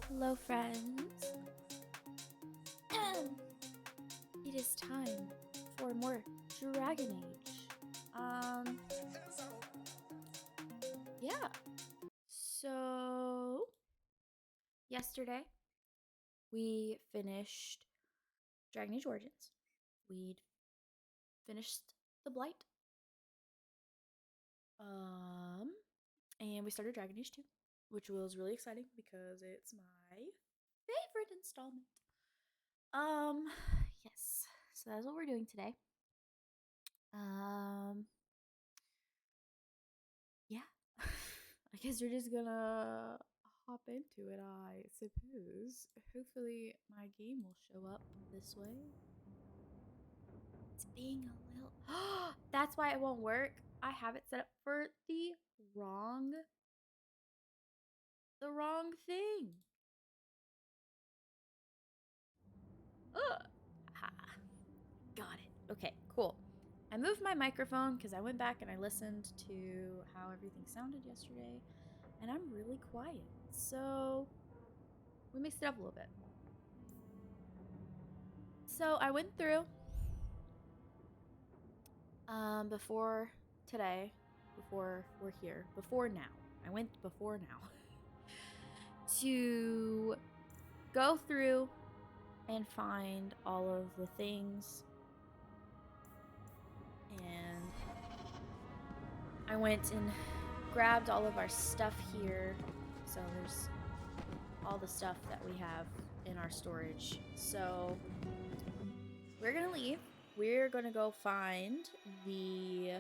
Hello friends. It is time for more Dragon Age. Yeah. So yesterday we finished Dragon Age Origins. We'd finished the Blight. And we started Dragon Age 2, which was really exciting because it's my favorite installment. Yes. So that's what we're doing today. Yeah. I guess we're just gonna hop into it, I suppose. Hopefully my game will show up this way. It's being a little that's why it won't work. I have it set up for the wrong thing. Got it. Okay, cool. I moved my microphone because I went back and I listened to how everything sounded yesterday, and I'm really quiet. So we mixed it up a little bit. So I went through before today, before we're here, before now. I went before now to go through and find all of the things. And I went and grabbed all of our stuff here. So there's all the stuff that we have in our storage. So we're gonna leave. We're gonna go find the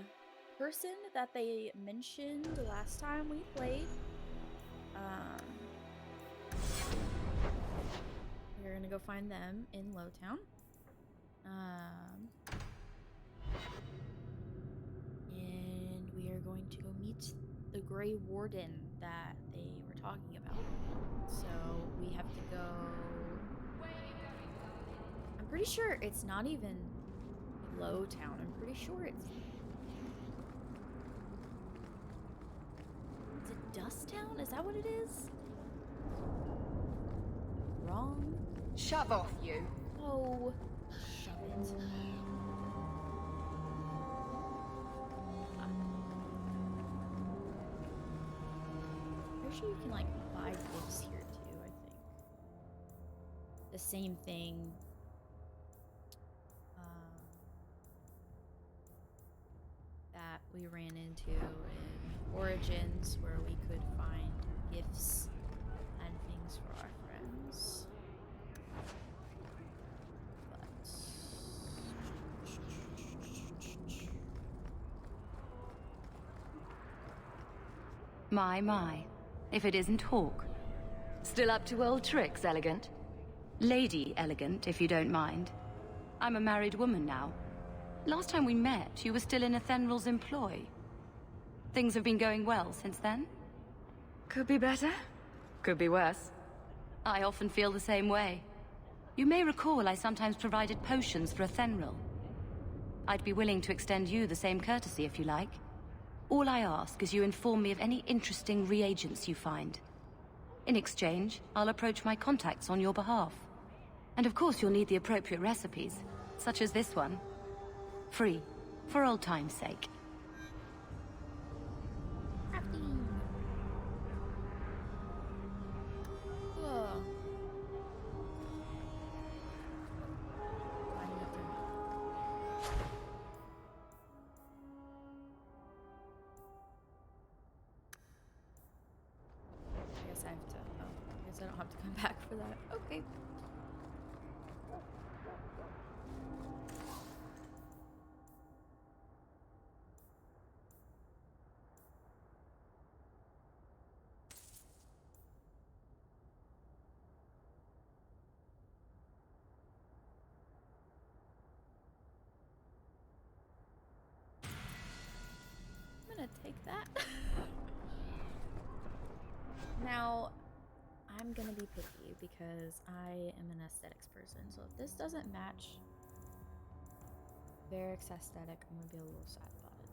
person that they mentioned last time we played. We're gonna go find them in Lowtown. And we are going to go meet the Grey Warden that they were talking about. So we have to go. I'm pretty sure it's not even Lowtown. I'm pretty sure it's. Is it Dusttown? Is that what it is? Wrong. Shove off, you. Oh, shove it. Pretty sure you can like buy gifts here too, I think. The same thing. That we ran into in Origins, where we could find gifts and things for our friends. My. If it isn't Hawk. Still up to old tricks, Elegant? Lady Elegant, if you don't mind. I'm a married woman now. Last time we met, you were still in Athenral's employ. Things have been going well since then? Could be better. Could be worse. I often feel the same way. You may recall I sometimes provided potions for Athenral. I'd be willing to extend you the same courtesy if you like. All I ask is you inform me of any interesting reagents you find. In exchange, I'll approach my contacts on your behalf. And of course you'll need the appropriate recipes, such as this one. Free, for old time's sake. come back for that. Okay. I'm gonna take that. Now, I'm gonna be picky because I am an aesthetics person. So if this doesn't match Varric's aesthetic, I'm gonna be a little sad about it.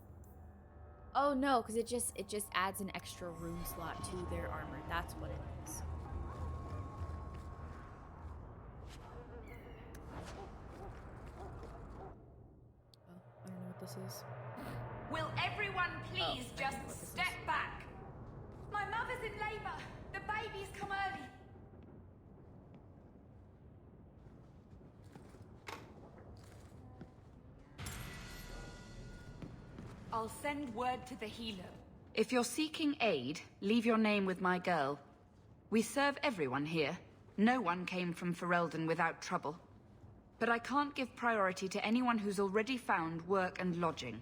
Oh no, because it just adds an extra room slot to their armor. That's what it is. Oh, I don't know what this is. Will everyone please I just know what this step is. back? My mother's in labor. The baby's come early. I'll send word to the healer. If you're seeking aid, leave your name with my girl. We serve everyone here. No one came from Ferelden without trouble. But I can't give priority to anyone who's already found work and lodging.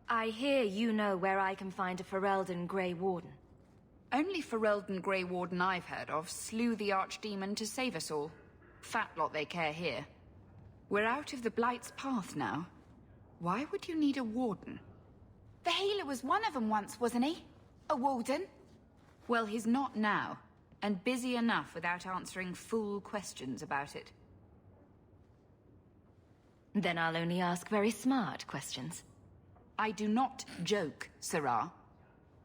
I hear you know where I can find a Ferelden Grey Warden. Only Ferelden Grey Warden I've heard of slew the Archdemon to save us all. Fat lot they care here. We're out of the Blight's path now. Why would you need a warden? The healer was one of them once, wasn't he? A warden? Well, he's not now, and busy enough without answering fool questions about it. Then I'll only ask very smart questions. I do not joke, Sirrah.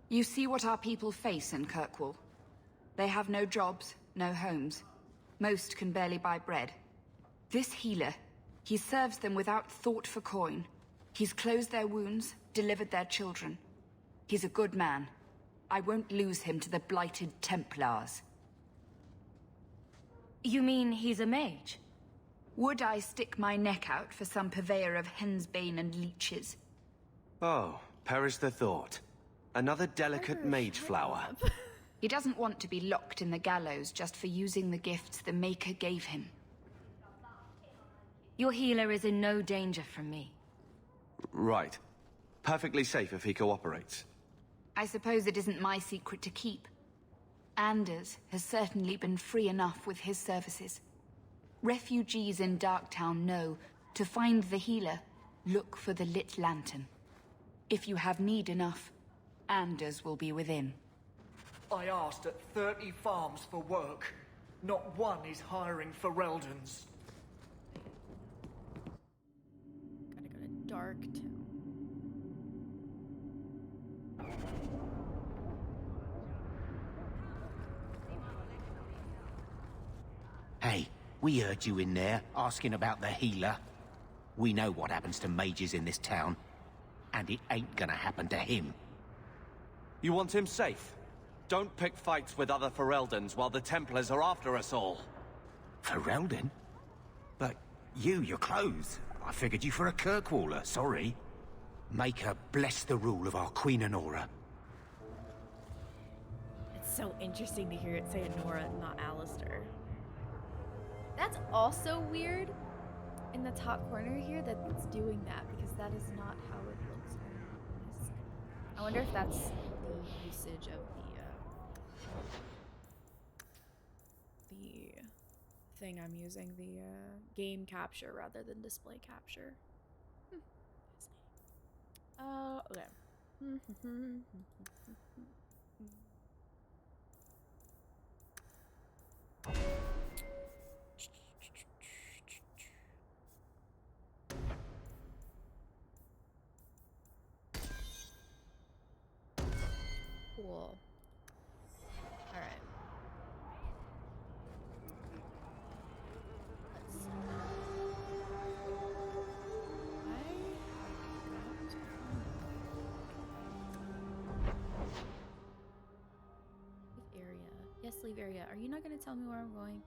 You see what our people face in Kirkwall. They have no jobs, no homes. Most can barely buy bread. This healer, he serves them without thought for coin. He's closed their wounds, delivered their children. He's a good man. I won't lose him to the blighted Templars. You mean he's a mage? Would I stick my neck out for some purveyor of hensbane and leeches? Oh, perish the thought. Another delicate mage flower. He doesn't want to be locked in the gallows just for using the gifts the Maker gave him. Your healer is in no danger from me. Right. Perfectly safe if he cooperates. I suppose it isn't my secret to keep. Anders has certainly been free enough with his services. Refugees in Darktown know to find the healer, look for the lit lantern. If you have need enough, Anders will be within. I asked at 30 farms for work. Not one is hiring Fereldans. Gotta go to Darktown. Hey, we heard you in there asking about the healer. We know what happens to mages in this town, and it ain't gonna happen to him. You want him safe? Don't pick fights with other Fereldans while the Templars are after us all. Ferelden? But you're clothes. I figured you for a Kirkwaller, sorry. Make her bless the rule of our Queen Honora. It's so interesting to hear it say Nora, not Alistair. That's also weird in the top corner here that it's doing that, because that is not how it looks on this. I wonder if that's the usage of the thing I'm using, the game capture rather than display capture. Okay. Cool. All right. Let's see. Leave area. Yes, leave area. Are you not going to tell me where I'm going?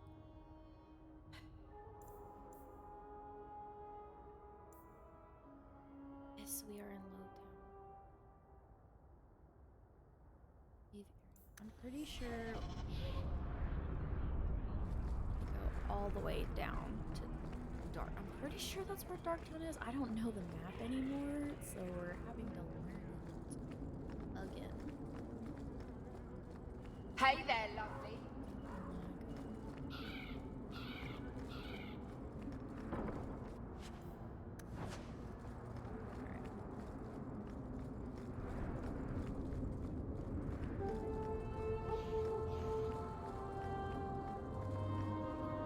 Yes, we are in Lowtown. Leave area. I'm pretty sure go all the way down to Dark. I'm pretty sure that's where Darktown is. I don't know the map anymore, so we're having to learn it again. Hey there, lovely.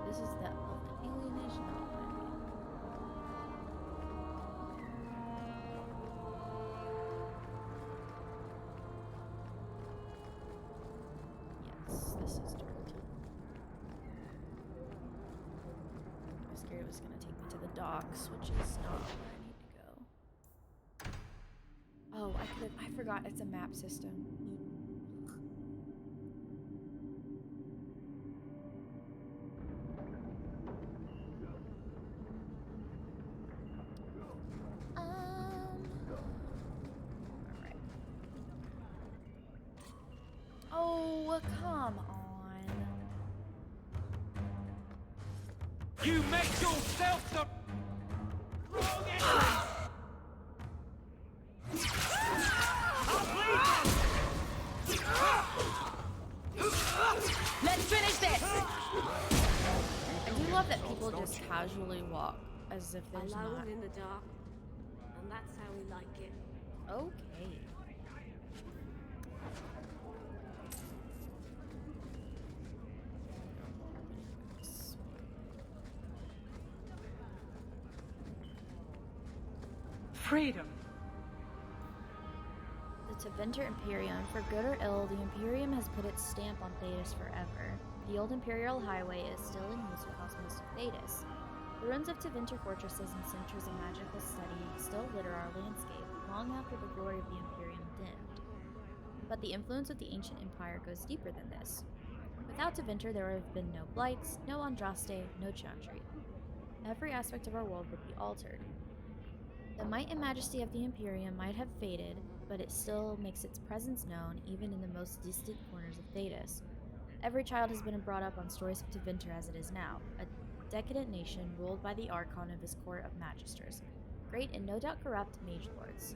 This is the alienation element. Yes, this is Darktown. I was scared it was gonna take me to the docks, which is not where I need to go. Oh, I forgot it's a map system. Alright. Oh, come on. You make yourself the wrong Let's finish this! I do love that people just casually walk as if there's Alone not. in the dark. And that's how we like it. Okay. Freedom. The Tevinter Imperium. For good or ill, the Imperium has put its stamp on Thedas forever. The old Imperial Highway is still in use across most of Thedas. The ruins of Tevinter fortresses and centers of magical study still litter our landscape, long after the glory of the Imperium dimmed. But the influence of the ancient empire goes deeper than this. Without Tevinter, there would have been no blights, no Andraste, no Chantry. Every aspect of our world would be altered. The might and majesty of the Imperium might have faded, but it still makes its presence known even in the most distant corners of Thedas. Every child has been brought up on stories of Tevinter as it is now, a decadent nation ruled by the Archon of his court of magisters, great and no doubt corrupt mage lords.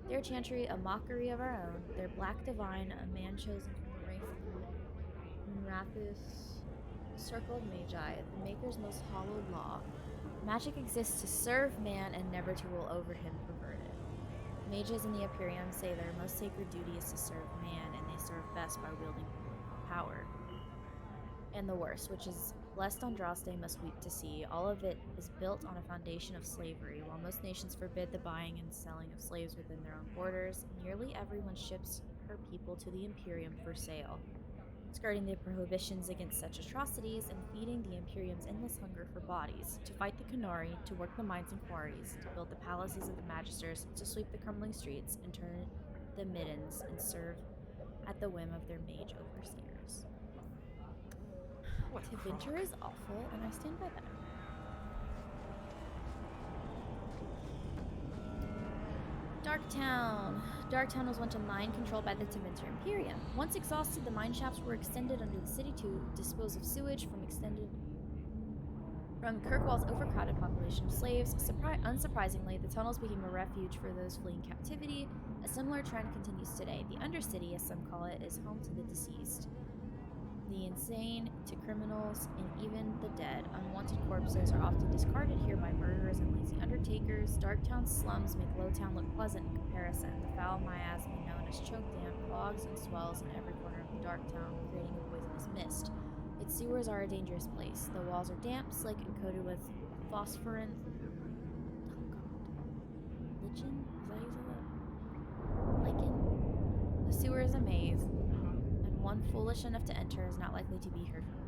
Their chantry, a mockery of our own, their black divine, a man chosen from the race of Mrathus, circled magi, the maker's most hallowed law. Magic exists to serve man and never to rule over him perverted. Mages in the Imperium say their most sacred duty is to serve man, and they serve best by wielding power. And the worst, which is lest Andraste must weep to see, all of it is built on a foundation of slavery. While most nations forbid the buying and selling of slaves within their own borders, nearly everyone ships her people to the Imperium for sale, skirting the prohibitions against such atrocities and feeding the Imperium's endless hunger for bodies, to fight the Canori, to work the mines and quarries, to build the palaces of the magisters, to sweep the crumbling streets and turn the middens and serve at the whim of their mage overseers. Tevinter is awful, and I stand by that. Darktown. Darktown was once a mine controlled by the Tevinter Imperium. Once exhausted, the mine shafts were extended under the city to dispose of sewage from Kirkwall's overcrowded population of slaves. Unsurprisingly, the tunnels became a refuge for those fleeing captivity. A similar trend continues today. The Undercity, as some call it, is home to the deceased, the insane, to criminals, and even the dead. Unwanted corpses are often discarded here by murderers and lazy undertakers. Darktown's slums make Lowtown look pleasant in comparison. The foul miasma known as choke damp clogs and swells in every corner of the Darktown, creating a poisonous mist. Its sewers are a dangerous place. The walls are damp, slick, and coated with phosphorant... Lichen? Is that how you say that? Lichen? The sewer is a maze. One foolish enough to enter is not likely to be heard from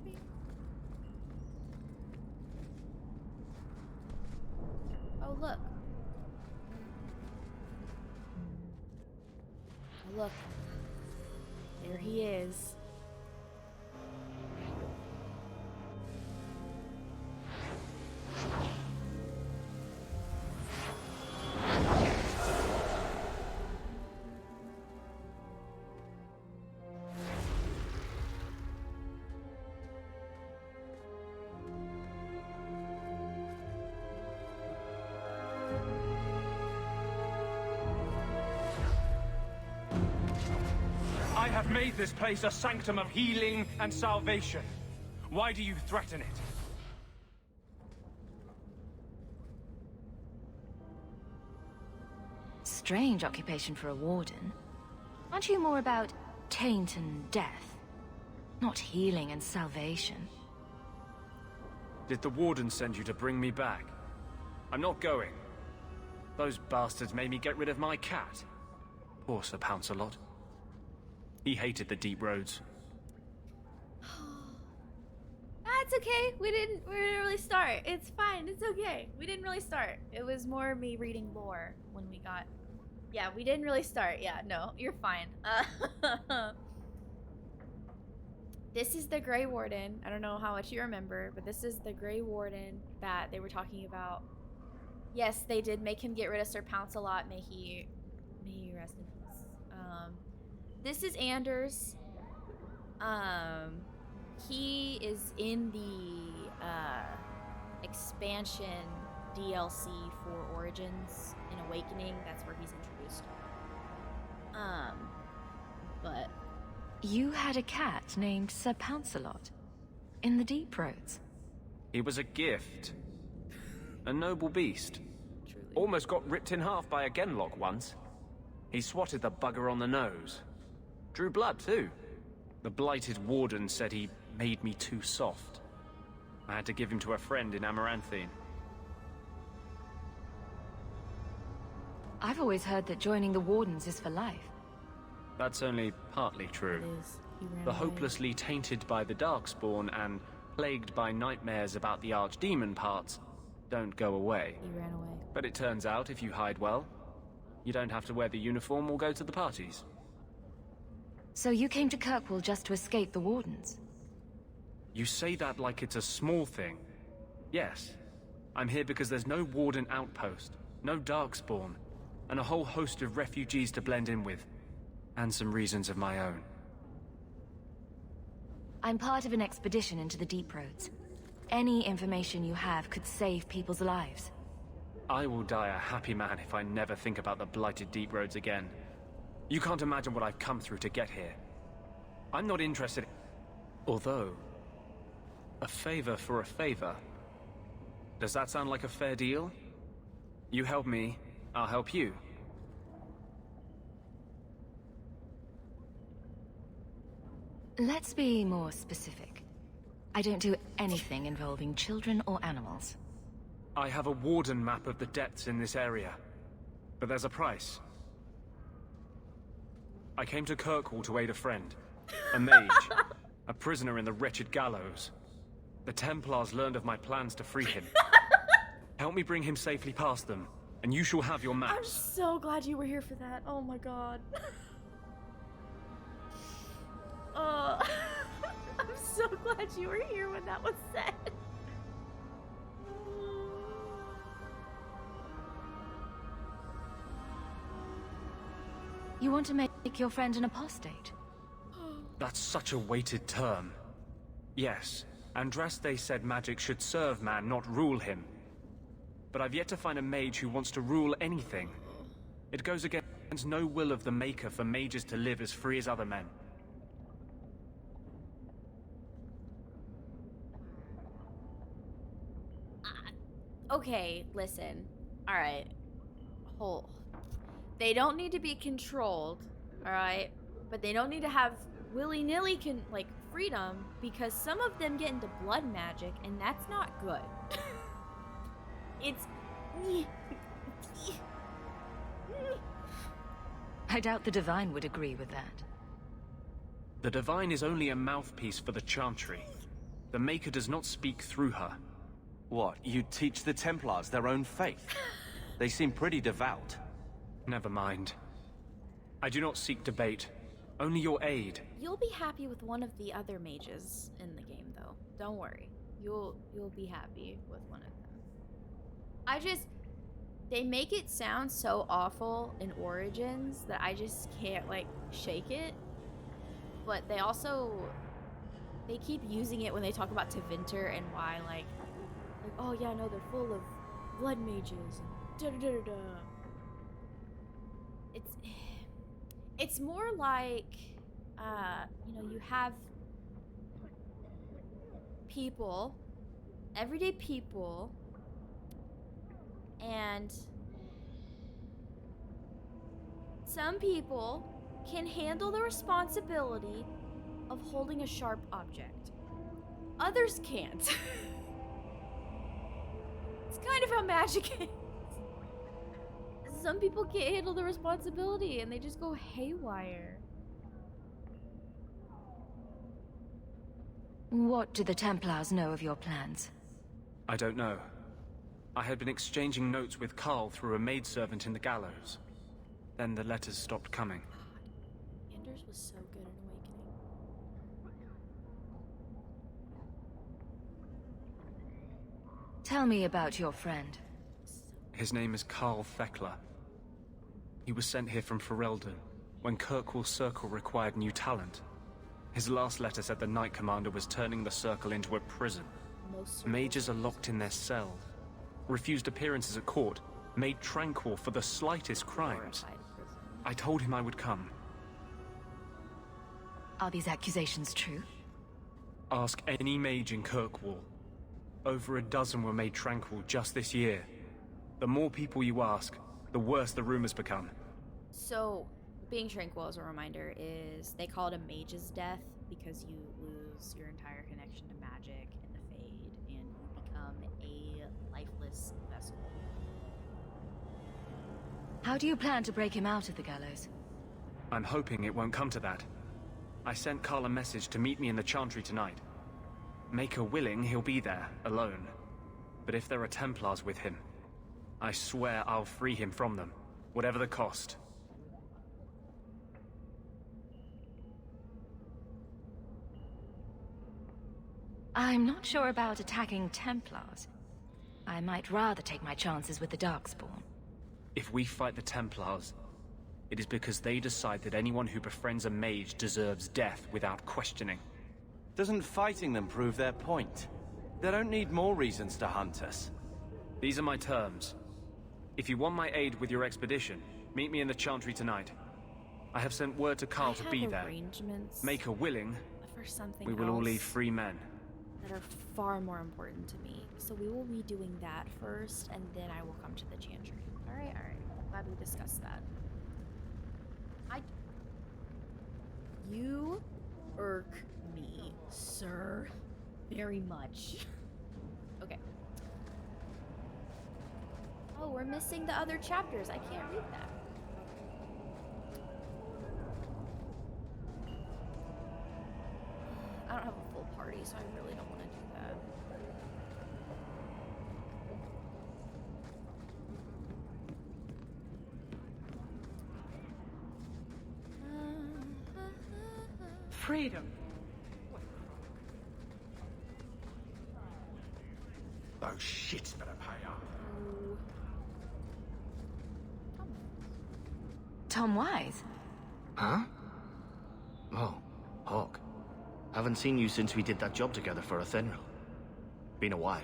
again. Oh, look. Oh, look. There he is. have made this place a sanctum of healing and salvation. Why do you threaten it? Strange occupation for a warden. Aren't you more about taint and death? Not healing and salvation. Did the warden send you to bring me back? I'm not going. Those bastards made me get rid of my cat. Poor Sir Pouncelot. He hated the deep roads. That's okay. We didn't really start. It's fine. It's okay. We didn't really start. It was more me reading lore when we got... Yeah, we didn't really start. Yeah, no, you're fine. This is the Grey Warden. I don't know how much you remember, but this is the Grey Warden that they were talking about. Yes, they did make him get rid of Sir Pouncelot. May he rest in peace. This is Anders. He is in the expansion DLC for Origins in Awakening. That's where he's introduced. But You had a cat named Sir Pouncelot in the Deep Roads. He was a gift. A noble beast. truly. Almost got ripped in half by a Genlock once. He swatted the bugger on the nose. Drew blood, too. The blighted warden said he made me too soft. I had to give him to a friend in Amaranthine. I've always heard that joining the Wardens is for life. That's only partly true. It is. He ran The away. hopelessly tainted by the Darkspawn and plagued by nightmares about the Archdemon parts don't go away. He ran away. But it turns out if you hide well, you don't have to wear the uniform or go to the parties. So you came to Kirkwall just to escape the Wardens? You say that like it's a small thing. Yes, I'm here because there's no Warden outpost, no Darkspawn, and a whole host of refugees to blend in with. And some reasons of my own. I'm part of an expedition into the Deep Roads. Any information you have could save people's lives. I will die a happy man if I never think about the blighted Deep Roads again. You can't imagine what I've come through to get here. I'm not interested. Although, a favor for a favor. Does that sound like a fair deal? You help me, I'll help you. Let's be more specific. I don't do anything involving children or animals. I have a warden map of the depths in this area. But there's a price. I came to Kirkwall to aid a friend. A mage. A prisoner in the wretched gallows. The Templars learned of my plans to free him. Help me bring him safely past them, and you shall have your I'm maps. so glad you were here for that. Oh my god. I'm so glad you were here when that was said. You want to make your friend an apostate? That's such a weighted term. Yes, Andraste said magic should serve man, not rule him. But I've yet to find a mage who wants to rule anything. It goes against no will of the Maker for mages to live as free as other men. Okay, listen. Alright. Hold. They don't need to be controlled, alright? But they don't need to have willy-nilly freedom, because some of them get into blood magic, and that's not good. It's... I doubt the Divine would agree with that. The Divine is only a mouthpiece for the Chantry. The Maker does not speak through her. What, you teach the Templars their own faith? They seem pretty devout. Never mind. I do not seek debate, only your aid. You'll be happy with one of the other mages in the game, though. Don't worry. You'll be happy with one of them. They make it sound so awful in Origins that I just can't, shake it. But they keep using it when they talk about Tevinter and why, oh yeah, no, they're full of blood mages and da-da-da-da-da. It's more like you have people, everyday people, and some people can handle the responsibility of holding a sharp object. Others can't. It's kind of how magic is. Some people can't handle the responsibility and they just go haywire. What do the Templars know of your plans? I don't know. I had been exchanging notes with Carl through a maidservant in the gallows. Then the letters stopped coming. Anders was so good at Awakening. Tell me about your friend. His name is Carl Thekla. He was sent here from Ferelden when Kirkwall's circle required new talent. His last letter said the Knight Commander was turning the circle into a prison. Mages are locked in their cells, refused appearances at court, made tranquil for the slightest crimes. I told him I would come. Are these accusations true? Ask any mage in Kirkwall. Over a dozen were made tranquil just this year. The more people you ask, the worse the rumors become. So, being tranquil, as a reminder, is they call it a mage's death because you lose your entire connection to magic and the Fade, and you become a lifeless vessel. How do you plan to break him out of the gallows? I'm hoping it won't come to that. I sent Carl a message to meet me in the Chantry tonight. Maker willing, he'll be there, alone. But if there are Templars with him, I swear I'll free him from them, whatever the cost. I'm not sure about attacking Templars. I might rather take my chances with the Darkspawn. If we fight the Templars, it is because they decide that anyone who befriends a mage deserves death without questioning. Doesn't fighting them prove their point? They don't need more reasons to hunt us. These are my terms. If you want my aid with your expedition, meet me in the Chantry tonight. I have sent word to Carl to be there. Maker willing, for something we will all else leave free men. that are far more important to me. So we will be doing that first, and then I will come to the Chantry. Alright. Glad we discussed that. You irk me, sir. Very much. Okay. Oh, we're missing the other chapters. I can't read that. I don't have a full party, so I really don't want to do that. Freedom. Those shits better pay up. Tom Wise? Huh? Oh, Hawk. Haven't seen you since we did that job together for Athenril. Been a while.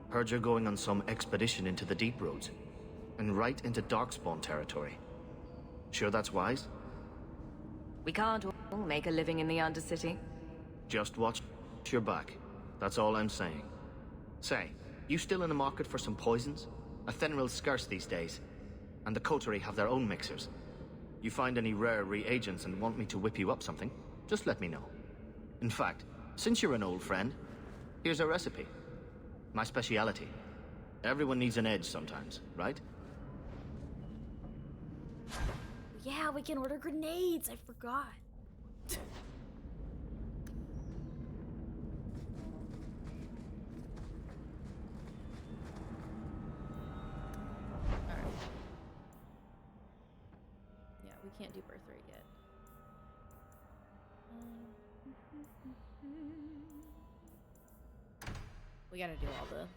Heard you're going on some expedition into the Deep Roads. And right into Darkspawn territory. Sure that's wise? We can't all make a living in the Undercity. Just watch your back. That's all I'm saying. Say, you still in the market for some poisons? Athenril's scarce these days. And the coterie have their own mixers. You find any rare reagents and want me to whip you up something, just let me know. In fact, since you're an old friend, here's a recipe. My speciality. Everyone needs an edge sometimes, right? Yeah, we can order grenades. I forgot. Alright. Yeah, we can't do birth rate yet. We gotta do all the...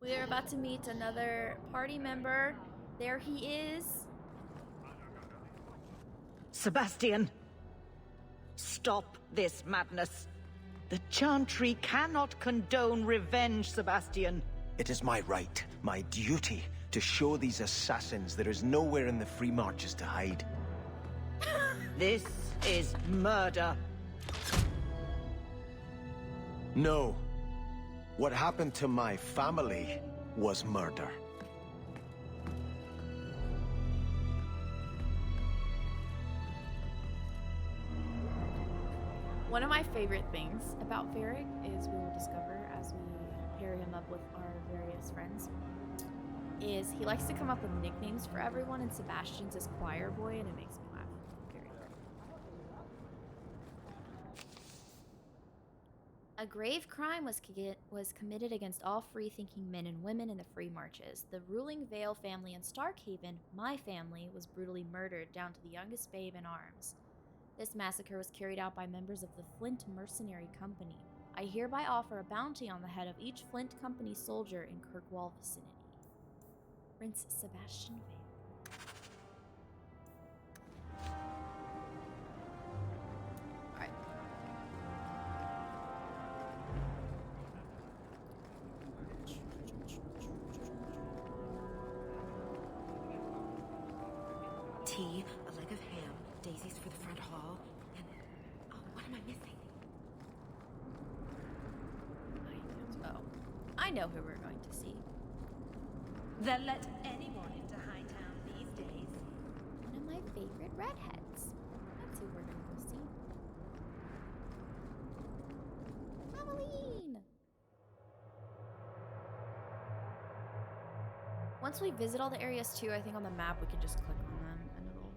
We are about to meet another party member. There he is. Sebastian, stop this madness. The Chantry cannot condone revenge, Sebastian. It is my right, my duty, To show these assassins there is nowhere in the Free Marches to hide. This is murder. No. What happened to my family was murder. One of my favorite things about Varric is we will discover as we pair him up with our various friends is he likes to come up with nicknames for everyone, and Sebastian's his choir boy, and it makes me laugh. Very good. A grave crime was committed against all free-thinking men and women in the Free Marches. The ruling Vale family in Starkhaven, my family, was brutally murdered down to the youngest babe in arms. This massacre was carried out by members of the Flint Mercenary Company. I hereby offer a bounty on the head of each Flint Company soldier in Kirkwall vicinity. Prince Sebastian Vale. Alright. Tea, a leg of ham, daisies for the front hall, and... Oh, what am I missing? I know who we're going to see. They'll let anyone into Hightown these days. One of my favorite redheads. That's who we're going to go see. Halloween! Once we visit all the areas too, I think on the map we can just click on them and it'll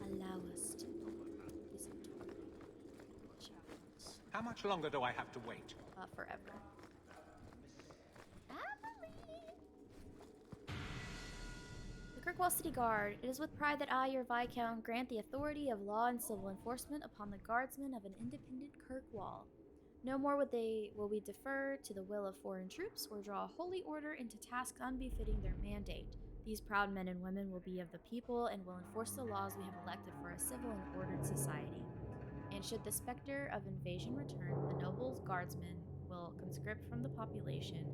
allow us to visit. How much longer do I have to wait? Forever. The Kirkwall City Guard. It is with pride that I, your Viscount, grant the authority of law and civil enforcement upon the guardsmen of an independent Kirkwall. No more will we defer to the will of foreign troops or draw a holy order into tasks unbefitting their mandate. These proud men and women will be of the people and will enforce the laws we have elected for a civil and ordered society. And should the specter of invasion return, the nobles guardsmen will conscript from the population,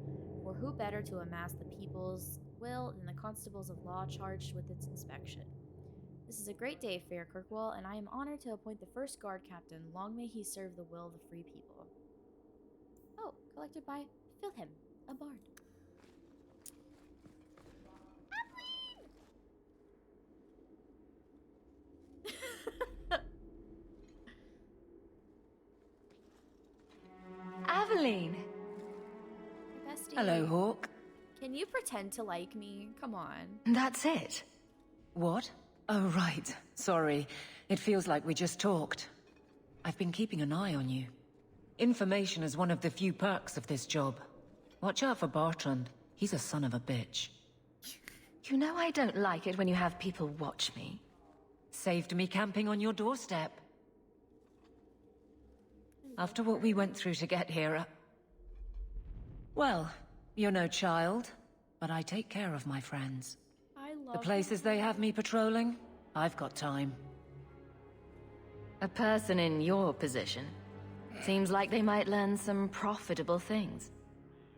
for who better to amass the people's will than the constables of law charged with its inspection. This is a great day, fair Kirkwall, and I am honored to appoint the first guard captain. Long may he serve the will of the free people. Oh, collected by Philhim, a bard. Aveline! Bestie. Hello, Hawk. Can you pretend to like me? Come on. That's it. What? Oh, right. Sorry. It feels like we just talked. I've been keeping an eye on you. Information is one of the few perks of this job. Watch out for Bartrand. He's a son of a bitch. You know I don't like it when you have people watch me. Saved me camping on your doorstep. After what we went through to get here, well, you're no child, but I take care of my friends. The places they have me patrolling, I've got time. A person in your position. Seems like they might learn some profitable things.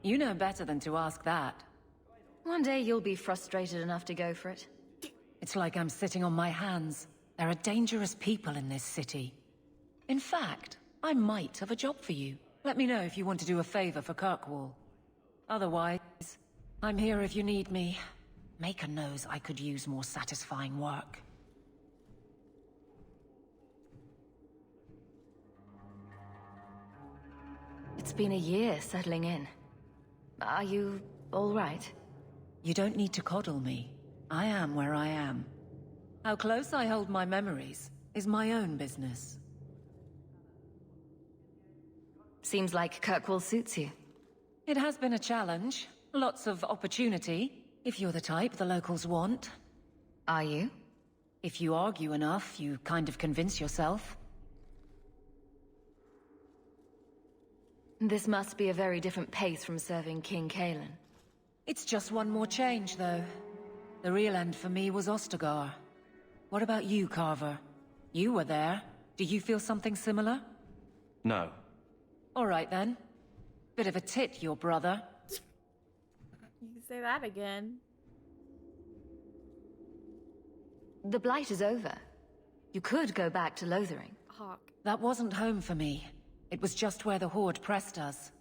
You know better than to ask that. One day you'll be frustrated enough to go for it. It's like I'm sitting on my hands. There are dangerous people in this city. In fact, I might have a job for you. Let me know if you want to do a favor for Kirkwall. Otherwise, I'm here if you need me. Maker knows I could use more satisfying work. It's been a year settling in. Are you all right? You don't need to coddle me. I am where I am. How close I hold my memories is my own business. Seems like Kirkwall suits you. It has been a challenge. Lots of opportunity, if you're the type the locals want. Are you? If you argue enough, you kind of convince yourself. This must be a very different pace from serving King Kalen. It's just one more change, though. The real end for me was Ostagar. What about you, Carver? You were there. Do you feel something similar? No. All right, then. Bit of a tit, your brother. You can say that again. The Blight is over. You could go back to Lothering. Hawk. That wasn't home for me. It was just where the Horde pressed us.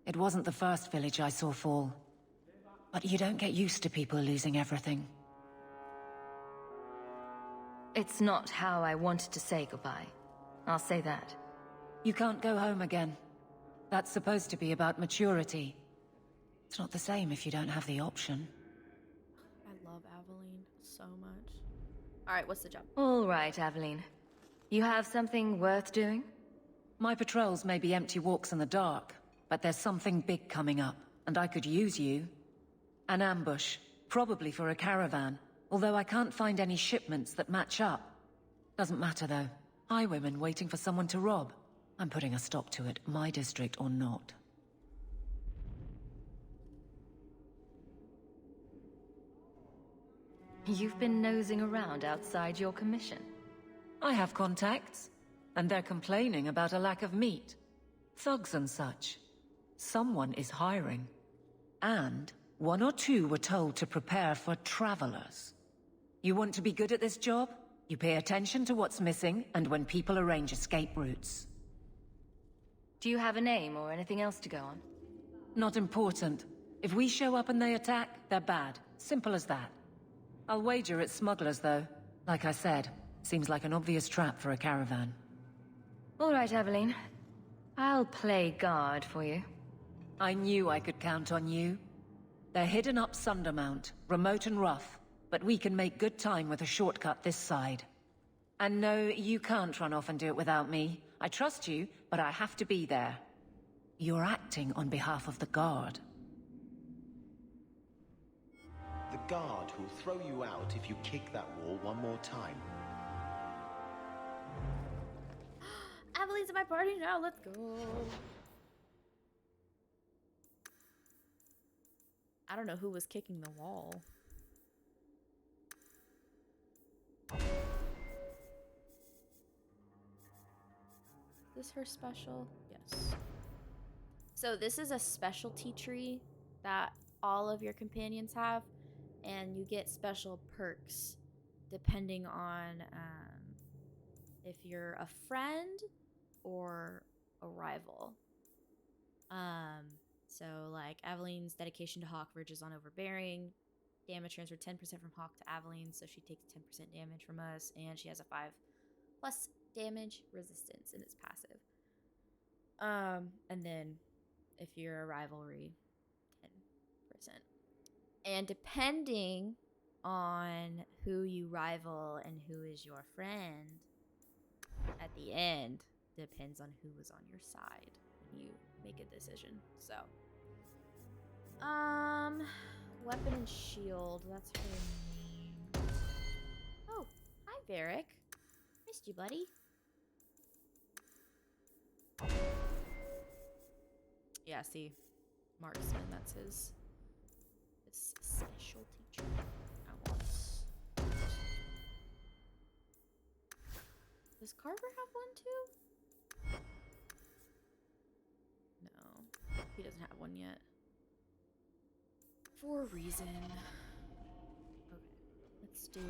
It wasn't the first village I saw fall. But you don't get used to people losing everything. It's not how I wanted to say goodbye. I'll say that. You can't go home again. That's supposed to be about maturity. It's not the same if you don't have the option. I love Aveline so much. Alright, what's the job? All right, Aveline. You have something worth doing? My patrols may be empty walks in the dark, but there's something big coming up, and I could use you. An ambush, probably for a caravan, although I can't find any shipments that match up. Doesn't matter though. Highwaymen waiting for someone to rob. I'm putting a stop to it, my district or not. You've been nosing around outside your commission. I have contacts, and they're complaining about a lack of meat. Thugs and such. Someone is hiring. And one or two were told to prepare for travelers. You want to be good at this job? You pay attention to what's missing, and when people arrange escape routes. Do you have a name or anything else to go on? Not important. If we show up and they attack, they're bad. Simple as that. I'll wager it's smugglers, though. Like I said, seems like an obvious trap for a caravan. All right, Aveline. I'll play guard for you. I knew I could count on you. They're hidden up Sundermount, remote and rough, but we can make good time with a shortcut this side. And no, you can't run off and do it without me. I trust you, but I have to be there. You're acting on behalf of the Guard. The Guard who'll throw you out if you kick that wall one more time. Aveline's in my party now, let's go. I don't know who was kicking the wall. Is this her special? Yes. So this is a specialty tree that all of your companions have, and you get special perks depending on if you're a friend or a rival. So like Aveline's dedication to Hawk verges on overbearing. Damage transfer 10% from Hawk to Aveline, so she takes 10% damage from us, and she has a 5+ damage resistance in its passive. And then if you're a rivalry, 10%. And depending on who you rival and who is your friend, at the end depends on who was on your side when you make a decision. So, weapon and shield, that's her name. Oh, hi Varric. Missed you, buddy. Yeah, see, marksman, that's his specialty trait. I want. Does Carver have one too? No, he doesn't have one yet. For a reason. Okay, let's do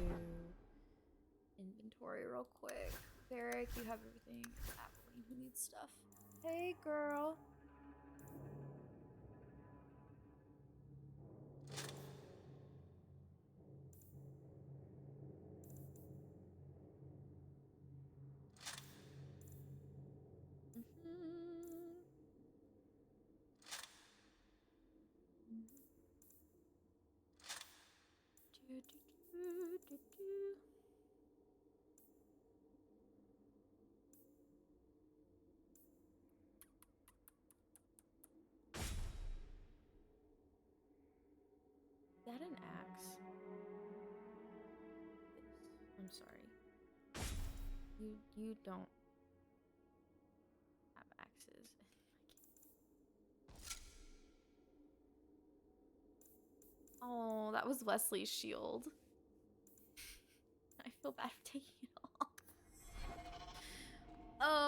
inventory real quick. Varric, you have everything. Aveline, who needs stuff? Hey, girl. Is that an axe? I'm sorry. You don't have axes. Oh, that was Wesley's shield. I feel bad for taking it off.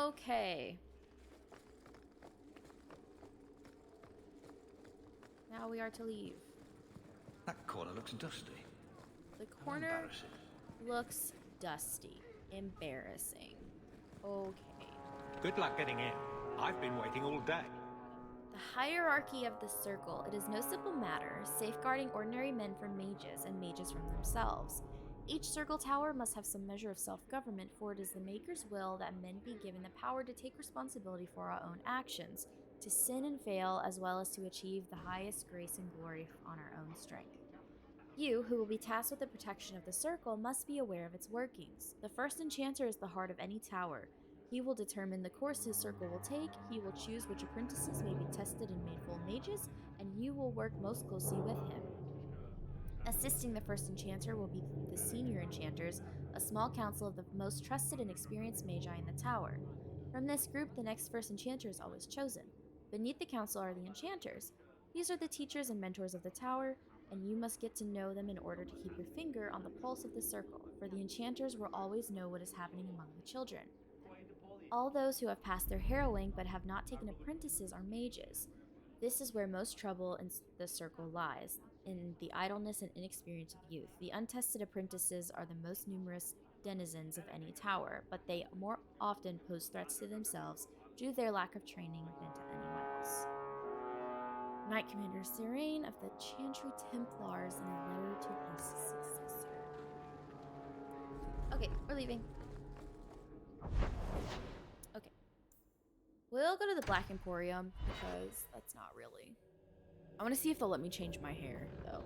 Okay. Now we are to leave. That corner looks dusty. The corner looks dusty. Embarrassing. Okay. Good luck getting in. I've been waiting all day. The hierarchy of the circle. It is no simple matter, safeguarding ordinary men from mages and mages from themselves. Each circle tower must have some measure of self-government, for it is the Maker's will that men be given the power to take responsibility for our own actions, to sin and fail, as well as to achieve the highest grace and glory on our own strength. You, who will be tasked with the protection of the circle, must be aware of its workings. The first enchanter is the heart of any tower. He will determine the course his circle will take, he will choose which apprentices may be tested and made full mages, and you will work most closely with him. Assisting the first enchanter will be the senior enchanters, a small council of the most trusted and experienced magi in the tower. From this group, the next first enchanter is always chosen. Beneath the council are the enchanters. These are the teachers and mentors of the tower, and you must get to know them in order to keep your finger on the pulse of the circle, for the enchanters will always know what is happening among the children. All those who have passed their harrowing but have not taken apprentices are mages. This is where most trouble in the circle lies, in the idleness and inexperience of youth. The untested apprentices are the most numerous denizens of any tower, but they more often pose threats to themselves due to their lack of training than to anyone else. Knight Commander Serene of the Chantry Templars in a letter to his successor. Okay, we're leaving. Okay. We'll go to the Black Emporium because that's not really... I want to see if they'll let me change my hair, though.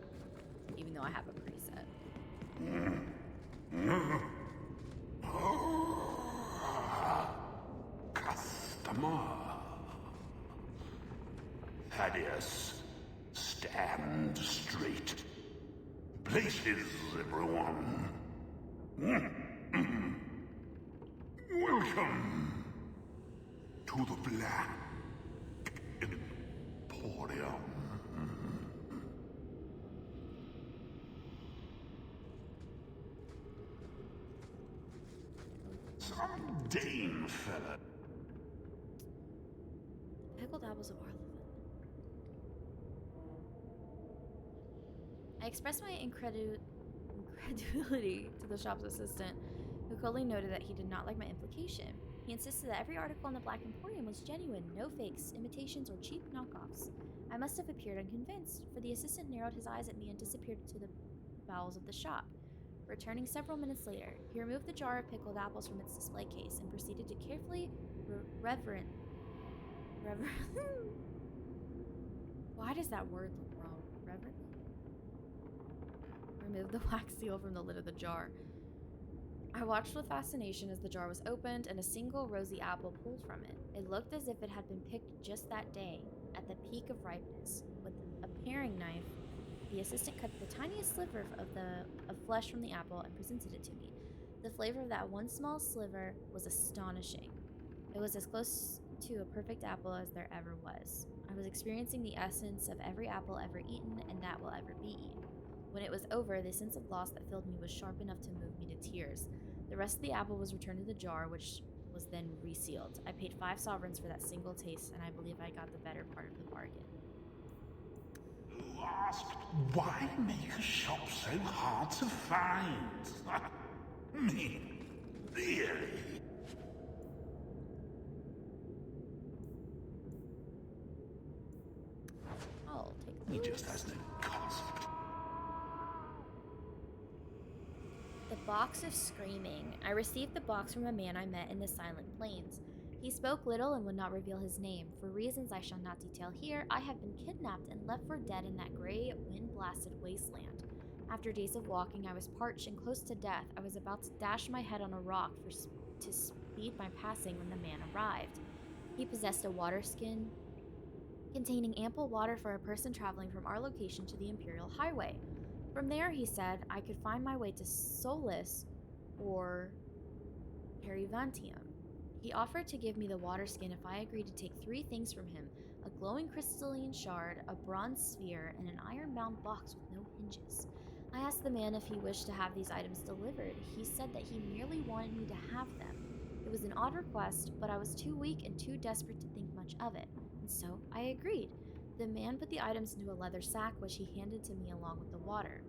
Even though I have a preset. Customer. Thaddeus, stand straight. Places, everyone. Welcome to the Black Emporium. Some Dane fella. Pickled apples of Arlevin. I expressed my incredulity to the shop's assistant, who coldly noted that he did not like my implication. He insisted that every article in the Black Emporium was genuine, no fakes, imitations, or cheap knockoffs. I must have appeared unconvinced, for the assistant narrowed his eyes at me and disappeared into the bowels of the shop. Returning several minutes later, he removed the jar of pickled apples from its display case and proceeded to carefully Why does that word look wrong? Reverently? Remove the wax seal from the lid of the jar. I watched with fascination as the jar was opened and a single rosy apple pulled from it. It looked as if it had been picked just that day, at the peak of ripeness. With a paring knife, the assistant cut the tiniest sliver of flesh from the apple and presented it to me. The flavor of that one small sliver was astonishing. It was as close to a perfect apple as there ever was. I was experiencing the essence of every apple ever eaten and that will ever be eaten. When it was over, the sense of loss that filled me was sharp enough to move me to tears. The rest of the apple was returned to the jar, which was then resealed. I paid 5 sovereigns for that single taste, and I believe I got the better part of the bargain. Who asked, why make a shop so hard to find? Me? Really? I'll take those. He just has no concept. The box of screaming. I received the box from a man I met in the Silent Plains. He spoke little and would not reveal his name. For reasons I shall not detail here, I have been kidnapped and left for dead in that gray, wind-blasted wasteland. After days of walking, I was parched and close to death. I was about to dash my head on a rock to speed my passing when the man arrived. He possessed a water skin containing ample water for a person traveling from our location to the Imperial Highway. From there, he said, I could find my way to Solus or Perivantium. He offered to give me the water skin if I agreed to take 3 things from him: a glowing crystalline shard, a bronze sphere, and an iron-bound box with no hinges. I asked the man if he wished to have these items delivered. He said that he merely wanted me to have them. It was an odd request, but I was too weak and too desperate to think much of it, and so I agreed. The man put the items into a leather sack, which he handed to me along with the water.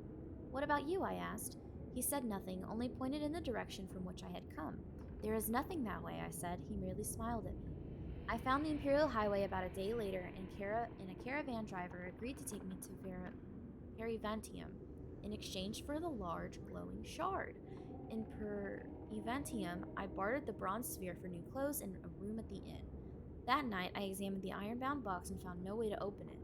What about you? I asked. He said nothing, only pointed in the direction from which I had come. There is nothing that way, I said. He merely smiled at me. I found the Imperial Highway about a day later, and a caravan driver agreed to take me to Perivantium in exchange for the large glowing shard. In Perivantium, I bartered the bronze sphere for new clothes and a room at the inn. That night, I examined the iron-bound box and found no way to open it.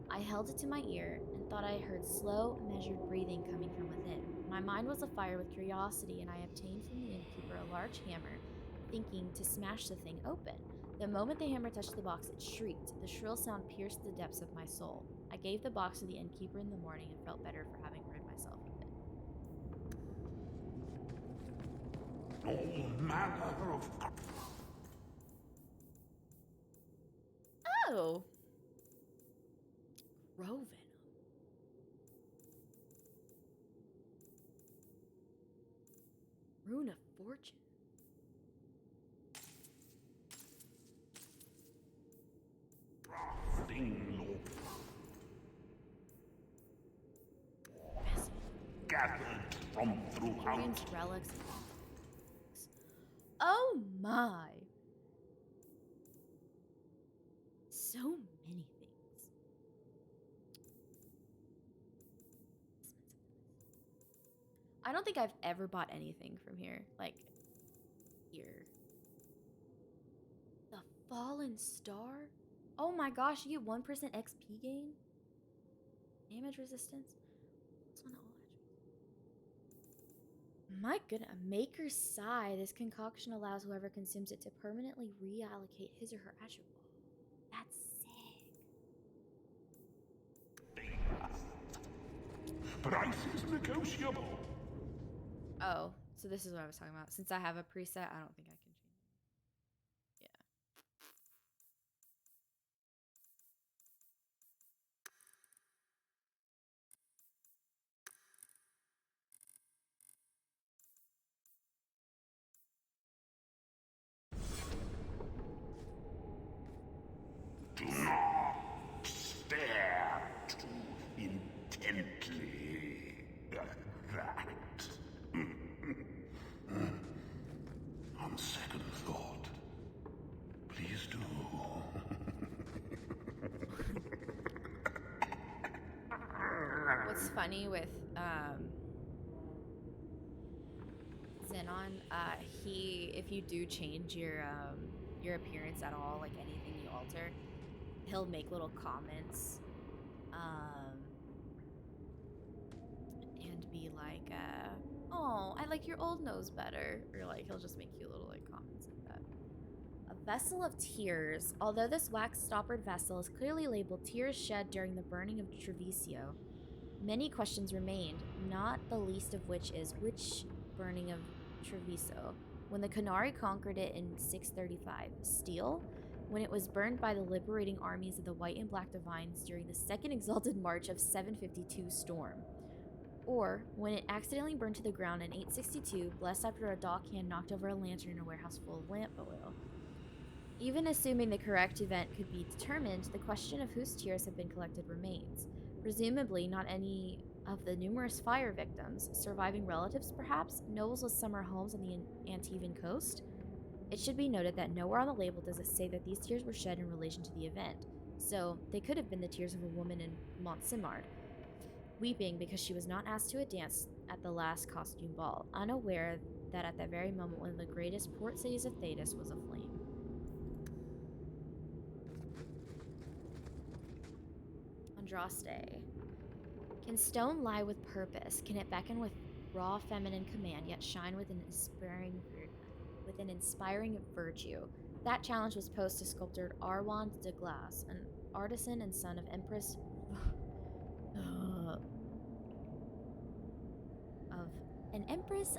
I held it to my ear and thought I heard slow, measured breathing coming from within. My mind was afire with curiosity, and I obtained from the innkeeper a large hammer, thinking to smash the thing open. The moment the hammer touched the box, it shrieked. The shrill sound pierced the depths of my soul. I gave the box to the innkeeper in the morning and felt better for having rid myself of it. All manner of... Oh! Groven. Rune of Fortune. Gathered from throughout. Relics. Oh my! So many things. I don't think I've ever bought anything from here. Like, here. The Fallen Star? Oh my gosh, you get 1% XP gain? Damage resistance? This one, all attributes. My goodness, Maker's Sigh. This concoction allows whoever consumes it to permanently reallocate his or her attribute. That's sick. Price is negotiable. Oh, so this is what I was talking about. Since I have a preset, I don't think I can change it. Yeah. Do not stare too intently at that. On second thought, please do. What's funny with Xenon, if you do change your appearance at all, like anything you alter, he'll make little comments, and be like, oh, I like your old nose better, or like he'll just make you little like comments like that. A vessel of tears. Although this wax-stoppered vessel is clearly labeled tears shed during the burning of Treviso, many questions remained, not the least of which is which burning of Treviso? When the Canari conquered it in 635, steel? When it was burned by the liberating armies of the White and Black Divines during the Second Exalted March of 752 Storm? Or when it accidentally burned to the ground in 862, blessed after a dock hand knocked over a lantern in a warehouse full of lamp oil? Even assuming the correct event could be determined, the question of whose tears have been collected remains. Presumably not any of the numerous fire victims, surviving relatives perhaps, nobles with summer homes on the Antivan coast? It should be noted that nowhere on the label does it say that these tears were shed in relation to the event, so they could have been the tears of a woman in Montsimard, weeping because she was not asked to a dance at the last costume ball, unaware that at that very moment one of the greatest port cities of Thedas was aflame. Andraste. Can stone lie with purpose? Can it beckon with raw feminine command, yet shine with an inspiring virtue? That challenge was posed to sculptor Arwan de Glace, an artisan and son of Empress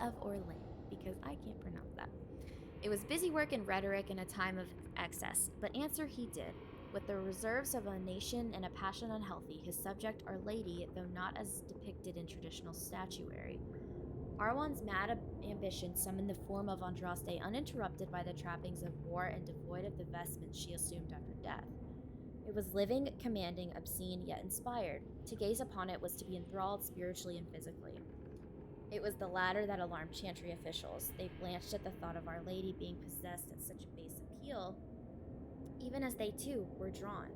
of Orleans, because I can't pronounce that. It was busy work and rhetoric in a time of excess, but answer he did. With the reserves of a nation and a passion unhealthy, his subject, Our Lady, though not as depicted in traditional statuary. Arwan's mad ambition summoned the form of Andraste uninterrupted by the trappings of war and devoid of the vestments she assumed after death. It was living, commanding, obscene, yet inspired. To gaze upon it was to be enthralled spiritually and physically. It was the latter that alarmed Chantry officials. They blanched at the thought of Our Lady being possessed at such a base appeal, even as they too were drawn.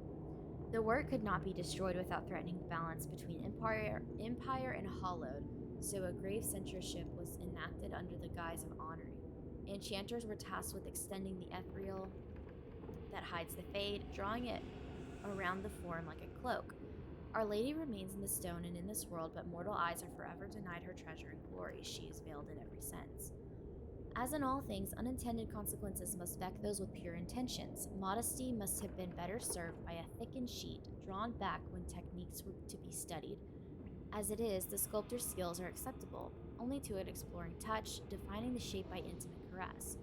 The work could not be destroyed without threatening the balance between empire and hallowed, so a grave censorship was enacted under the guise of honoring. Enchanters were tasked with extending the ethereal that hides the fade, drawing it around the form like a cloak. Our Lady remains in the stone and in this world, but mortal eyes are forever denied her treasure and glory. She is veiled in every sense. As in all things, unintended consequences must vex those with pure intentions. Modesty must have been better served by a thickened sheet, drawn back when techniques were to be studied. As it is, the sculptor's skills are acceptable, only to it exploring touch, defining the shape by intimate caress.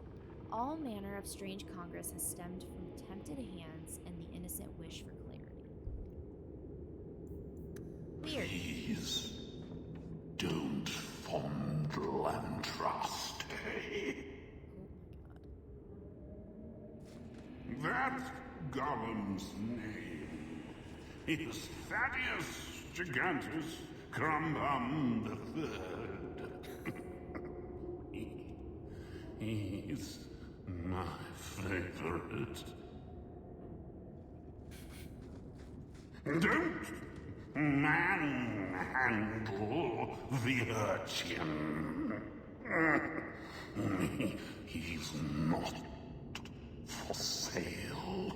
All manner of strange congress has stemmed from tempted hands and the innocent wish for clarity. Weird. Please, don't fondle and trust. That Gollum's name is Thaddeus Gigantus Crumbum the Third. He's my favorite. Don't manhandle the urchin. He's not for sale.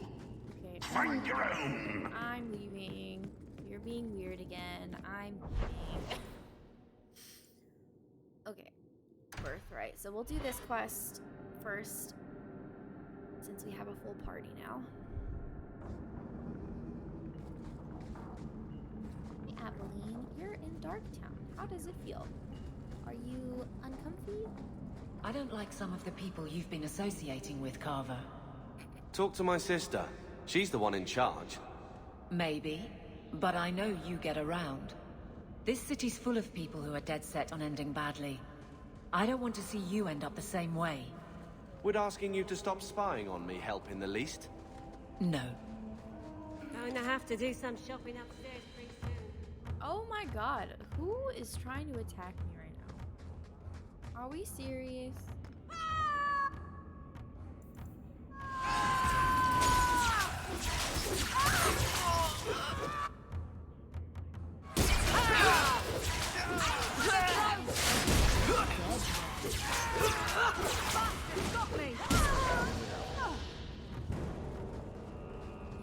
Okay, Find your own. I'm leaving. You're being weird again. I'm leaving. Okay. Birthright. So we'll do this quest first, since we have a full party now. Hey, Aveline, you're in Darktown. How does it feel? Are you uncomfy? I don't like some of the people you've been associating with, Carver. Talk to my sister. She's the one in charge. Maybe, but I know you get around. This city's full of people who are dead set on ending badly. I don't want to see you end up the same way. Would asking you to stop spying on me help in the least? No. Going to have to do some shopping upstairs pretty soon. Oh my god, who is trying to attack me right now? Are we serious?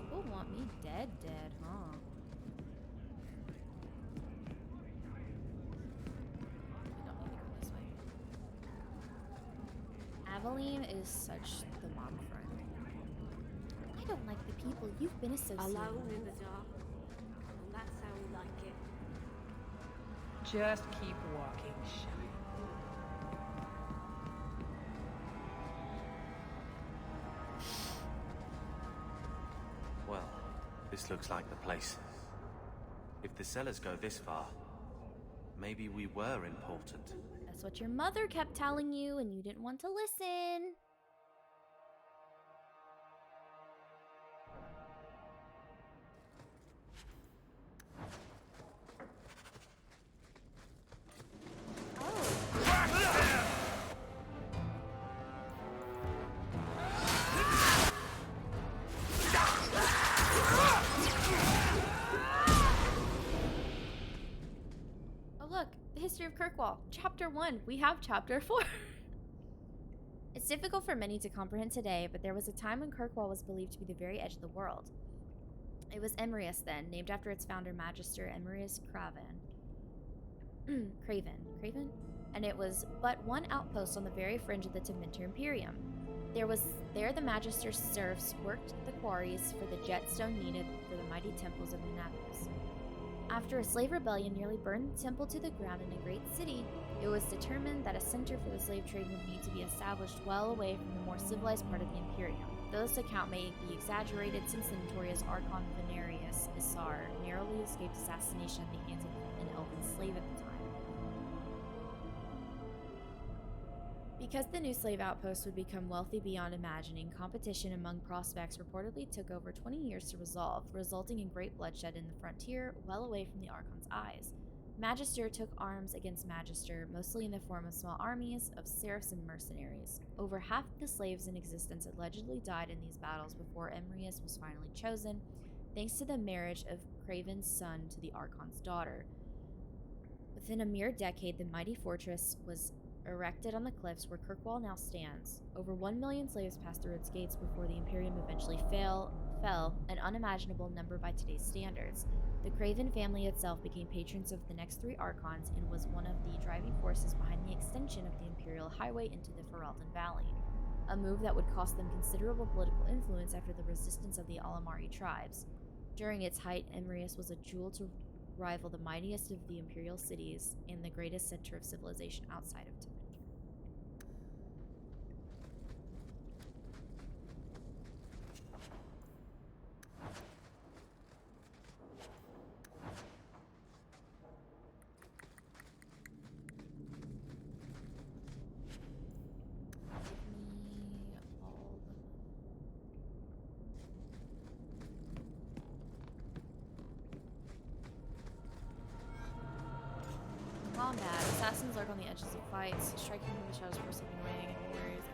People want me dead, huh? We don't need to go this way. Aveline is such the mom friend. I don't like the people you've been associated Alone with. in the dark. And that's how we like it. Just keep walking, Shy. Well, this looks like the place. If the cellars go this far, maybe we were important. That's what your mother kept telling you, and you didn't want to listen. History of Kirkwall, Chapter 1. We have Chapter 4. It's difficult for many to comprehend today, but there was a time when Kirkwall was believed to be the very edge of the world. It was Emerius then, named after its founder, Magister Emerius Craven, and it was but one outpost on the very fringe of the Tevinter Imperium. There the Magister's serfs worked the quarries for the jetstone needed for the mighty temples of Menabus. After a slave rebellion nearly burned the temple to the ground in a great city, it was determined that a center for the slave trade would need to be established well away from the more civilized part of the Imperium. Though this account may be exaggerated, since the notorious Archon Venerius Isar narrowly escaped assassination at the hands of an elven slave at the time. Because the new slave outpost would become wealthy beyond imagining, competition among prospects reportedly took over 20 years to resolve, resulting in great bloodshed in the frontier, well away from the Archon's eyes. Magister took arms against Magister, mostly in the form of small armies of serfs and mercenaries. Over half the slaves in existence allegedly died in these battles before Emrius was finally chosen, thanks to the marriage of Craven's son to the Archon's daughter. Within a mere decade, the mighty fortress was erected on the cliffs where Kirkwall now stands. Over 1 million slaves passed through its gates before the Imperium eventually fell, an unimaginable number by today's standards. The Craven family itself became patrons of the next 3 Archons and was one of the driving forces behind the extension of the Imperial Highway into the Ferelden Valley, a move that would cost them considerable political influence after the resistance of the Alamari tribes. During its height, Emrius was a jewel to rival the mightiest of the Imperial cities and the greatest center of civilization outside of Tevinter. Combat. Assassins lurk on the edges of fights, striking from the shadows for slipping away, and warriors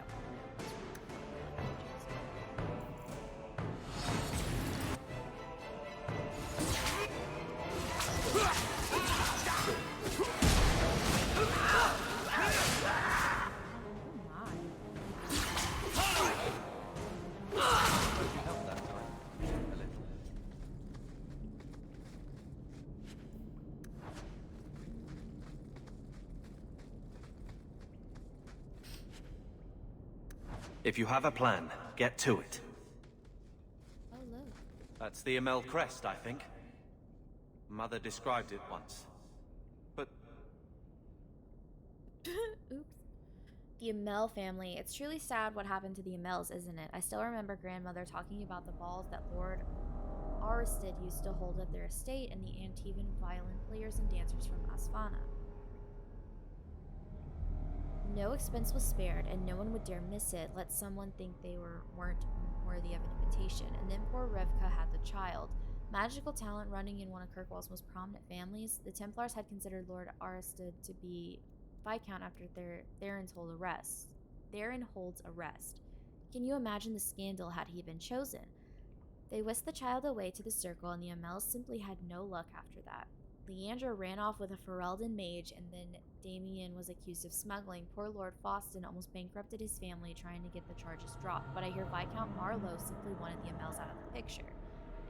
If you have a plan, get to it. Oh, look. That's the Amel crest, I think. Mother described it once. But... Oops. The Amel family. It's truly sad what happened to the Amels, isn't it? I still remember grandmother talking about the balls that Lord Aristed used to hold at their estate and the Antivan violin players and dancers from Asfana. No expense was spared, and no one would dare miss it, let someone think they weren't worthy of an invitation. And then poor Revka had the child. Magical talent running in one of Kirkwall's most prominent families, the Templars had considered Lord Aristed to be Viscount after Theron Hold's arrest. Can you imagine the scandal had he been chosen? They whisked the child away to the circle, and the Amels simply had no luck after that. Leandra ran off with a Ferelden mage, and then Damien was accused of smuggling. Poor Lord Foston almost bankrupted his family trying to get the charges dropped, but I hear Viscount Marlowe simply wanted the Amels out of the picture.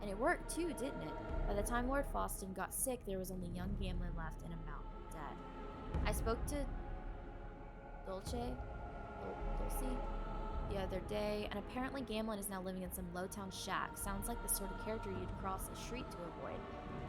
And it worked too, didn't it? By the time Lord Foston got sick, there was only young Gamlin left and a mountain dead. I spoke to Dulce the other day, and apparently Gamlin is now living in some low-town shack. Sounds like the sort of character you'd cross a street to avoid.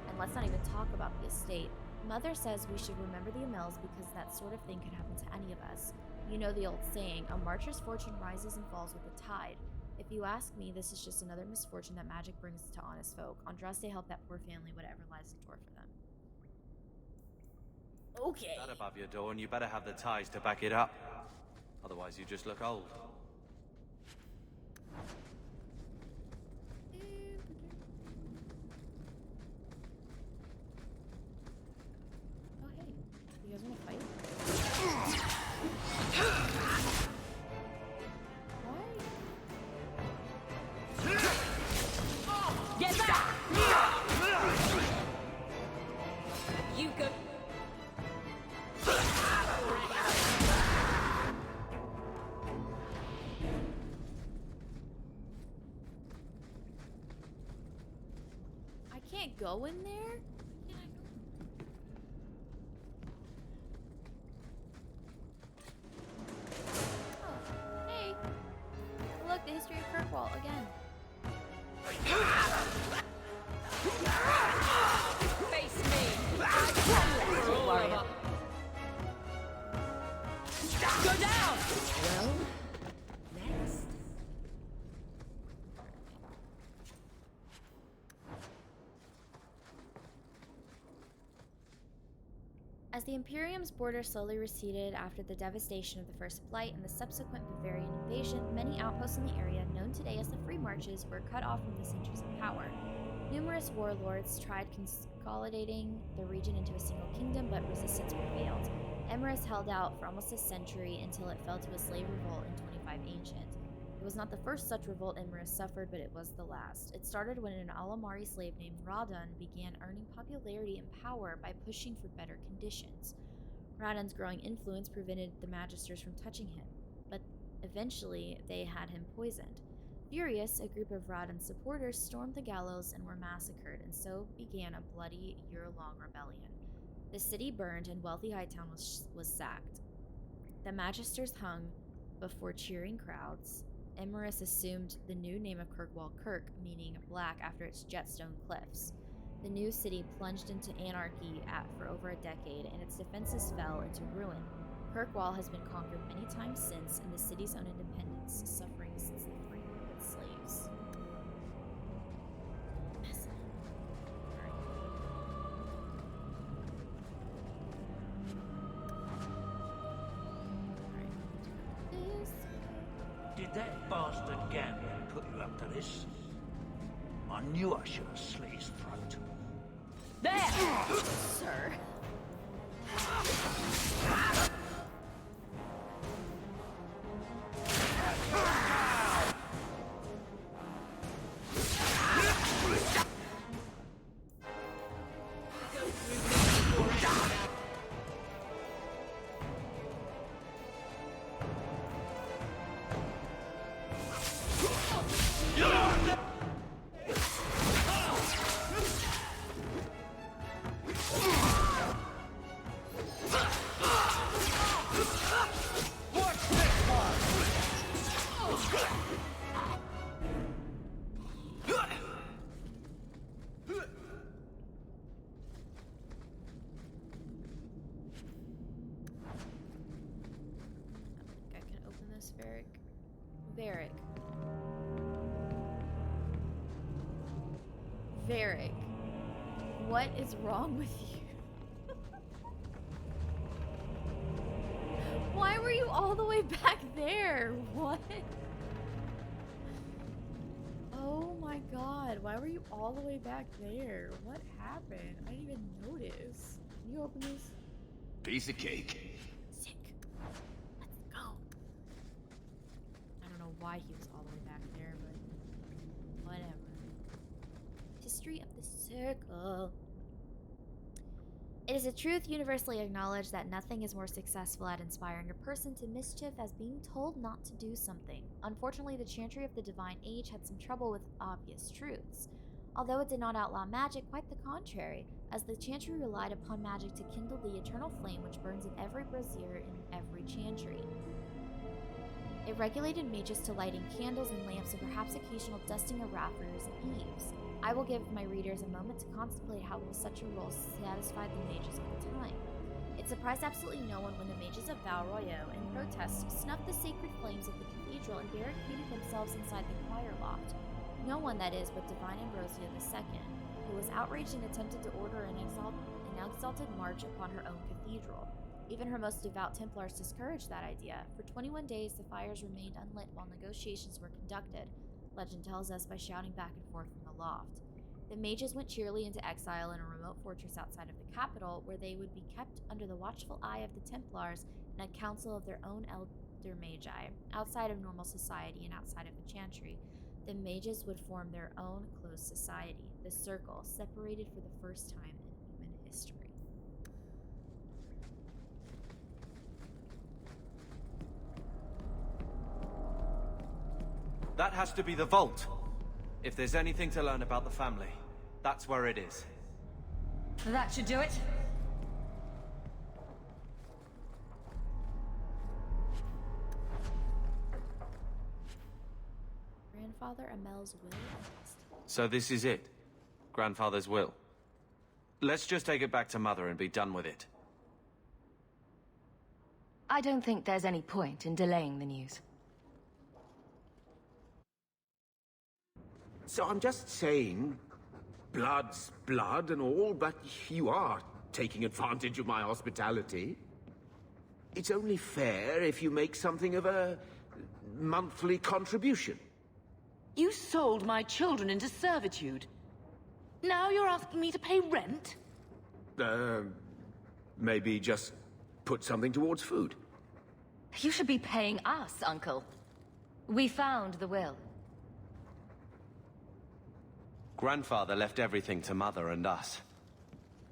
And let's not even talk about the estate. Mother says we should remember the Amels because that sort of thing could happen to any of us. You know the old saying, a marcher's fortune rises and falls with the tide. If you ask me, this is just another misfortune that magic brings to honest folk. Andraste helped that poor family, whatever lies in store for them. Okay. That above your door, and you better have the ties to back it up. Otherwise, you just look old. Oh, hey. You guys want to fight? Get back! You go. I can't go in there? Oh, hey. Look, the history of Kirkwall again. Face me! Warrior. Go down! Well, next. As the Imperium's border slowly receded after the devastation of the First Blight and the subsequent Bavarian invasion, many outposts in the area, known today as the Free Marches, were cut off from the centers of power. Numerous warlords tried consolidating the region into a single kingdom, but resistance prevailed. Emrys held out for almost a century until it fell to a slave revolt in 25 Ancient. It was not the first such revolt Emrys suffered, but it was the last. It started when an Alamari slave named Radon began earning popularity and power by pushing for better conditions. Radon's growing influence prevented the Magisters from touching him, but eventually they had him poisoned. Furious, a group of Radon's supporters stormed the gallows and were massacred, and so began a bloody year-long rebellion. The city burned and wealthy Hightown was sacked. The Magisters hung before cheering crowds. Emrys assumed the new name of Kirkwall Kirk, meaning black, after its jetstone cliffs. The new city plunged into anarchy for over a decade, and its defenses fell into ruin. Kirkwall has been conquered many times since, and the city's own independence, suffering since the freedom of its slaves. Did that bastard Gambler put you up to this? I knew I should have slit his throat. There! Sir. Varric, what is wrong with you? Why were you all the way back there? What? Oh my god, why were you all the way back there? What happened? I didn't even notice. Can you open this? Piece of cake. Sick. Let's go. I don't know why he was all the way back there, but whatever. History of the Circle. It is a truth universally acknowledged that nothing is more successful at inspiring a person to mischief as being told not to do something. Unfortunately, the Chantry of the Divine Age had some trouble with obvious truths. Although it did not outlaw magic, quite the contrary, as the Chantry relied upon magic to kindle the eternal flame which burns in every brazier in every Chantry. It regulated mages to lighting candles and lamps and perhaps occasional dusting of rafters and eaves. I will give my readers a moment to contemplate how well such a role satisfied the mages of the time. It surprised absolutely no one when the mages of Val Royeaux, in protest, snuffed the sacred flames of the cathedral and barricaded themselves inside the choir loft. No one, that is, but Divine Ambrosia II, who was outraged and attempted to order an exalted march upon her own cathedral. Even her most devout Templars discouraged that idea. For 21 days, the fires remained unlit while negotiations were conducted, legend tells us, by shouting back and forth from the loft. The mages went cheerily into exile in a remote fortress outside of the capital, where they would be kept under the watchful eye of the Templars and a council of their own elder magi. Outside of normal society and outside of the Chantry, the mages would form their own close society, the Circle, separated for the first time in human history. That has to be the vault. If there's anything to learn about the family, that's where it is. That should do it. Grandfather Amel's will. So this is it. Grandfather's will. Let's just take it back to Mother and be done with it. I don't think there's any point in delaying the news. So I'm just saying, blood's blood and all, but you are taking advantage of my hospitality. It's only fair if you make something of a monthly contribution. You sold my children into servitude. Now you're asking me to pay rent? Maybe just put something towards food. You should be paying us, Uncle. We found the will. Grandfather left everything to Mother and us.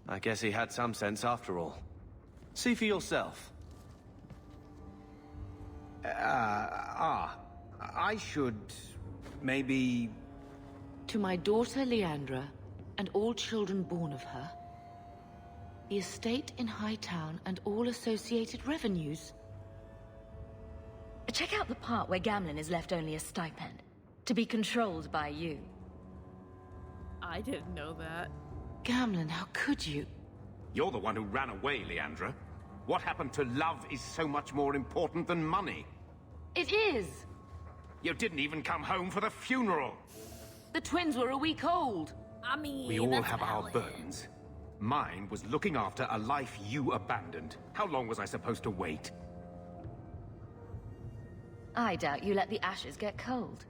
I guess he had some sense after all. See for yourself. I should... maybe... To my daughter Leandra, and all children born of her, the estate in Hightown and all associated revenues. Check out the part where Gamlin is left only a stipend, to be controlled by you. I didn't know that. Gamlin, how could you? You're the one who ran away, Leandra. What happened to love is so much more important than money. It is! You didn't even come home for the funeral. The twins were a week old. I mean, We all that's have our valid. burdens. Mine was looking after a life you abandoned. How long was I supposed to wait? I doubt you let the ashes get cold.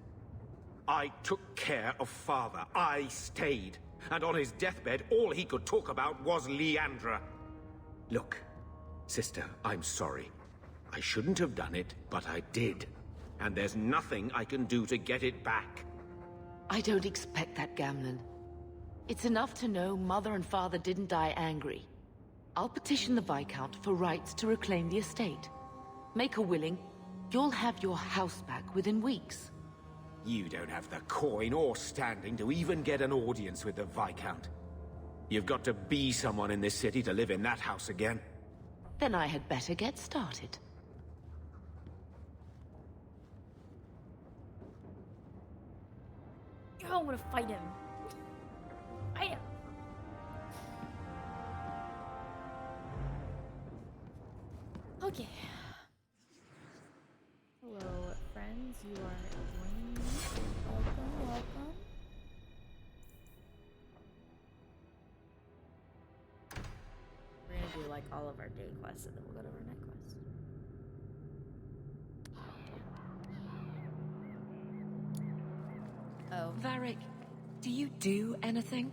I took care of Father. I stayed. And on his deathbed, all he could talk about was Leandra. Look, sister, I'm sorry. I shouldn't have done it, but I did. And there's nothing I can do to get it back. I don't expect that, Gamlin. It's enough to know Mother and Father didn't die angry. I'll petition the Viscount for rights to reclaim the estate. Make her willing, you'll have your house back within weeks. You don't have the coin or standing to even get an audience with the Viscount. You've got to be someone in this city to live in that house again. Then I had better get started. I want to fight him. Fight him. Okay. Hello, friends. You are joining me. Welcome, welcome. We're gonna do like all of our day quests and then we'll go to our night quest. Oh. Varric, do you do anything?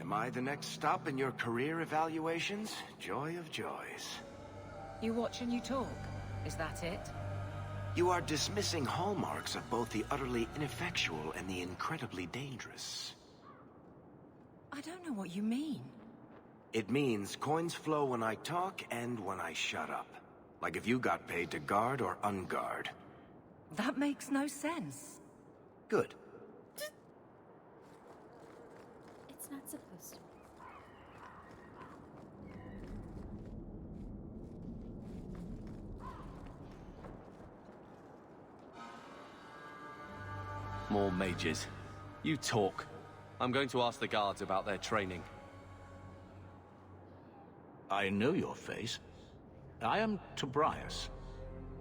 Am I the next stop in your career evaluations? Joy of joys. You watch and you talk. Is that it? You are dismissing hallmarks of both the utterly ineffectual and the incredibly dangerous. I don't know what you mean. It means coins flow when I talk and when I shut up. Like if you got paid to guard or unguard. That makes no sense. Good. It's not supposed to. More mages. You talk. I'm going to ask the guards about their training. I know your face. I am Tobias.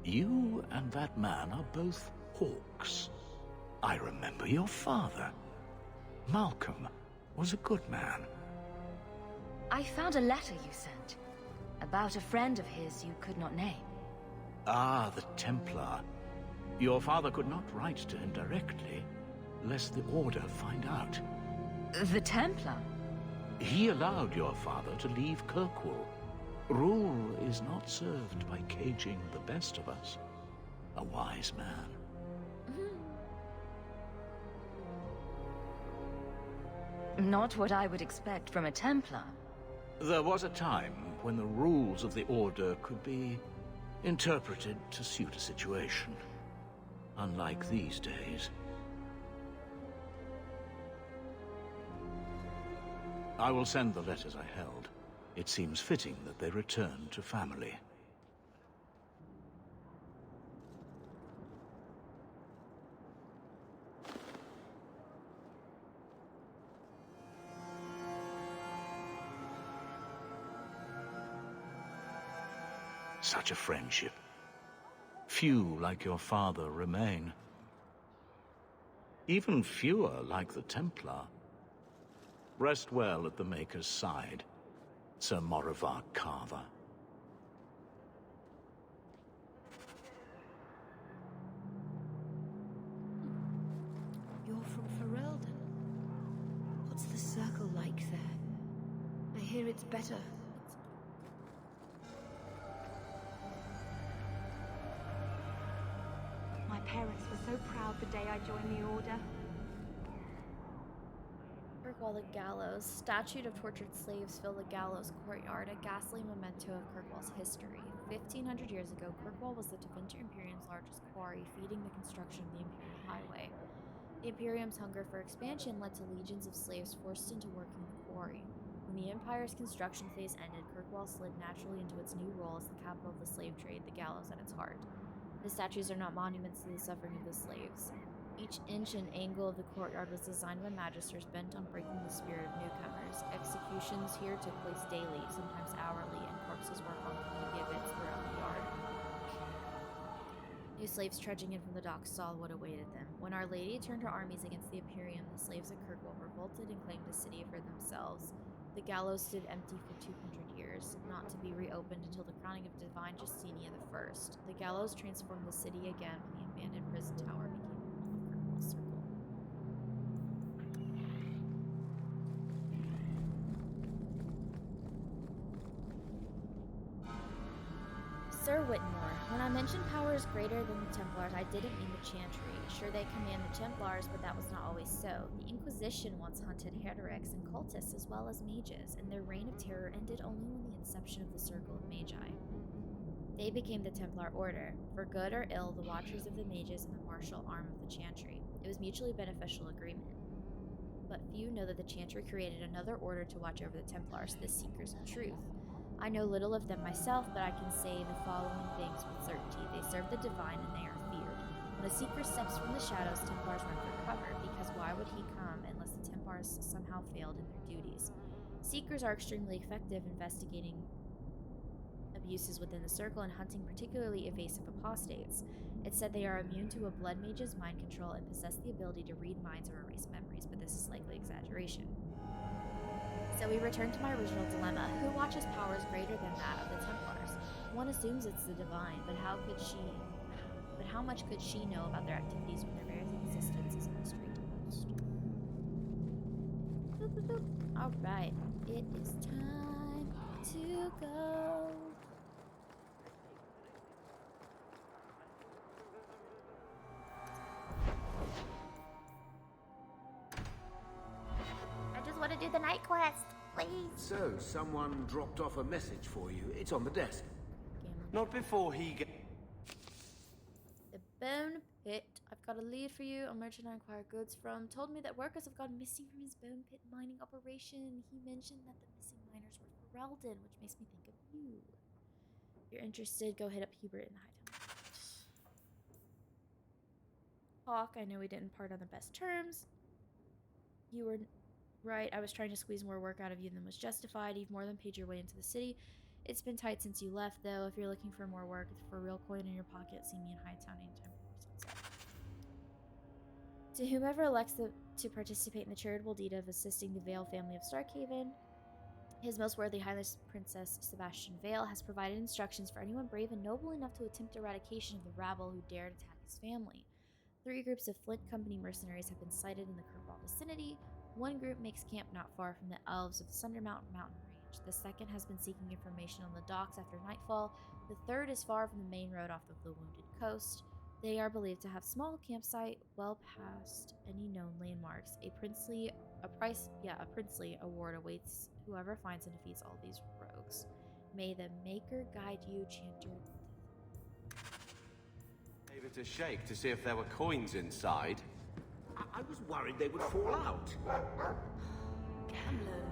You and that man are both hawks. I remember your father. Malcolm was a good man. I found a letter you sent. About a friend of his you could not name. Ah, the Templar. Your father could not write to him directly, lest the Order find out. The Templar? He allowed your father to leave Kirkwall. Rule is not served by caging the best of us. A wise man. Not what I would expect from a Templar. There was a time when the rules of the Order could be interpreted to suit a situation. Unlike these days. I will send the letters I held. It seems fitting that they return to family. Such a friendship. Few like your father remain. Even fewer like the Templar. Rest well at the Maker's side. Sir Morivar Carver. You're from Ferelden. What's the circle like there? I hear it's better. My parents were so proud the day I joined the Order. Kirkwall the Gallows. Statue of tortured slaves fill the gallows courtyard, a ghastly memento of Kirkwall's history. 1,500 years ago, Kirkwall was the Tevinter Imperium's largest quarry, feeding the construction of the Imperial Highway. The Imperium's hunger for expansion led to legions of slaves forced into working the quarry. When the Empire's construction phase ended, Kirkwall slid naturally into its new role as the capital of the slave trade, the gallows at its heart. The statues are not monuments to the suffering of the slaves. Each inch and angle of the courtyard was designed by magisters bent on breaking the spirit of newcomers. Executions here took place daily, sometimes hourly, and corpses were hung from the gibbets throughout the yard. New slaves trudging in from the docks saw what awaited them. When Our Lady turned her armies against the Imperium, the slaves of Kirkwall revolted and claimed the city for themselves. The gallows stood empty for 200 years, not to be reopened until the crowning of Divine Justinia I. The gallows transformed the city again when the abandoned prison tower became circle. Sir Whitmore, when I mentioned powers greater than the Templars, I didn't mean the Chantry. Sure, they command the Templars, but that was not always so. The Inquisition once hunted heretics and cultists as well as mages, and their reign of terror ended only with the inception of the Circle of Magi. They became the Templar Order, for good or ill, the Watchers of the Mages and the martial arm of the Chantry. It was mutually beneficial agreement. But few know that the Chantry created another order to watch over the Templars, the Seekers of Truth. I know little of them myself, but I can say the following things with certainty. They serve the divine and they are feared. When a Seeker steps from the shadows, Templars run for cover, because why would he come unless the Templars somehow failed in their duties? Seekers are extremely effective investigating abuses within the circle and hunting particularly evasive apostates. It's said they are immune to a blood mage's mind control and possess the ability to read minds or erase memories, but this is likely exaggeration. So we return to my original dilemma. Who watches powers greater than that of the Templars? One assumes it's the divine, but how much could she know about their activities when their very existence is a mystery to most? Alright, it is time to go. I just want to do the night quest, please. So, someone dropped off a message for you. It's on the desk. Not before he get... The Bone Pit. I've got a lead for you. A merchant I acquire goods from told me that workers have gone missing from his Bone Pit mining operation. He mentioned that the missing miners were Ferelden, which makes me think of you. If you're interested, go hit up Hubert in the Hightown. Hawk, I know we didn't part on the best terms. You were right. I was trying to squeeze more work out of you than was justified. You've more than paid your way into the city. It's been tight since you left, though. If you're looking for more work for a real coin in your pocket, see me in Hightown anytime before sunset. To whomever elects to participate in the charitable deed of assisting the Vale family of Starkhaven, His Most Worthy Highness Princess Sebastian Vale has provided instructions for anyone brave and noble enough to attempt eradication of the rabble who dared attack his family. 3 groups of Flint Company mercenaries have been sighted in the Kirkwall vicinity. One group makes camp not far from the Elves of the Sundermountain mountain range. The second has been seeking information on the docks after nightfall. The third is far from the main road off of the Wounded Coast. They are believed to have small campsite well past any known landmarks. A princely award awaits whoever finds and defeats all these rogues. May the Maker guide you, Chanter. Gave it a shake to see if there were coins inside. I was worried they would fall out. Gamlo.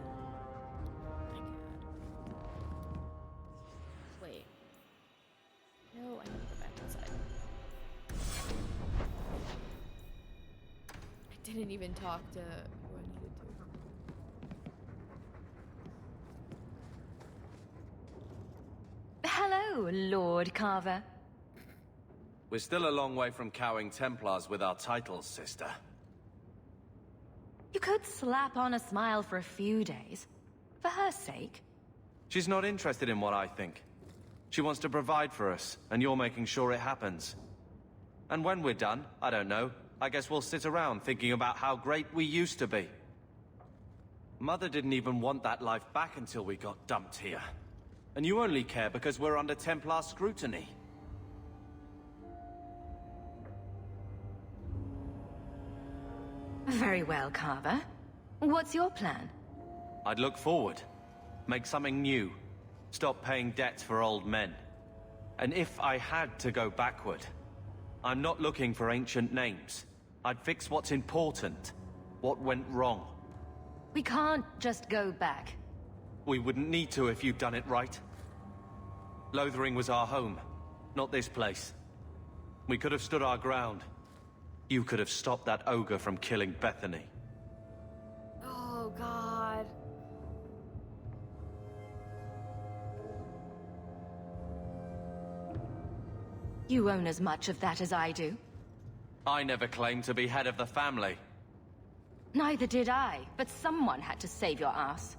Wait. No, I need to go back inside. I didn't even talk to who I needed to. Hello, Lord Carver. We're still a long way from cowing Templars with our titles, sister. You could slap on a smile for a few days. For her sake. She's not interested in what I think. She wants to provide for us, and you're making sure it happens. And when we're done, I don't know, I guess we'll sit around thinking about how great we used to be. Mother didn't even want that life back until we got dumped here. And you only care because we're under Templar scrutiny. Very well, Carver. What's your plan? I'd look forward. Make something new. Stop paying debts for old men. And if I had to go backward, I'm not looking for ancient names. I'd fix what's important. What went wrong. We can't just go back. We wouldn't need to if you'd done it right. Lothering was our home, not this place. We could have stood our ground. You could have stopped that ogre from killing Bethany. Oh, God. You own as much of that as I do. I never claimed to be head of the family. Neither did I, but someone had to save your ass.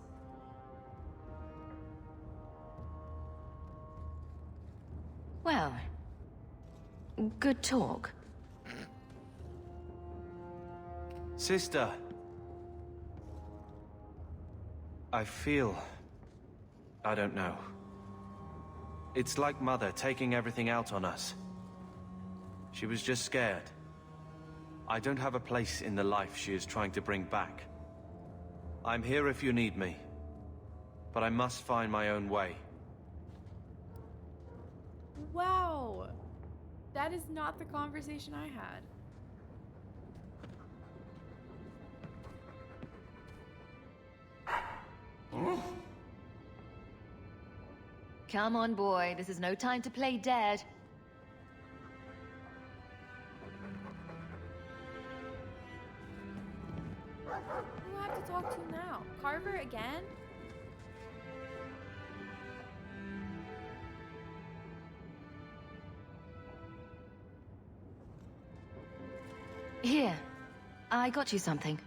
Well, good talk. Sister. I feel... I don't know. It's like Mother taking everything out on us. She was just scared. I don't have a place in the life she is trying to bring back. I'm here if you need me. But I must find my own way. Wow. That is not the conversation I had. Come on, boy. This is no time to play dead. Who do I have to talk to now? Carver again? Here. I got you something.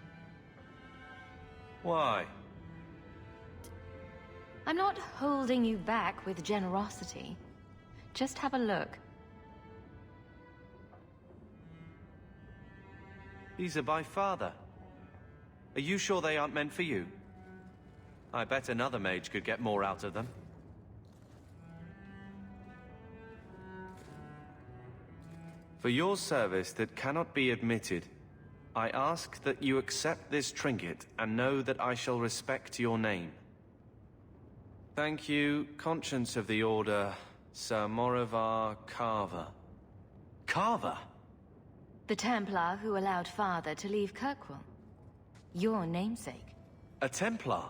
Why? I'm not holding you back with generosity. Just have a look. These are by father. Are you sure they aren't meant for you? I bet another mage could get more out of them. For your service that cannot be admitted, I ask that you accept this trinket and know that I shall respect your name. Thank you, Conscience of the Order, Sir Morivar Carver. Carver? The Templar who allowed Father to leave Kirkwall. Your namesake. A Templar?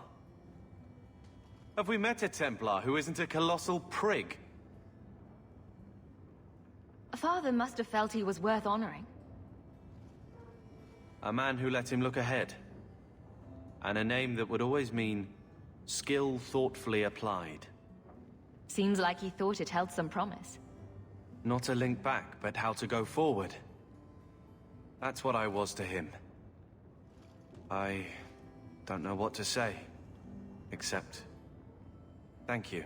Have we met a Templar who isn't a colossal prig? Father must have felt he was worth honoring. A man who let him look ahead. And a name that would always mean skill thoughtfully applied. Seems like he thought it held some promise. Not a link back, but how to go forward. That's what I was to him. I don't know what to say, except thank you.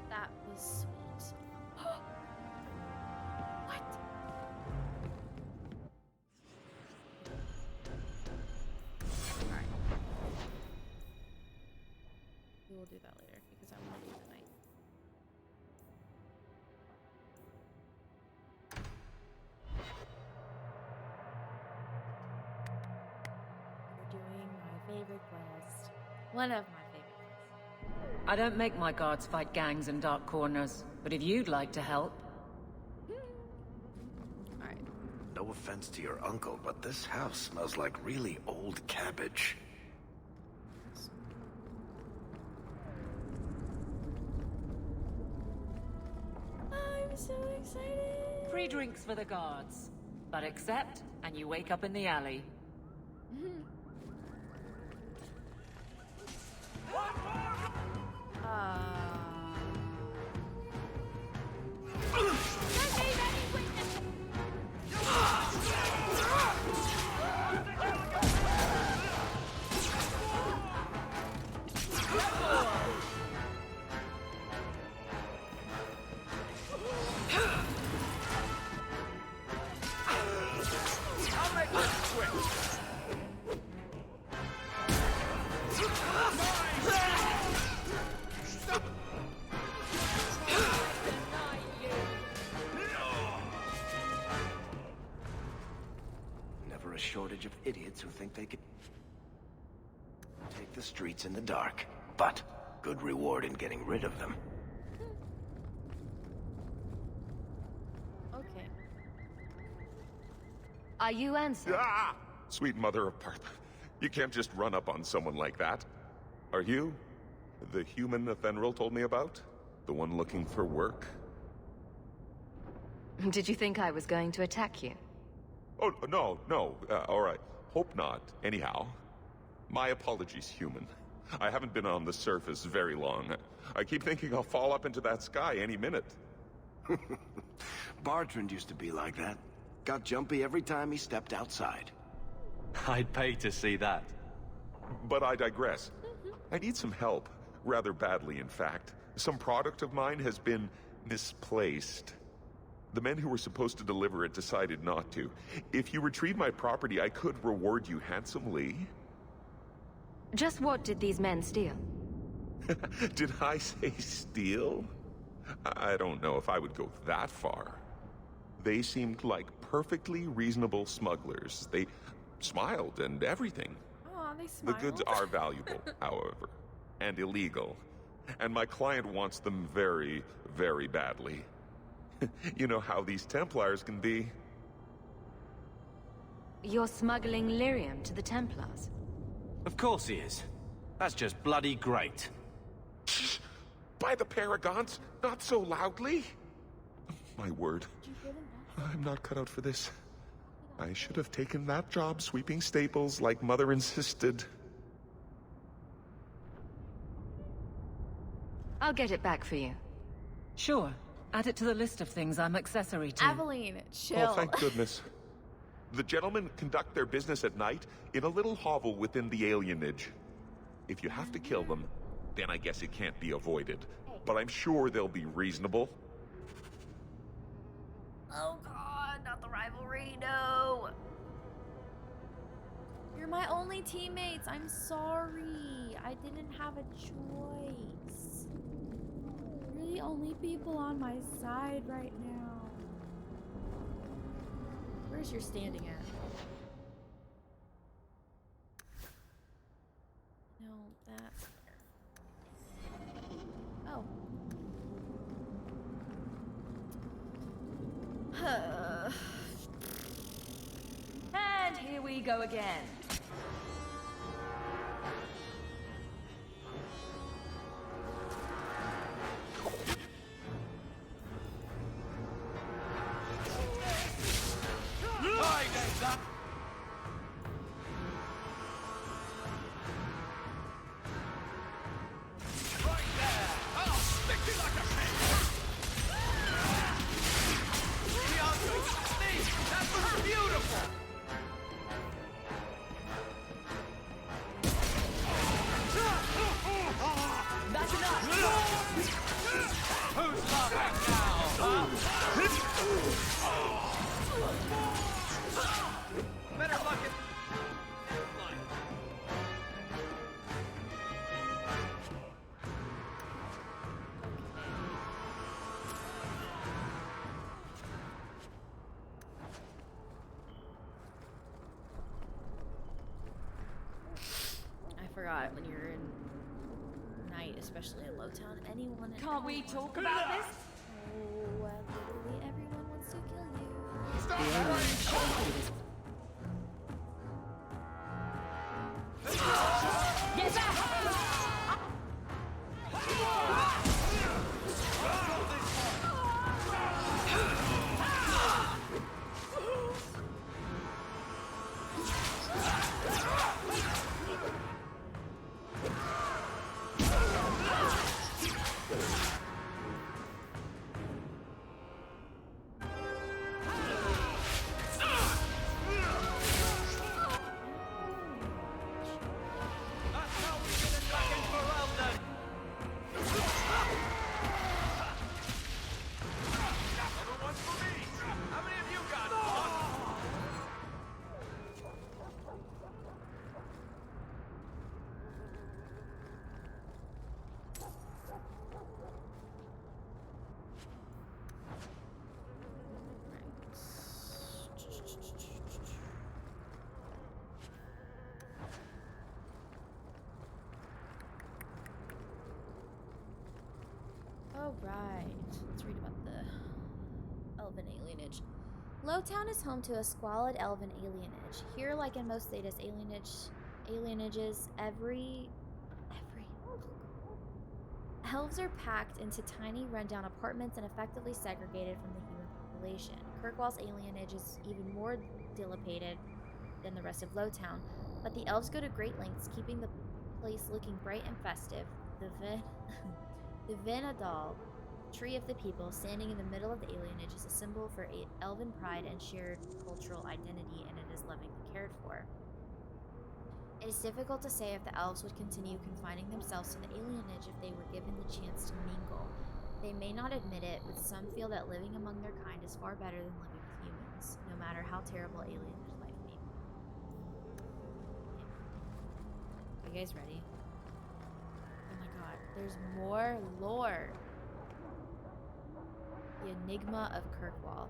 That was sweet. What? Alright. We will do that later because I want to do the night. We're doing my favorite quest. One of my favorite quests. I don't make my guards fight gangs in dark corners, but if you'd like to help... Alright. No offense to your uncle, but this house smells like really old cabbage. I'm so excited. Free drinks for the guards. But accept, and you wake up in the alley. shortage of idiots who think they can take the streets in the dark, but good reward in getting rid of them. Okay. Are you Ansel? Ah! Sweet mother of Parth. You can't just run up on someone like that. Are you the human Athenril told me about? The one looking for work? Did you think I was going to attack you? Oh, no. All right. Hope not. Anyhow, my apologies, human. I haven't been on the surface very long. I keep thinking I'll fall up into that sky any minute. Bartrand used to be like that. Got jumpy every time he stepped outside. I'd pay to see that. But I digress. I need some help. Rather badly, in fact. Some product of mine has been misplaced. The men who were supposed to deliver it decided not to. If you retrieve my property, I could reward you handsomely. Just what did these men steal? Did I say steal? I don't know if I would go that far. They seemed like perfectly reasonable smugglers. They smiled and everything. Aw, they The smiled. goods are valuable, however, and illegal. And my client wants them very, very badly. You know how these Templars can be. You're smuggling lyrium to the Templars? Of course he is. That's just bloody great. By the Paragons, not so loudly. My word. I'm not cut out for this. I should have taken that job sweeping stables like Mother insisted. I'll get it back for you. Sure. Add it to the list of things I'm accessory to. Aveline, chill. Oh, thank goodness. The gentlemen conduct their business at night in a little hovel within the alienage. If you have to kill them, then I guess it can't be avoided. But I'm sure they'll be reasonable. Oh god, not the rivalry, no. You're my only teammates. I'm sorry. I didn't have a choice. You're the only people on my side right now. Where's your standing at? No, that's there. Oh. And here we go again. Forgot when you're in night, especially in Lowtown, anyone. Can't we talk about this? Oh, literally everyone wants to kill you. Stop! Get back! Alright, let's read about the elven alienage. Lowtown is home to a squalid elven alienage. Here, like in most latest alienages, elves are packed into tiny, rundown apartments and effectively segregated from the human population. Kirkwall's alienage is even more dilapidated than the rest of Lowtown, but the elves go to great lengths, keeping the place looking bright and festive. The Venadal, Tree of the People, standing in the middle of the alienage, is a symbol for elven pride and shared cultural identity, and it is lovingly cared for. It is difficult to say if the elves would continue confining themselves to the alienage if they were given the chance to mingle. They may not admit it, but some feel that living among their kind is far better than living with humans, no matter how terrible alienage life may be. Yeah. Are you guys ready? Oh my god, there's more lore. The Enigma of Kirkwall.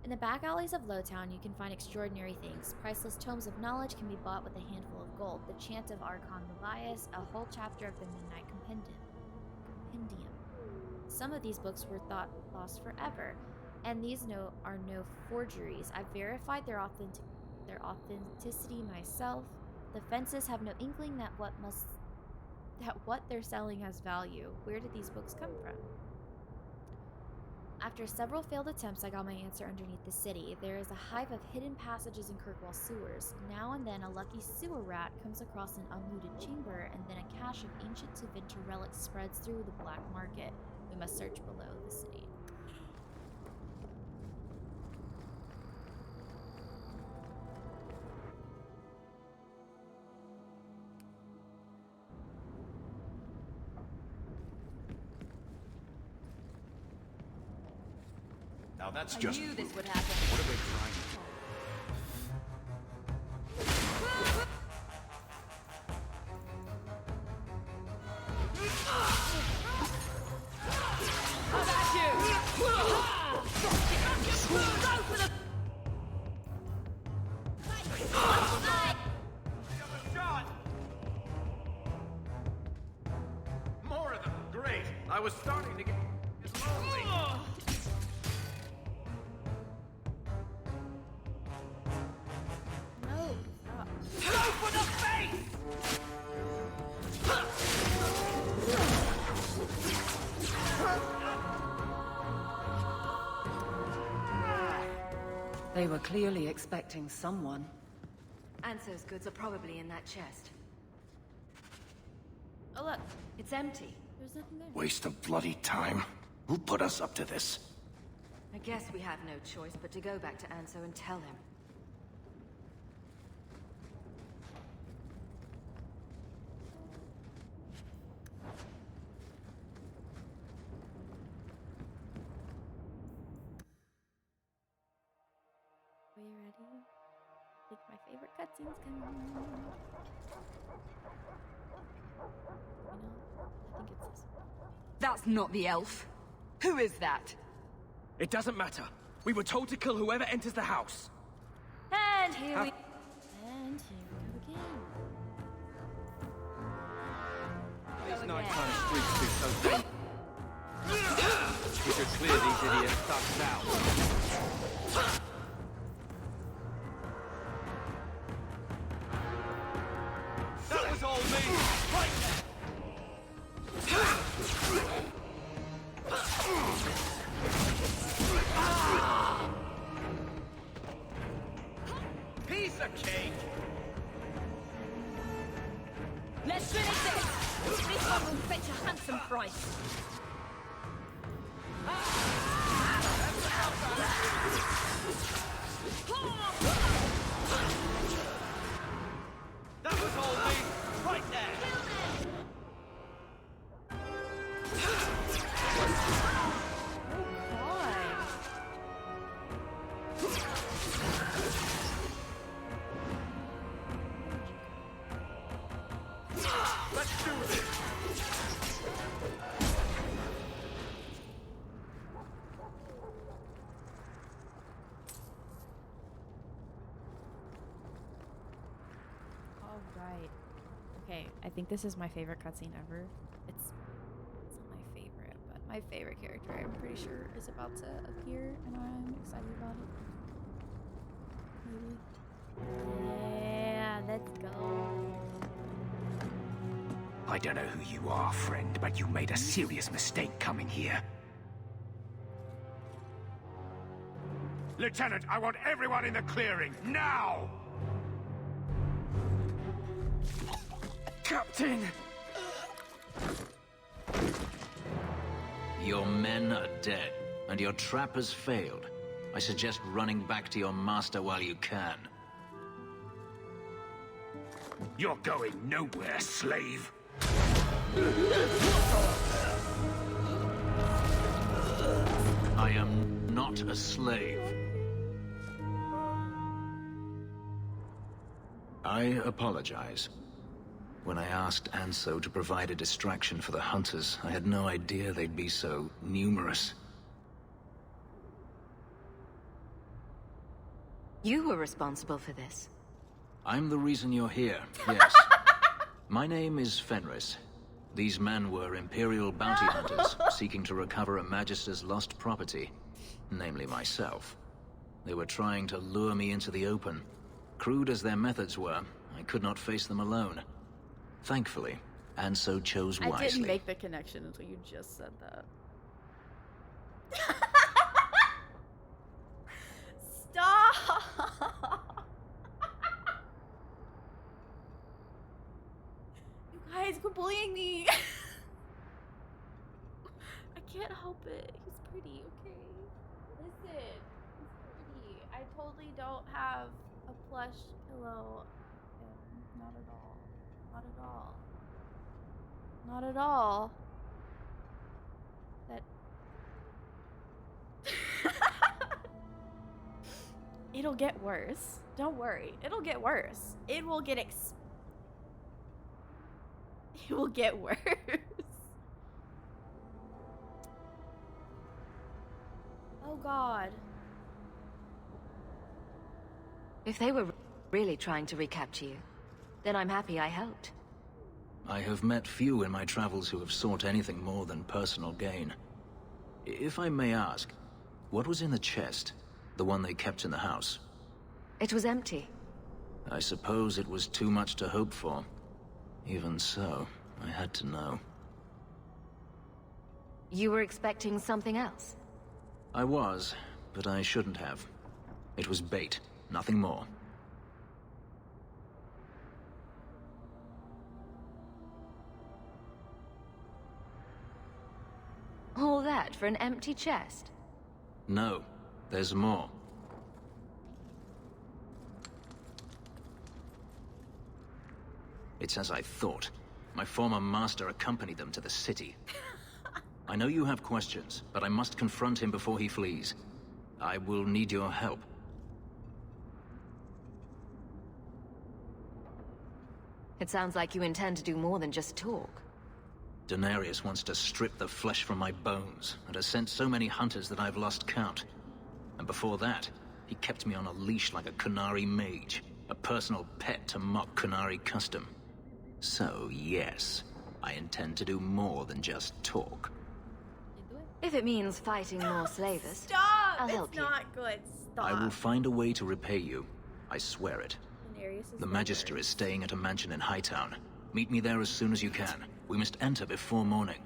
In the back alleys of Lowtown, you can find extraordinary things. Priceless tomes of knowledge can be bought with a handful of gold. The Chant of Archon Levias, a whole chapter of the Midnight Compendium. Some of these books were thought lost forever, and these are no forgeries. I've verified their authenticity myself. The fences have no inkling that what they're selling has value. Where did these books come from? After several failed attempts, I got my answer underneath the city. There is a hive of hidden passages in Kirkwall sewers. Now and then, a lucky sewer rat comes across an unlooted chamber, and then a cache of ancient Tevinter relics spreads through the black market. We must search below the city. Now that's I just knew this rude. would happen. What are they trying to do? How about you? Go for the... More of them! Great! I was starting to get lonely. No. Go for the face! They were clearly expecting someone. Anso's goods are probably in that chest. Oh look, It's empty. there's nothing there. Waste of bloody time. Who put us up to this? I guess we have no choice but to go back to Anso and tell him. Are you ready? I think my favorite cutscene's coming. You know, I think it's this one. That's not the elf. Who is that? It doesn't matter. We were told to kill whoever enters the house. And here we go again. These nighttime streets do so dangerous. We should clear these idiots thugs out. That was all me! Right there! Piece of cake! Let's finish this! This one will fetch a handsome price. That was all me! Right there! Let's do this! Alright. Okay, I think this is my favorite cutscene ever. It's not my favorite, but My favorite character, I'm pretty sure, is about to appear, and I'm excited about it. Maybe. Yeah, let's go. I don't know who you are, friend, but you made a serious mistake coming here. Lieutenant, I want everyone in the clearing, now! Captain! Your men are dead, and your trap has failed. I suggest running back to your master while you can. You're going nowhere, slave! I am not a slave. I apologize. When I asked Anso to provide a distraction for the hunters, I had no idea they'd be so numerous. You were responsible for this. I'm the reason you're here, yes. My name is Fenris. These men were Imperial bounty hunters, seeking to recover a Magister's lost property, namely myself. They were trying to lure me into the open. Crude as their methods were, I could not face them alone. Thankfully, Anso chose wisely. I didn't make the connection until you just said that. Stop! You guys, quit bullying me! I can't help it. He's pretty, okay? Listen, he's pretty. I totally don't have a plush pillow. Not at all. Not at all. Not at all. That... It'll get worse. Don't worry. It'll get worse. It will get It will get worse. Oh God. If they were really trying to recapture you, then I'm happy I helped. I have met few in my travels who have sought anything more than personal gain. If I may ask, what was in the chest? The one they kept in the house? It was empty. I suppose it was too much to hope for. Even so, I had to know. You were expecting something else? I was, but I shouldn't have. It was bait, nothing more. All that for an empty chest? No, there's more. It's as I thought. My former master accompanied them to the city. I know you have questions, but I must confront him before he flees. I will need your help. It sounds like you intend to do more than just talk. Denarius wants to strip the flesh from my bones, and has sent so many hunters that I've lost count. And before that, he kept me on a leash like a Qunari mage, a personal pet to mock Qunari custom. So, yes, I intend to do more than just talk. If it means fighting more slavers, Stop! I'll help it's you. not good. Stop. I will find a way to repay you. I swear it. Denarius is The Magister is staying at a mansion in Hightown. Meet me there as soon as you can. We must enter before morning.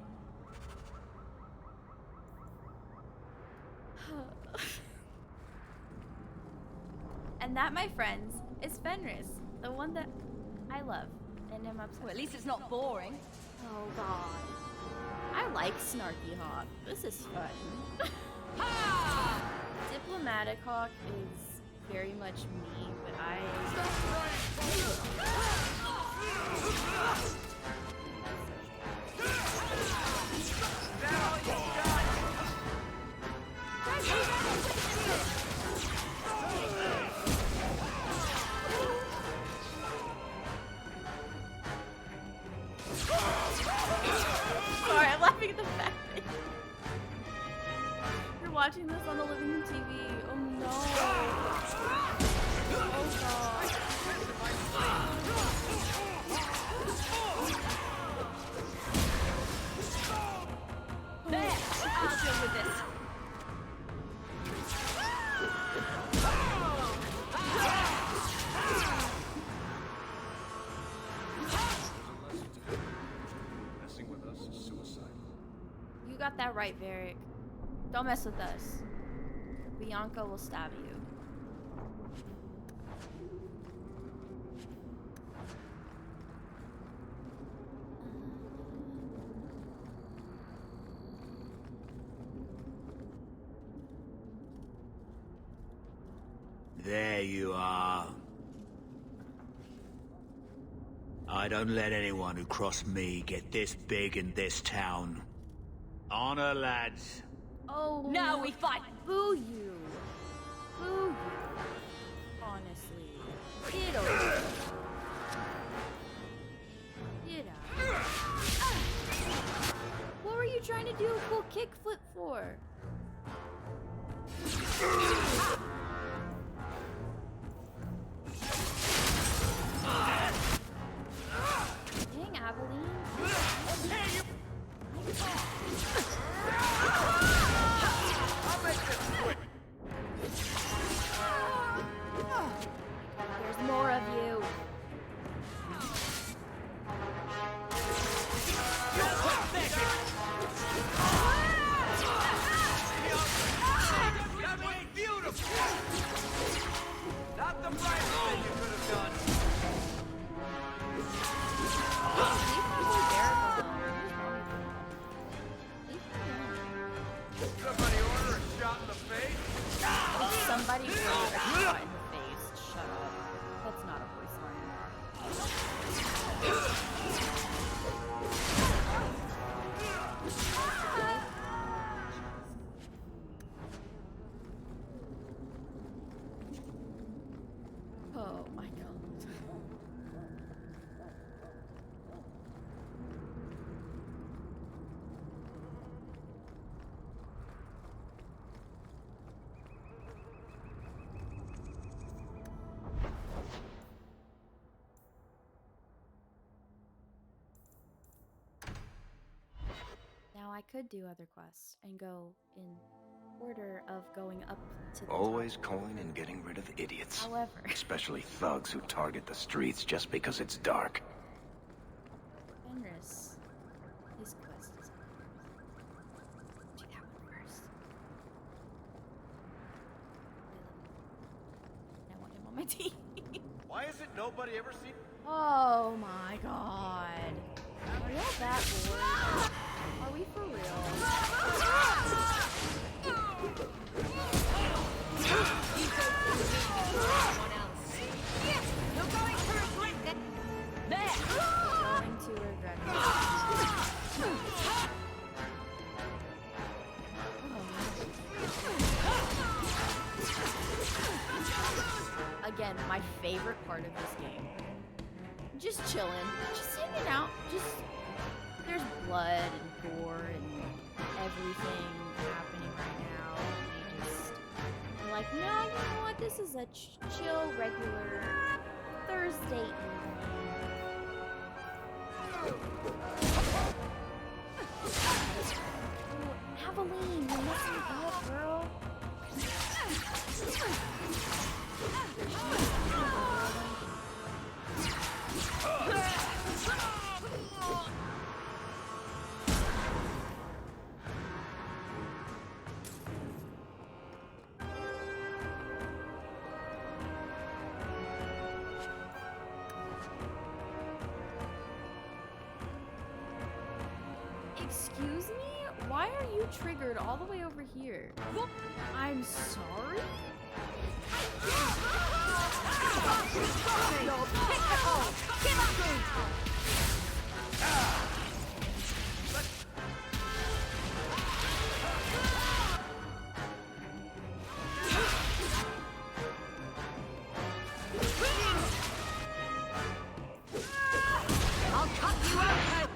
And that, my friends, is Fenris, the one that I love and am obsessed Well, at least it's not boring. Oh God. I like Snarky Hawk. This is fun. Diplomatic Hawk is very much me, but I... Sorry, I'm laughing at the fact that you're watching this on the living room TV. Oh no. Oh God. There. got that right, Varric. Don't mess with us. Bianca will stab you. There you are. I don't let anyone who cross me get this big in this town. Honor, lads. Oh, now we fight. Boo you. Boo you. Honestly. Get over. Get out. What were you trying to do a cool kickflip for? Dang, Aveline. There's more of you. Not the brightest thing you could have done. Somebody order a shot in the face? Somebody order a shot in the face. Shut up. That's not a voice line. Oh my god. Now I could do other quests and go in order of going up to the Always top. calling and getting rid of idiots. However, Especially thugs who target the streets just because it's dark. Fenris, his quest is do that one first. I want him on my team. Why isn't nobody ever seen... Oh my god. Are y'all that bored? Are we for real? Going to regret it. Again, my favorite part of this game. Just chilling, just hanging out, just there's blood and gore and everything happening right now. And they just are like, no, you know what? This is a chill, regular Thursday evening. Ooh, Aveline, you're messing up, girl. Excuse me? Why are you triggered all the way over here? I'm sorry? I'll cut you out.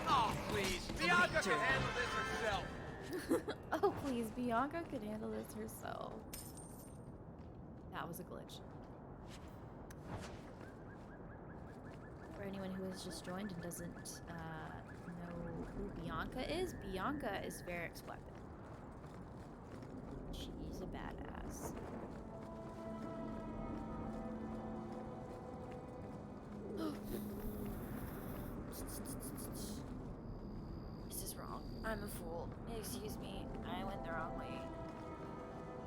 Oh, please. Bianca can handle this herself. Oh, please. Bianca could handle this herself. That was a glitch. anyone who has just joined and doesn't know who Bianca is Varric's weapon. She's a badass. This is wrong. I'm a fool. Excuse me. I went the wrong way.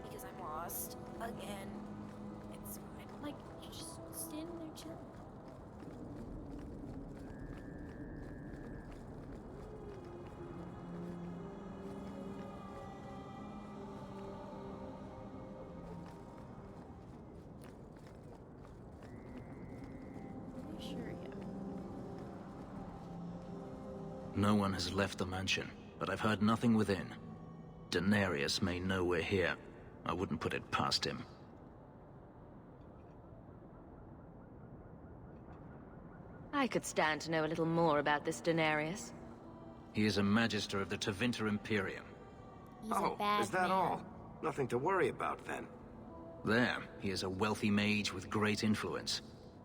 Because I'm lost. Again. It's fine. Like, you're just standing there chilling. Sure, yeah. No one has left the mansion, but I've heard nothing within. Daenerys may know we're here. I wouldn't put it past him. I could stand to know a little more about this Daenerys. He is a Magister of the Tevinter Imperium. He's a bad is that man. all? Nothing to worry about then. There, he is a wealthy mage with great influence.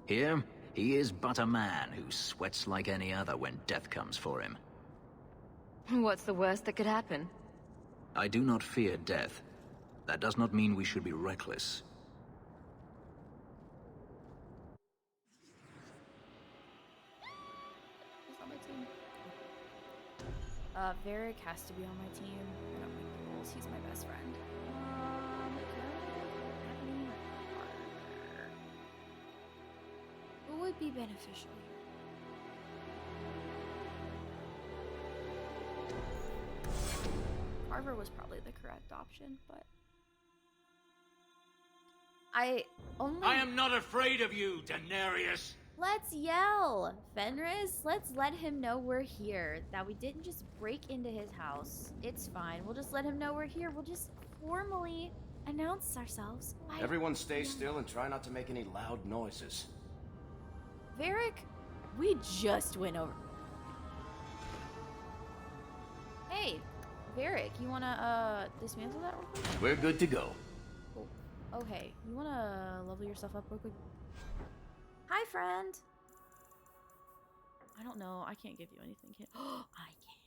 Here, he is but a man who sweats like any other when death comes for him. What's the worst that could happen? I do not fear death. That does not mean we should be reckless. Who's on my team? Varric has to be on my team. I don't make the rules. He's my best friend. What would be beneficial here? Carver was probably the correct option, but I am not afraid of you, Daenerys! Let's yell! Fenris, let's let him know we're here. That we didn't just break into his house. It's fine. We'll just let him know we're here. We'll just formally announce ourselves. Everyone stay still and try not to make any loud noises. Varric, we just went over. Hey, Varric, you wanna dismantle that real quick? We're good to go. Cool. Okay, you wanna level yourself up real quick? Hi, friend. I don't know. I can't give you anything. I can.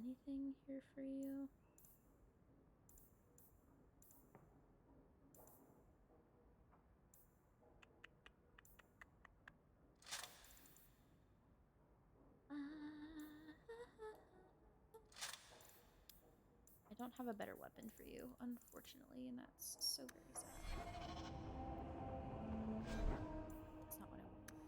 Anything here for you? I don't have a better weapon for you, unfortunately, and that's so very sad. That's not what I want.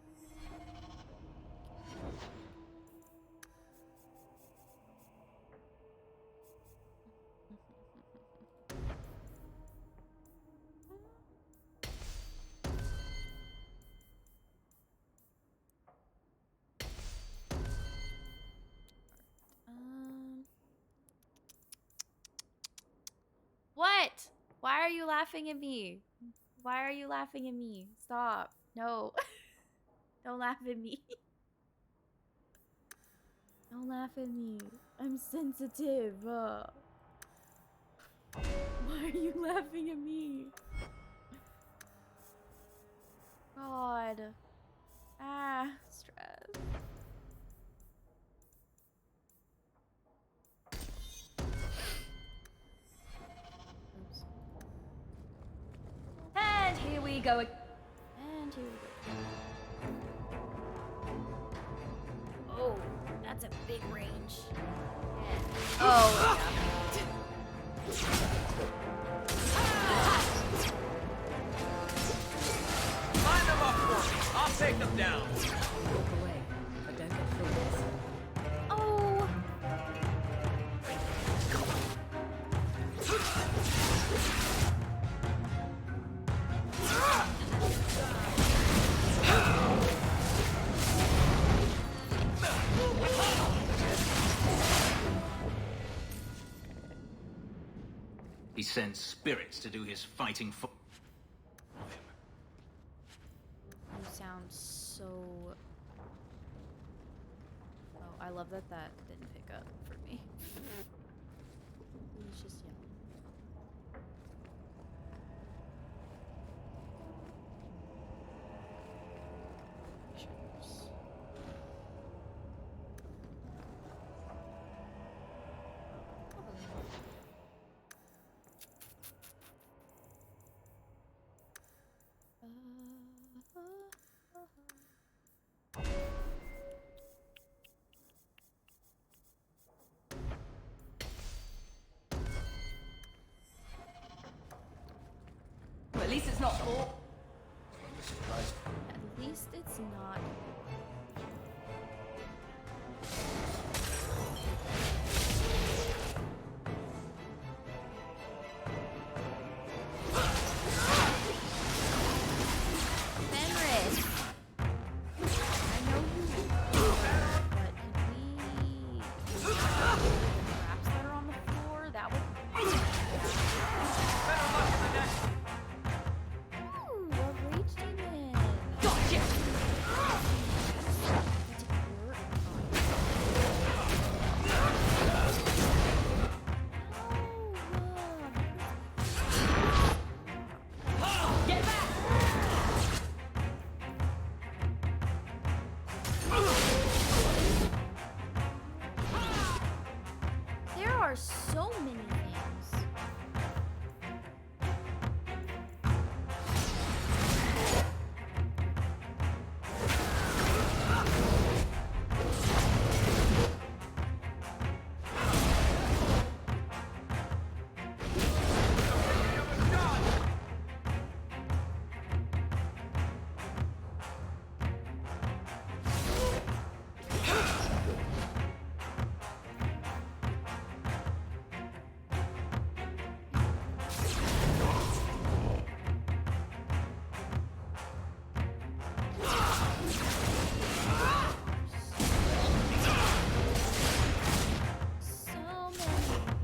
What? Why are you laughing at me? Why are you laughing at me? Stop. No. Don't laugh at me. Don't laugh at me. I'm sensitive. Why are you laughing at me? God. Ah, stress. And here we go. And here we go. Oh, that's a big range. Yeah. Oh, yeah. Line them up for me. I'll take them down. Walk away, but don't get furious. Oh. He sends spirits to do his fighting for... You sound so... Oh, I love that that didn't pick up for me. He's just yelling. not full. At least it's not. Fenris! I know you, but can we traps that are on the floor? That would. Ooh, a rage demon. Gotcha! Get back! There are so many things. So many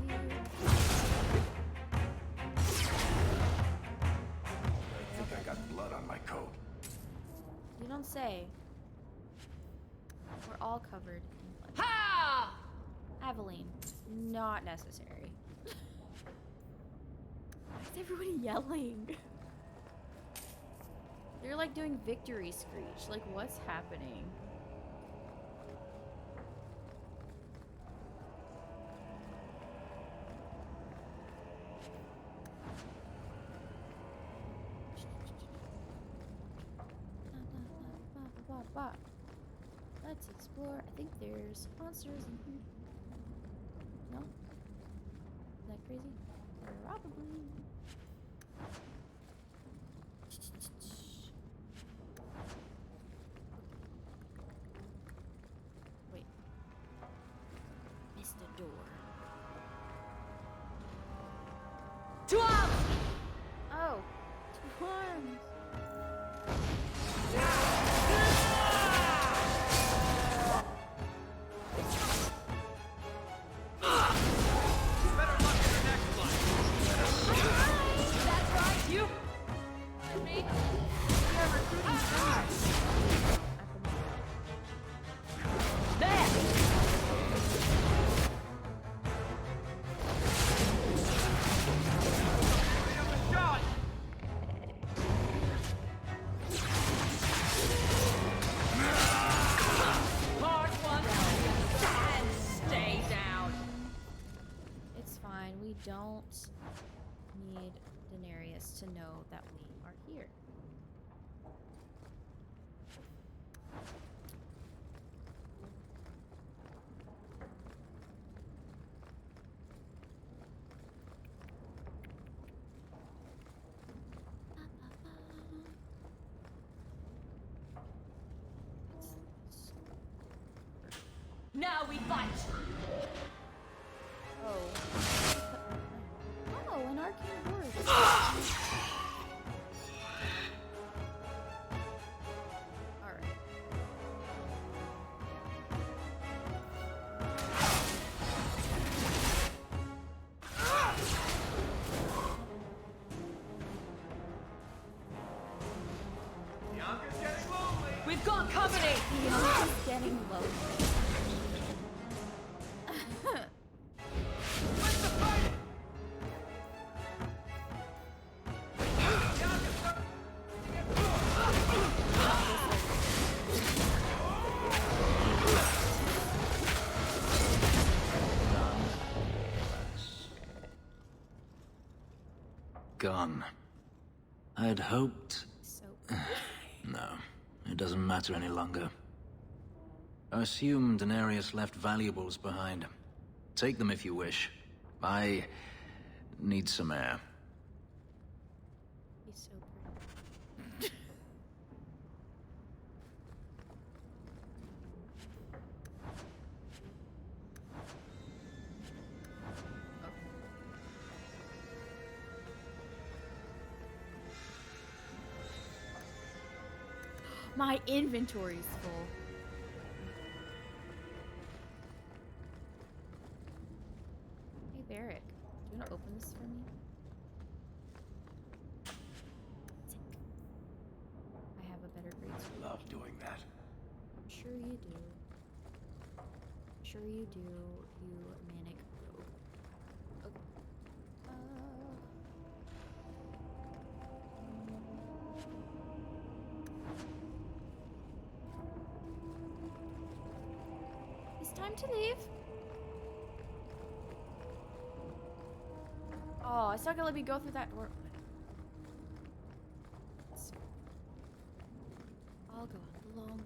here. I think I got blood on my coat. You don't say. We're all covered in blood. Ha! Aveline, not necessary. Why is everybody yelling? They're like doing victory screech. Like, what's happening? Let's explore. I think there's monsters in here. No? Is that crazy? Probably. Wait. Missed a door. Two arms! Oh, two arms. That's right, you! And me? We are recruiting fenris. Part one, and stay down. It's fine. We don't need Daenerys to know that we are here. Now we fight. Oh. Oh, an arcane word. Alright. We've got company. Bianca's getting low. Gone. I'd hoped... No, it doesn't matter any longer. I assume Daenerys left valuables behind. Take them if you wish. I need some air. He's so pretty. My inventory's full. Hey, Barrick. Do you want to open this for me? I have a better grade school. Love doing that. Sure you do. Sure you do, you manic rogue. Okay. It's time to leave. Oh, it's not gonna let me go through that door. I'll go out the long way.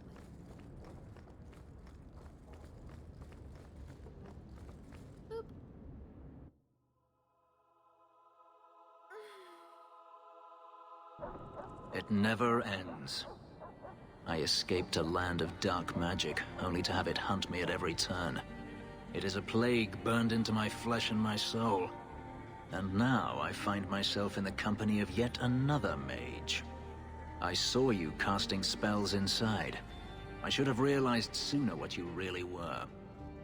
Boop. It never ends. I escaped a land of dark magic, only to have it hunt me at every turn. It is a plague burned into my flesh and my soul. And now I find myself in the company of yet another mage. I saw you casting spells inside. I should have realized sooner what you really were.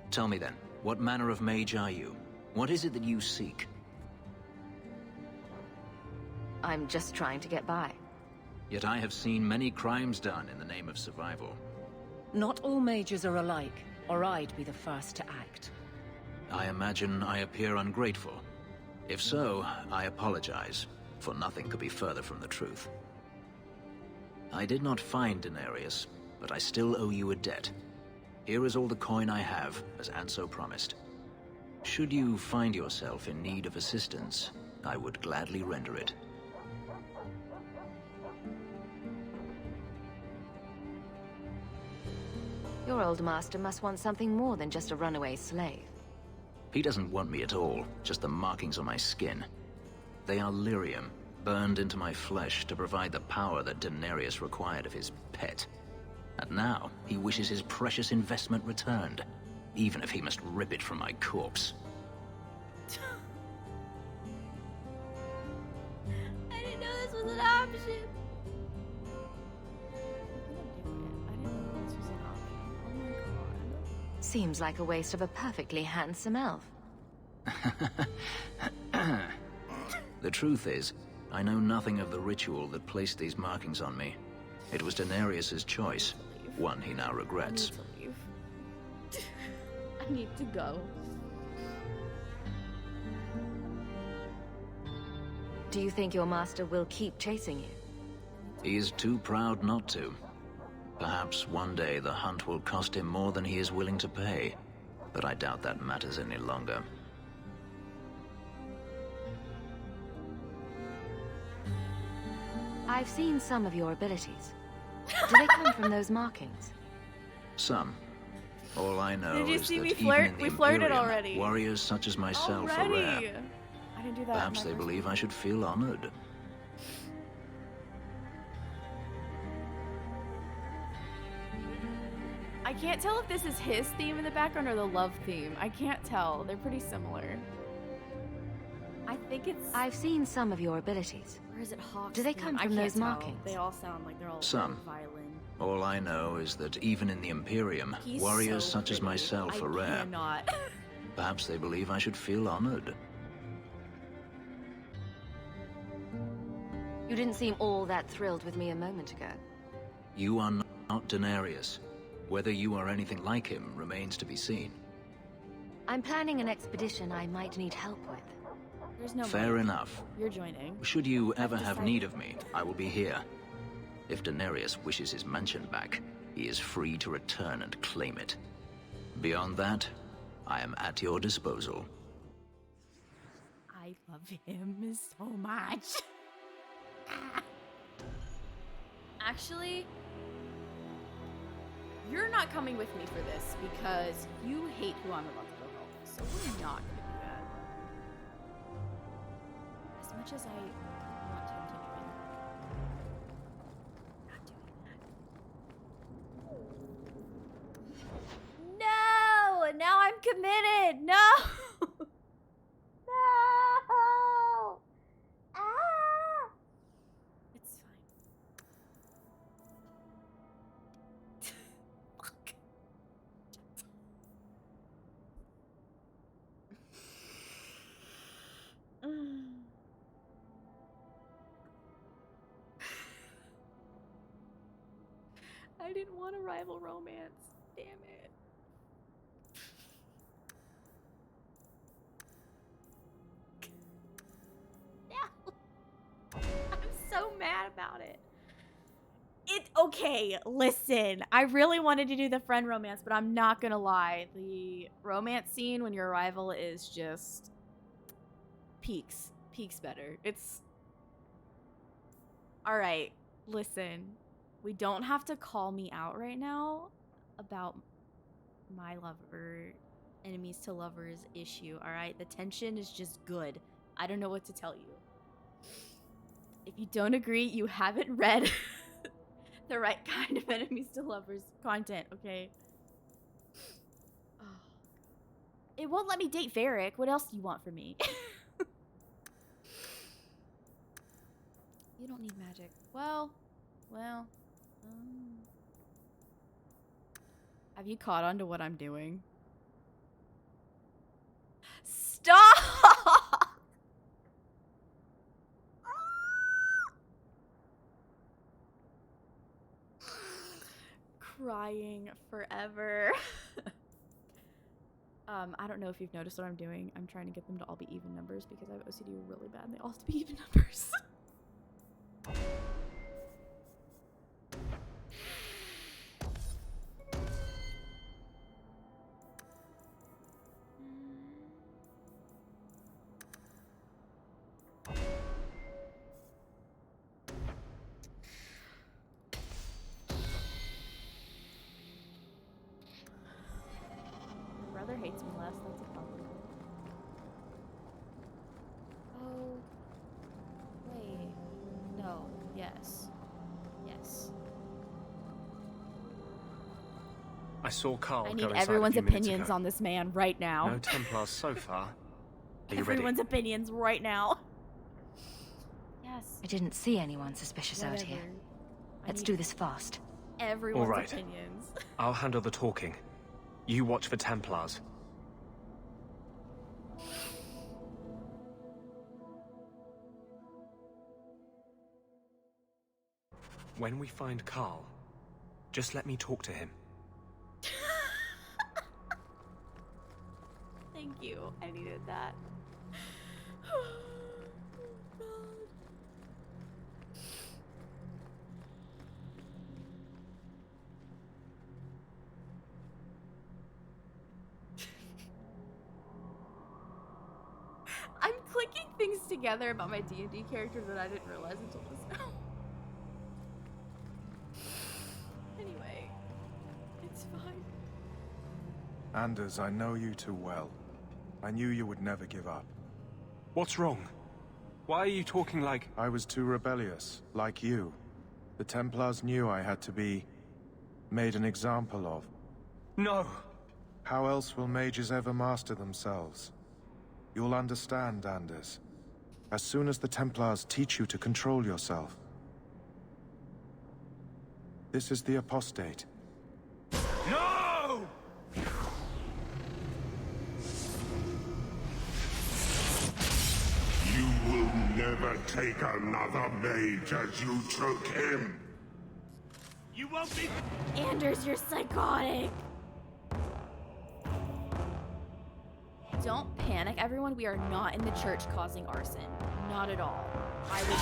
Tell me then, what manner of mage are you? What is it that you seek? I'm just trying to get by. Yet I have seen many crimes done in the name of survival. Not all mages are alike, or I'd be the first to act. I imagine I appear ungrateful. If so, I apologize, for nothing could be further from the truth. I did not find Denarius, but I still owe you a debt. Here is all the coin I have, as Anso promised. Should you find yourself in need of assistance, I would gladly render it. Your old master must want something more than just a runaway slave. He doesn't want me at all, just the markings on my skin. They are lyrium, burned into my flesh to provide the power that Denarius required of his pet. And now, he wishes his precious investment returned, even if he must rip it from my corpse. I didn't know this was an option. Seems like a waste of a perfectly handsome elf. The truth is, I know nothing of the ritual that placed these markings on me. It was Denarius's choice, one he now regrets. I need to leave. I need to go. Do you think your master will keep chasing you? He is too proud not to. Perhaps one day the hunt will cost him more than he is willing to pay, but I doubt that matters any longer. I've seen some of your abilities. Do they come from those markings? Some. All I know Did you is see that me even flirt? in the We flirted Imperium, already. warriors such as myself are Already. rare. I didn't do that. Perhaps they believe I should feel honored. I can't tell if this is his theme in the background or the love theme. I can't tell. They're pretty similar. I think it's... I've seen some of your abilities. Or is it Hawk's Do they theme? come I from can't those tell. markings? They all sound like they're all Some. violin. All I know is that even in the Imperium, He's warriors so such as pretty. myself I are rare. cannot. Perhaps they believe I should feel honored. You didn't seem all that thrilled with me a moment ago. You are not Denarius. Whether you are anything like him remains to be seen. I'm planning an expedition I might need help with. There's no Fair money. enough. You're joining. Should you ever I've have decided. need of me, I will be here. If Denarius wishes his mansion back, he is free to return and claim it. Beyond that, I am at your disposal. I love him so much. Actually, you're not coming with me for this because you hate who I'm about to go help. So we're not gonna do that. As much as I want him to join. Not doing that. No! Now I'm committed! No! No! Ah! It's fine. I didn't want a rival romance. Damn it. No. I'm so mad about it. Okay, listen. I really wanted to do the friend romance, but I'm not gonna lie. The romance scene when your rival is just peaks better. It's all right. Listen, we don't have to call me out right now about my lover, enemies to lovers issue. All right, the tension is just good. I don't know what to tell you. If you don't agree, you haven't read the right kind of enemies to lovers content, okay? Oh. It won't let me date Varric. What else do you want from me? You don't need magic. Well. Have you caught on to what I'm doing? Stop! Crying forever. I don't know if you've noticed what I'm doing. I'm trying to get them to all be even numbers because I have OCD really bad and they all have to be even numbers. My brother hates me less, that's a problem. Oh. Wait. No. Yes. Yes. I saw Carl I go need inside everyone's a few minutes opinions ago. on this man right now. No Templars so far. Are you ready? Everyone's opinions right now. Yes. I didn't see anyone suspicious out here. Whatever. Let's do this fast. Everyone's All right. opinions. I'll handle the talking. You watch for Templars. When we find Carl, just let me talk to him. Thank you. I needed that. I'm clicking things together about my D&D character that I didn't realize until just now. Anyway, it's fine. Anders, I know you too well. I knew you would never give up. What's wrong? Why are you talking like... I was too rebellious, like you. The Templars knew I had to be... made an example of. No! How else will mages ever master themselves? You'll understand, Anders. As soon as the Templars teach you to control yourself. This is the apostate. No! You will never take another mage as you took him. You won't be... Anders, you're psychotic. Don't panic, everyone. We are not in the church causing arson. Not at all. I would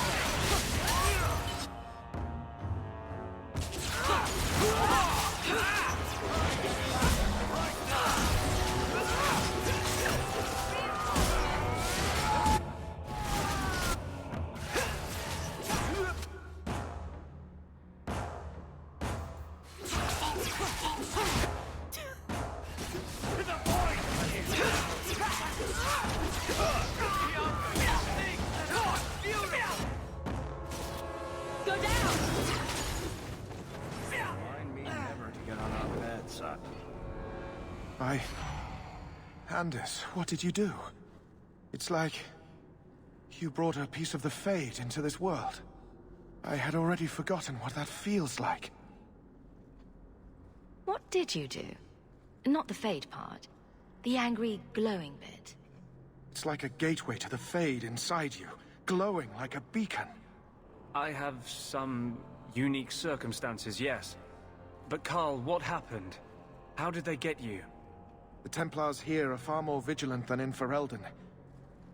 Go down! Remind me never to get on our bad side. Anders, what did you do? It's like... you brought a piece of the Fade into this world. I had already forgotten what that feels like. What did you do? Not the Fade part. The angry, glowing bit. It's like a gateway to the Fade inside you, glowing like a beacon. I have some unique circumstances, yes. But Carl, what happened? How did they get you? The Templars here are far more vigilant than in Ferelden.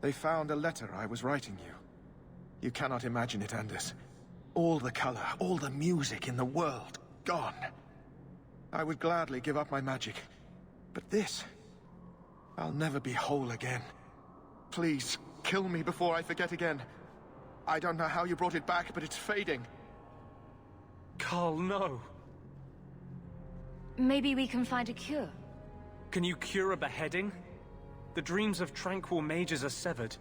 They found a letter I was writing you. You cannot imagine it, Anders. All the color, all the music in the world, gone. I would gladly give up my magic. But this... I'll never be whole again. Please, kill me before I forget again. I don't know how you brought it back, but it's fading. Carl, no. Maybe we can find a cure. Can you cure a beheading? The dreams of tranquil mages are severed.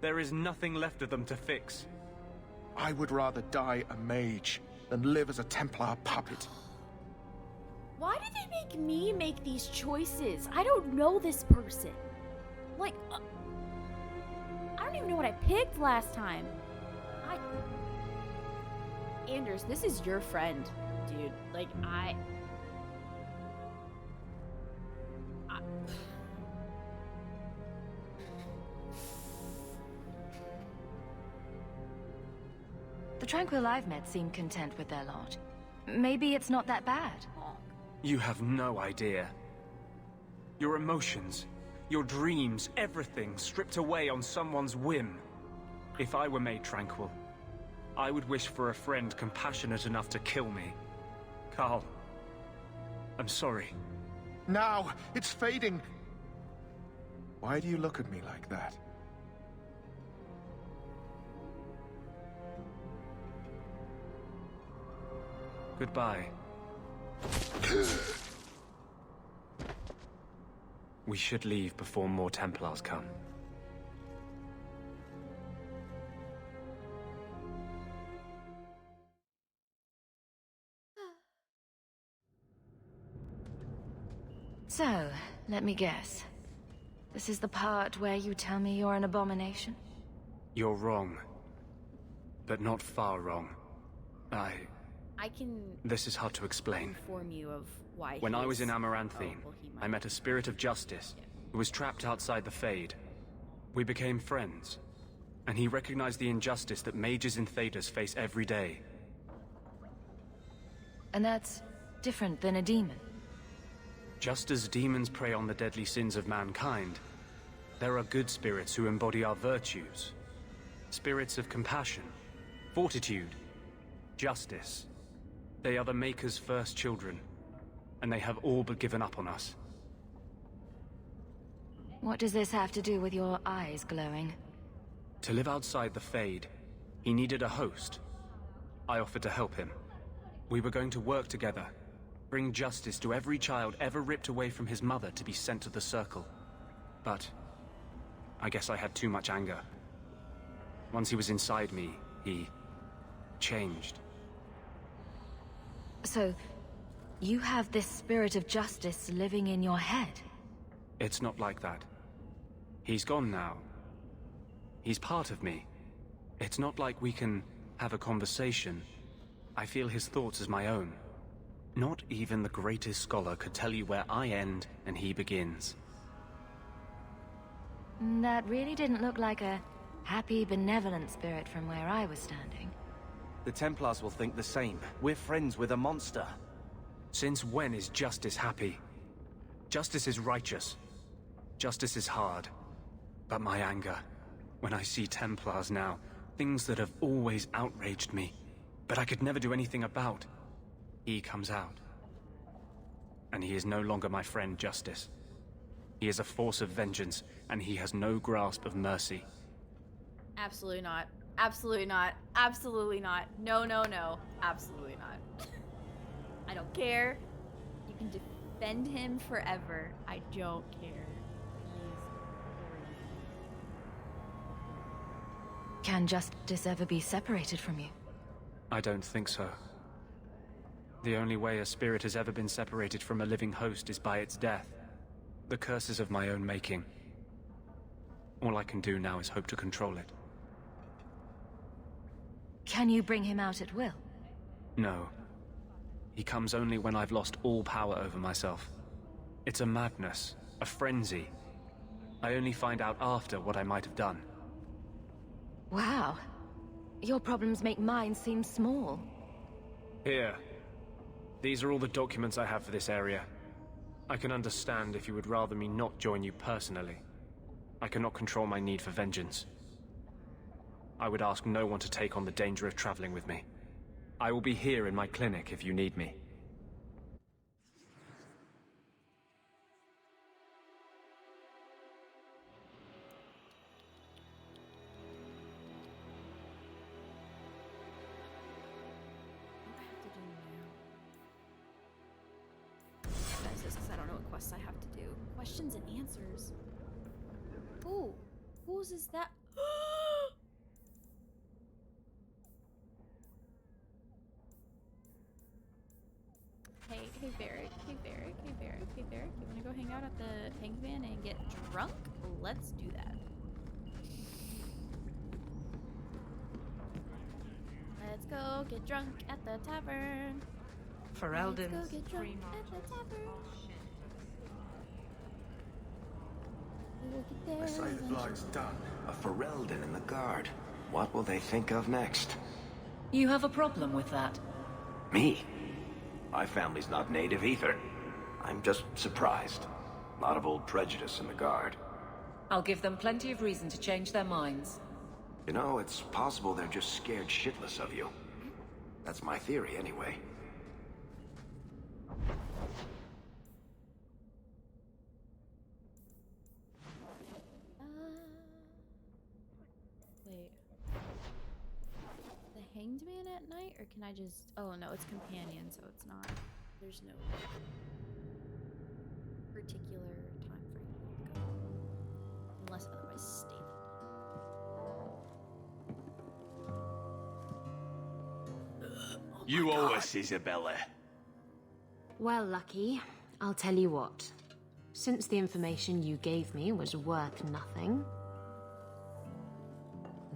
There is nothing left of them to fix. I would rather die a mage than live as a Templar puppet. Why did they make me make these choices? I don't know this person. Like, I don't even know what I picked last time. Anders, this is your friend, dude. Like, The Tranquil I've met seem content with their lot. Maybe it's not that bad. You have no idea. Your emotions, your dreams, everything stripped away on someone's whim. If I were made tranquil, I would wish for a friend compassionate enough to kill me. Carl, I'm sorry. Now! It's fading! Why do you look at me like that? Goodbye. We should leave before more Templars come. So, let me guess. This is the part where you tell me you're an abomination? You're wrong. But not far wrong. I can... This is hard to explain. Inform you of why When I was in he's- Amaranthine, Oh, well, he might- I met a spirit of justice who was trapped outside the Fade. We became friends, and he recognized the injustice that mages in Thedas face every day. And that's different than a demon. Just as demons prey on the deadly sins of mankind, there are good spirits who embody our virtues. Spirits of compassion, fortitude, justice. They are the Maker's first children, and they have all but given up on us. What does this have to do with your eyes glowing? To live outside the Fade, he needed a host. I offered to help him. We were going to work together, bring justice to every child ever ripped away from his mother to be sent to the Circle. But I guess I had too much anger. Once he was inside me, he changed. So, you have this spirit of justice living in your head? It's not like that. He's gone now. He's part of me. It's not like we can have a conversation. I feel his thoughts as my own. Not even the greatest scholar could tell you where I end and he begins. That really didn't look like a happy, benevolent spirit from where I was standing. The Templars will think the same. We're friends with a monster. Since when is justice happy? Justice is righteous. Justice is hard. But my anger, when I see Templars now, things that have always outraged me, but I could never do anything about, he comes out. And he is no longer my friend, Justice. He is a force of vengeance, and he has no grasp of mercy. Absolutely not. Absolutely not. Absolutely not. No, no, no. Absolutely not. I don't care. You can defend him forever. I don't care. Can justice ever be separated from you? I don't think so. The only way a spirit has ever been separated from a living host is by its death. The curse is of my own making. All I can do now is hope to control it. Can you bring him out at will? No. He comes only when I've lost all power over myself. It's a madness, a frenzy. I only find out after what I might have done. Wow. Your problems make mine seem small. Here. These are all the documents I have for this area. I can understand if you would rather me not join you personally. I cannot control my need for vengeance. I would ask no one to take on the danger of traveling with me. I will be here in my clinic if you need me. Because I don't know what quests I have to do. Questions and answers. Ooh, whose is that? Hey Varric, hey Varric, hey Varric, hey Varric. You wanna go hang out at the hangman and get drunk? Let's do that. Let's go get drunk at the tavern. Ferelden's Let's go get drunk at the tavern. We'll get there I say the eventually. bloke's done. A Ferelden in the guard. What will they think of next? You have a problem with that? Me? My family's not native either. I'm just surprised. A lot of old prejudice in the guard. I'll give them plenty of reason to change their minds. You know, it's possible they're just scared shitless of you. That's my theory, anyway. Wait. The hanged man at night, or can I just... Oh no, it's companion, so it's not... There's no particular time frame. Unless otherwise stated. You owe us, Isabella. Well, Lucky, I'll tell you what. Since the information you gave me was worth nothing,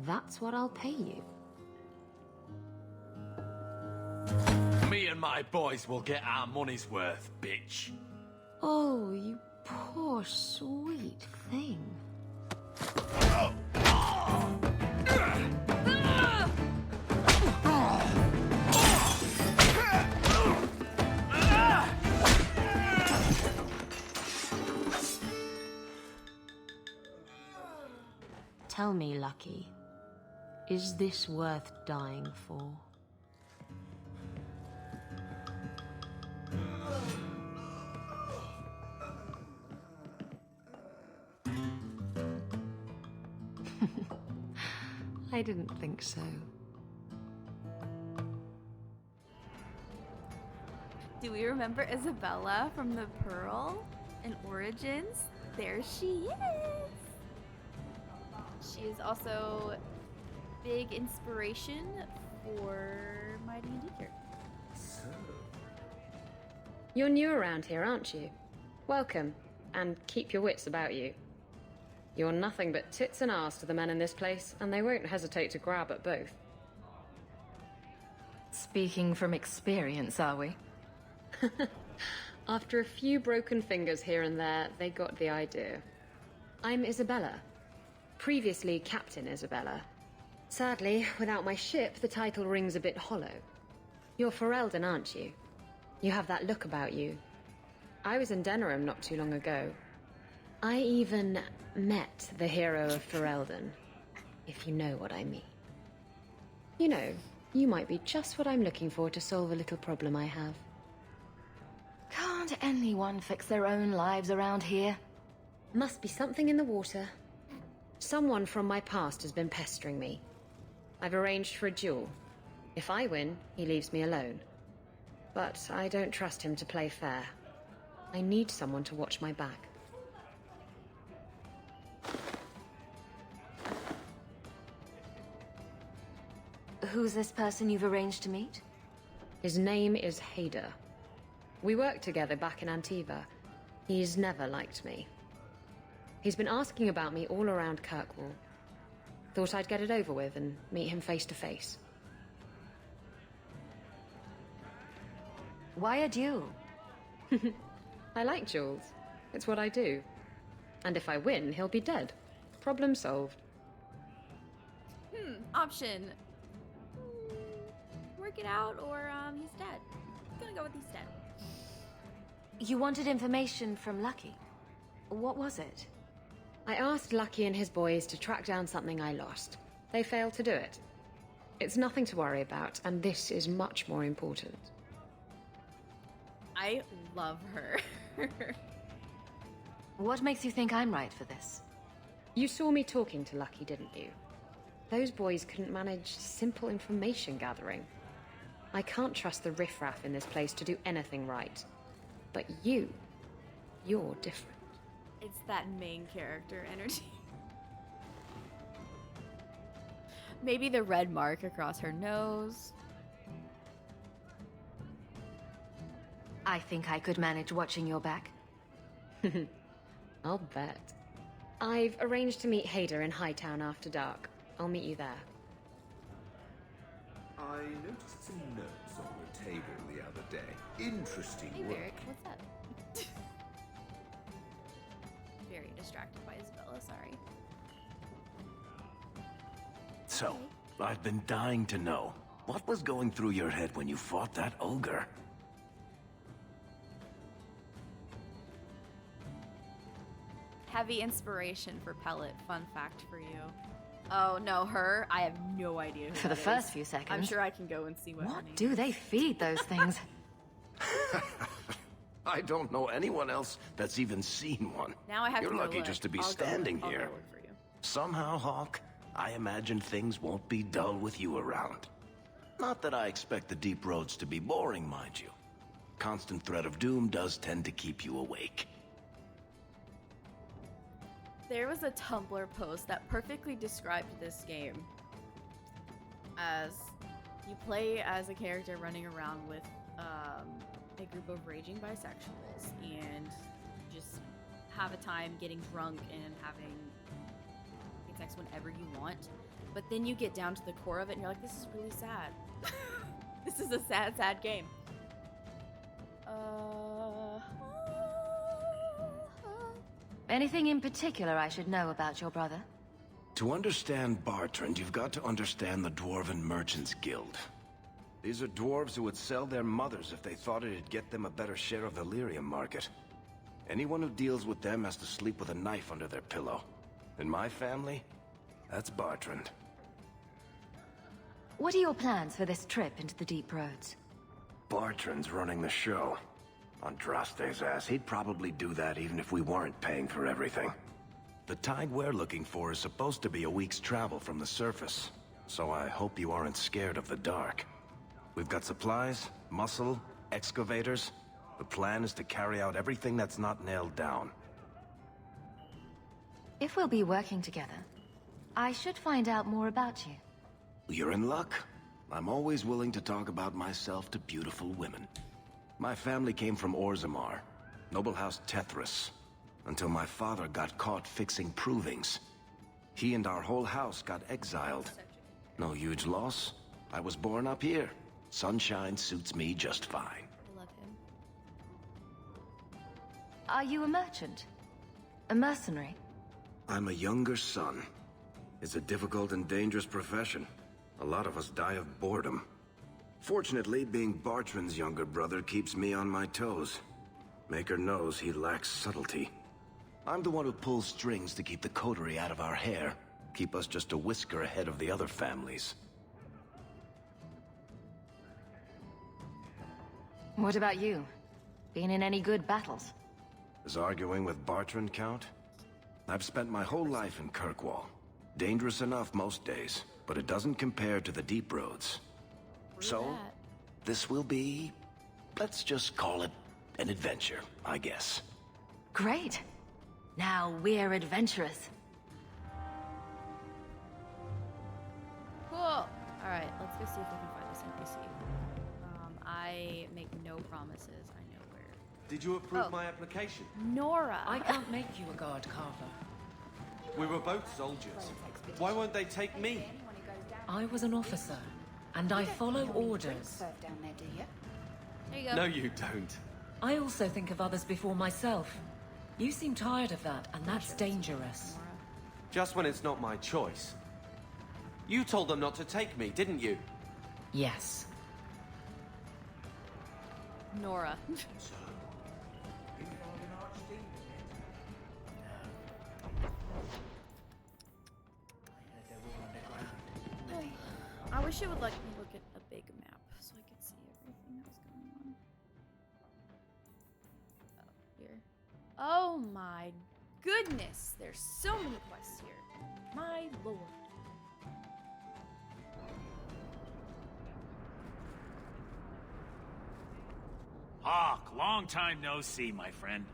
that's what I'll pay you. Me and my boys will get our money's worth, bitch. Oh, you poor sweet thing. Tell me, Lucky, is this worth dying for? I didn't think so. Do we remember Isabella from the Pearl in Origins? There she is! She is also big inspiration for my D&D character. You're new around here, aren't you? Welcome, and keep your wits about you. You're nothing but tits and arse to the men in this place, and they won't hesitate to grab at both. Speaking from experience, are we? After a few broken fingers here and there, they got the idea. I'm Isabella. Previously Captain Isabella. Sadly, without my ship, the title rings a bit hollow. You're Ferelden, aren't you? You have that look about you. I was in Denerim not too long ago. I even met the hero of Ferelden, if you know what I mean. You know, you might be just what I'm looking for to solve a little problem I have. Can't anyone fix their own lives around here? Must be something in the water. Someone from my past has been pestering me. I've arranged for a duel. If I win, he leaves me alone. But I don't trust him to play fair. I need someone to watch my back. Who's this person you've arranged to meet? His name is Hader. We worked together back in Antiva. He's never liked me. He's been asking about me all around Kirkwall. Thought I'd get it over with and meet him face to face. Why a duel? I like duels. It's what I do. And if I win, he'll be dead. Problem solved. Option. Work it out, or he's dead. gonna go with these 10. You wanted information from Lucky. What was it? I asked Lucky and his boys to track down something I lost. They failed to do it. It's nothing to worry about, and this is much more important. I love her. What makes you think I'm right for this? You saw me talking to Lucky, didn't you? Those boys couldn't manage simple information gathering. I can't trust the riffraff in this place to do anything right. But you're different. It's that main character energy. Maybe the red mark across her nose. I think I could manage watching your back. I'll bet. I've arranged to meet Hader in Hightown after dark. I'll meet you there. I noticed some notes on the table the other day. Interesting Hey, work. Varric, what's up? Very distracted by Isabella, sorry. So, I've been dying to know. What was going through your head when you fought that ogre? Heavy inspiration for Pellet. Fun fact for you. Oh, no, her? I have no idea who For the that first is. few seconds. I'm sure I can go and see what her What name do is. they feed those things? I don't know anyone else that's even seen one. Now I have You're to go lucky look. just to be I'll go standing look. I'll go here. look for you. Somehow, Hawk, I imagine things won't be dull with you around. Not that I expect the deep roads to be boring, mind you. Constant threat of doom does tend to keep you awake. There was a Tumblr post that perfectly described this game. As you play as a character running around with a group of raging bisexuals and just have a time getting drunk and having sex whenever you want. But then you get down to the core of it and you're like, this is really sad. This is a sad, sad game. Anything in particular I should know about your brother? To understand Bartrand, you've got to understand the Dwarven Merchants Guild. These are dwarves who would sell their mothers if they thought it'd get them a better share of the lyrium market. Anyone who deals with them has to sleep with a knife under their pillow. In my family, that's Bartrand. What are your plans for this trip into the deep roads? Bartrand's running the show. Andraste's ass, he'd probably do that even if we weren't paying for everything. The tide we're looking for is supposed to be a week's travel from the surface, so I hope you aren't scared of the dark. We've got supplies, muscle, excavators. The plan is to carry out everything that's not nailed down. If we'll be working together, I should find out more about you. You're in luck. I'm always willing to talk about myself to beautiful women. My family came from Orzammar, noble house Tethras, until my father got caught fixing provings. He and our whole house got exiled. No huge loss. I was born up here. Sunshine suits me just fine. I love him. Are you a merchant? A mercenary? I'm a younger son. It's a difficult and dangerous profession. A lot of us die of boredom. Fortunately, being Bartrand's younger brother keeps me on my toes. Maker knows he lacks subtlety. I'm the one who pulls strings to keep the coterie out of our hair. Keep us just a whisker ahead of the other families. What about you? Been in any good battles? Does arguing with Bartrand count? I've spent my whole life in Kirkwall. Dangerous enough most days, but it doesn't compare to the deep roads. So, this will be, let's just call it an adventure, I guess. Great. Now we're adventurous. Cool. All right, let's go see if we can find this NPC. I make no promises. I know where. Did you approve Oh. my application? Nora. I can't make you a guard carver. We were both soldiers. Why won't they take me? I was an officer, and I follow orders. There you go. No, you don't. I also think of others before myself. You seem tired of that, and that's dangerous. Just when it's not my choice. You told them not to take me, didn't you? Yes. Nora. I wish it would let me look at a big map so I could see everything that was going on. Oh, here. Oh my goodness! There's so many quests here. My lord. Hawk, long time no see, my friend.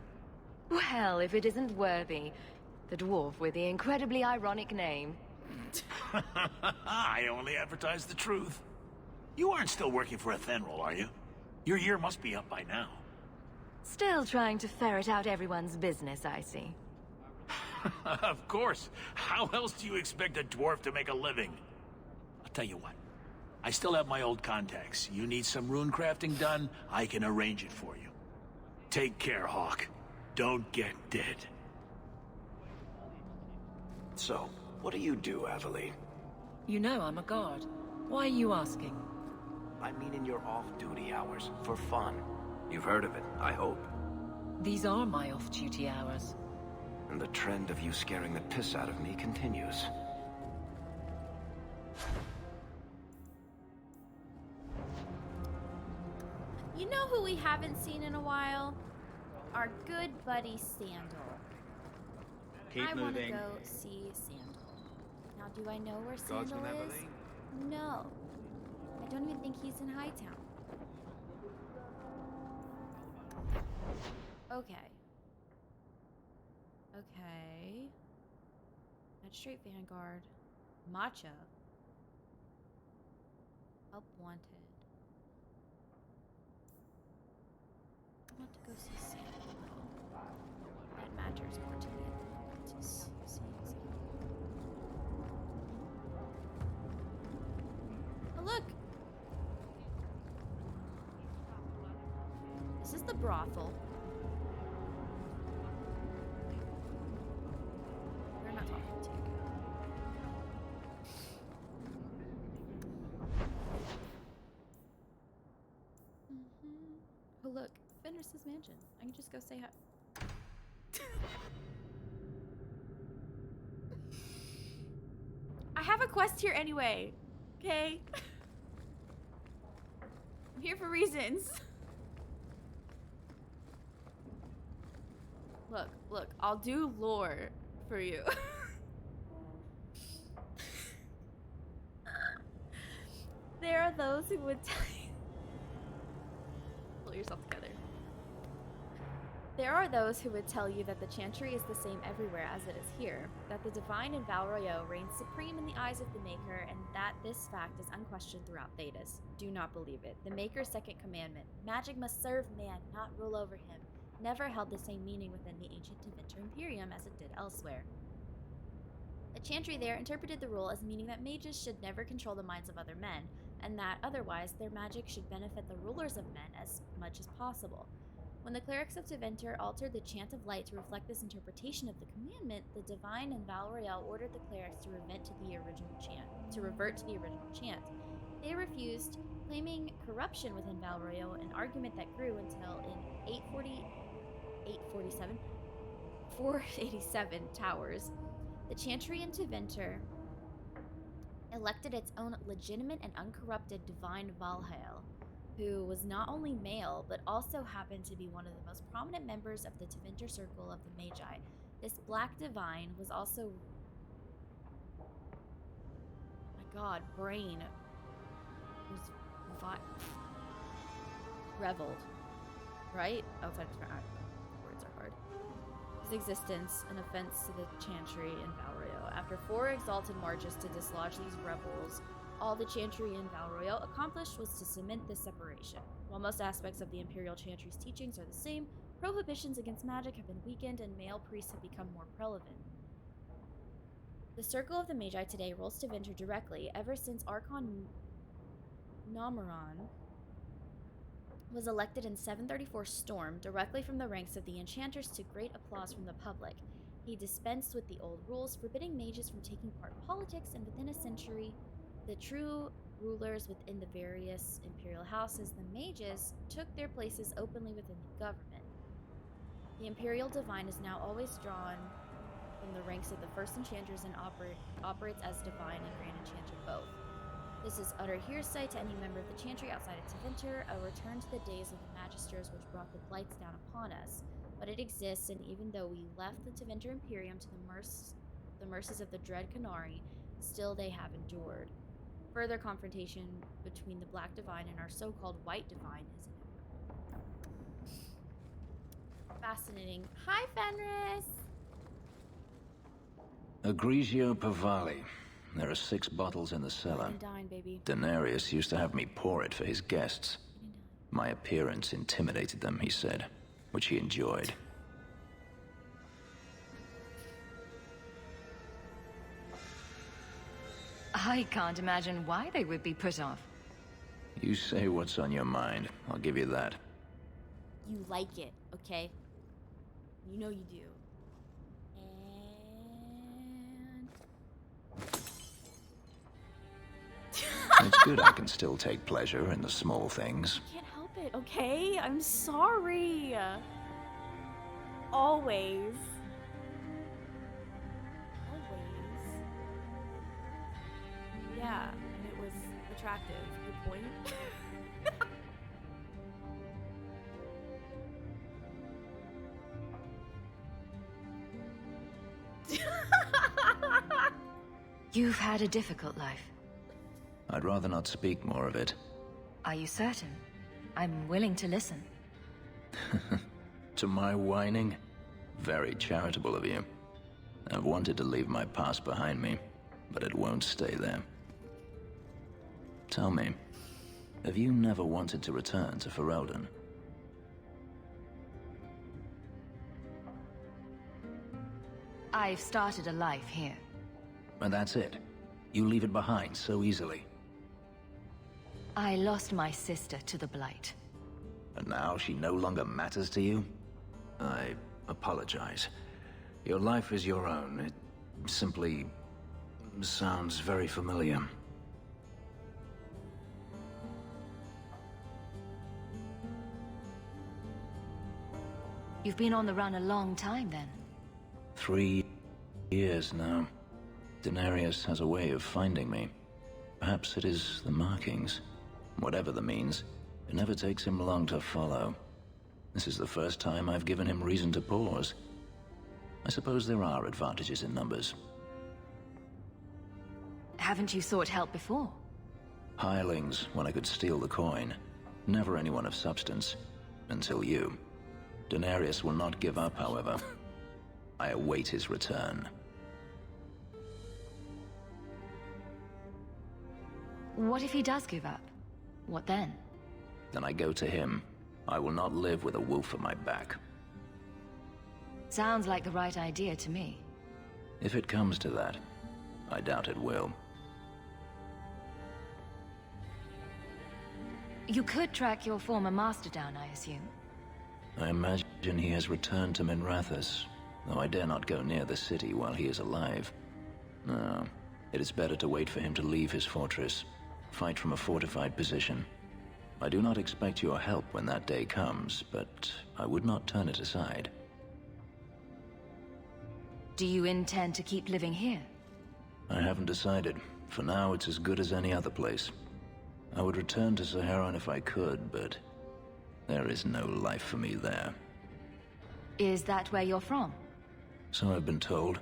Well, if it isn't Worthy, the dwarf with the incredibly ironic name. I only advertise the truth. You aren't still working for a Fenris, are you? Your year must be up by now. Still trying to ferret out everyone's business, I see. Of course. How else do you expect a dwarf to make a living? I'll tell you what. I still have my old contacts. You need some rune crafting done, I can arrange it for you. Take care, Hawk. Don't get dead. So, what do you do, Aveline? You know I'm a guard. Why are you asking? I mean in your off-duty hours, for fun. You've heard of it, I hope. These are my off-duty hours. And the trend of you scaring the piss out of me continues. You know who we haven't seen in a while? Our good buddy Sandal. Keep I want to moving. go see Sandal. Now, do I know where Guardsman Sandal is? Aveline? No. I don't even think he's in Hightown. Okay. Okay. Magistrate Vanguard. Matcha. Help wanted. I want to go see Sandal. That matters more to me at the moment. To see Sandal. Oh, look! This is the brothel. We're not talking to you. Oh, look. Fenris's mansion. I can just go say hi. I have a quest here anyway. Okay? I'm here for reasons. Look, look. I'll do lore for you. There are those who would tell you. Pull yourself together. There are those who would tell you that the Chantry is the same everywhere as it is here, that the divine in Val Royeaux reigns supreme in the eyes of the Maker, and that this fact is unquestioned throughout Thedas. Do not believe it. The Maker's second commandment, magic must serve man, not rule over him, never held the same meaning within the ancient Tevinter Imperium as it did elsewhere. The Chantry there interpreted the rule as meaning that mages should never control the minds of other men, and that, otherwise, their magic should benefit the rulers of men as much as possible. When the clerics of Tevinter altered the Chant of Light to reflect this interpretation of the commandment, the Divine in Val Royeaux ordered the clerics to revert to the original chant. They refused, claiming corruption within Val Royeaux, an argument that grew until in 487 Towers, the Chantry in Tevinter elected its own legitimate and uncorrupted Divine Valhael, who was not only male, but also happened to be one of the most prominent members of the Tevinter Circle of the Magi. This Black Divine was also... my god, brain was reveled. Right? Outside of words are hard. His existence, an offense to the Chantry in Val Royeaux. After 4 exalted marches to dislodge these rebels, all the Chantry in Val Royeaux accomplished was to cement this separation. While most aspects of the Imperial Chantry's teachings are the same, prohibitions against magic have been weakened and male priests have become more relevant. The Circle of the Magi today rules Tevinter directly ever since Archon Nomeron was elected in 734 Storm, directly from the ranks of the Enchanters to great applause from the public. He dispensed with the old rules, forbidding mages from taking part in politics, and within a century, the true rulers within the various imperial houses, the mages took their places openly within the government. The imperial divine is now always drawn from the ranks of the first enchanters and operates as divine and grand enchanter both. This is utter hearsay to any member of the chantry outside of Tevinter, a return to the days of the magisters which brought the blights down upon us. But it exists, and even though we left the Tevinter Imperium to the mercies of the dread Canari, still they have endured. Further confrontation between the Black Divine and our so-called White Divine is inevitable. Fascinating. Hi, Fenris! Agrigio Pavali. There are 6 bottles in the cellar. Dine, baby. Denarius used to have me pour it for his guests. My appearance intimidated them, he said, which he enjoyed. I can't imagine why they would be put off. You say what's on your mind. I'll give you that. You like it, okay? You know you do. And... It's good I can still take pleasure in the small things. I can't help it, okay? I'm sorry. Always. Yeah, and it was attractive. Good point. You've had a difficult life. I'd rather not speak more of it. Are you certain? I'm willing to listen. To my whining? Very charitable of you. I've wanted to leave my past behind me, but it won't stay there. Tell me, have you never wanted to return to Ferelden? I've started a life here. And that's it? You leave it behind so easily? I lost my sister to the Blight. And now she no longer matters to you? I apologize. Your life is your own. It simply sounds very familiar. You've been on the run a long time, then. 3 years now. Denarius has a way of finding me. Perhaps it is the markings. Whatever the means, it never takes him long to follow. This is the first time I've given him reason to pause. I suppose there are advantages in numbers. Haven't you sought help before? Hirelings, when I could steal the coin. Never anyone of substance. Until you. Denarius will not give up, however. I await his return. What if he does give up? What then? Then I go to him. I will not live with a wolf at my back. Sounds like the right idea to me. If it comes to that, I doubt it will. You could track your former master down, I assume. I imagine he has returned to Minrathous, though I dare not go near the city while he is alive. No, it is better to wait for him to leave his fortress, fight from a fortified position. I do not expect your help when that day comes, but I would not turn it aside. Do you intend to keep living here? I haven't decided. For now, it's as good as any other place. I would return to Saharan if I could, but there is no life for me there. Is that where you're from? So I've been told.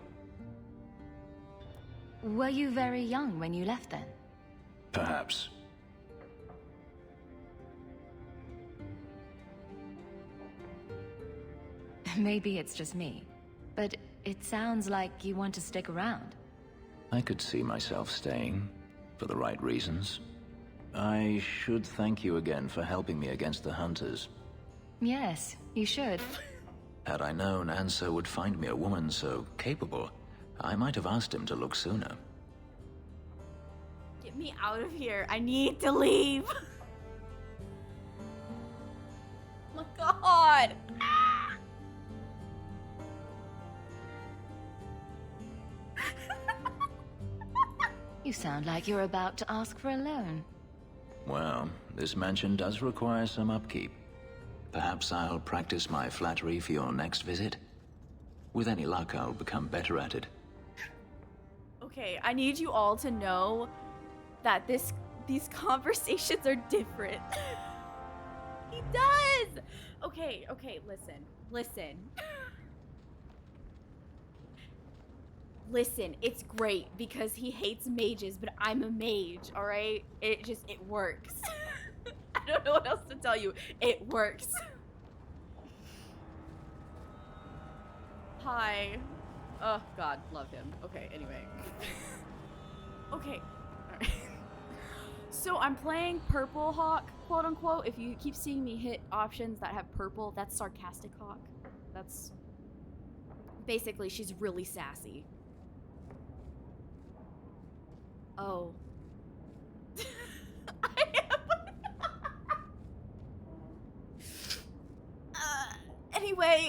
Were you very young when you left then? Perhaps. Maybe it's just me, but it sounds like you want to stick around. I could see myself staying, for the right reasons. I should thank you again for helping me against the hunters. Yes, you should. Had I known Ansel would find me a woman so capable, I might have asked him to look sooner. Get me out of here. I need to leave. Oh my god. You sound like you're about to ask for a loan. Well, this mansion does require some upkeep. Perhaps I'll practice my flattery for your next visit. With any luck, I'll become better at it. Okay, I need you all to know that these conversations are different. He does! Okay, listen. Listen, it's great because he hates mages, but I'm a mage, alright? It works. I don't know what else to tell you. It works. Hi. Oh, God, love him. Okay, anyway. Okay. Alright. So I'm playing Purple Hawk, quote unquote. If you keep seeing me hit options that have purple, that's Sarcastic Hawk. That's... Basically, she's really sassy. Oh. Anyway,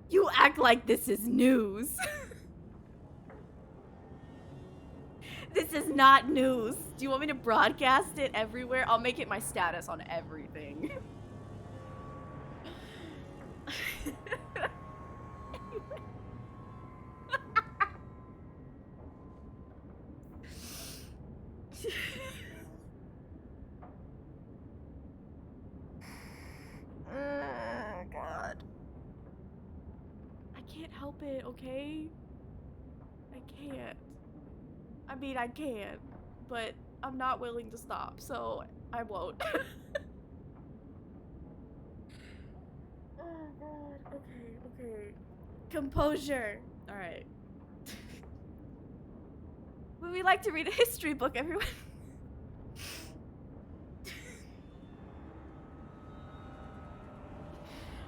you act like this is news. This is not news. Do you want me to broadcast it everywhere? I'll make it my status on everything. Oh, God. I can't help it, okay? I can't. I mean, I can, but I'm not willing to stop, so I won't. Oh, God. Okay. Composure. All right. Would we like to read a history book, everyone?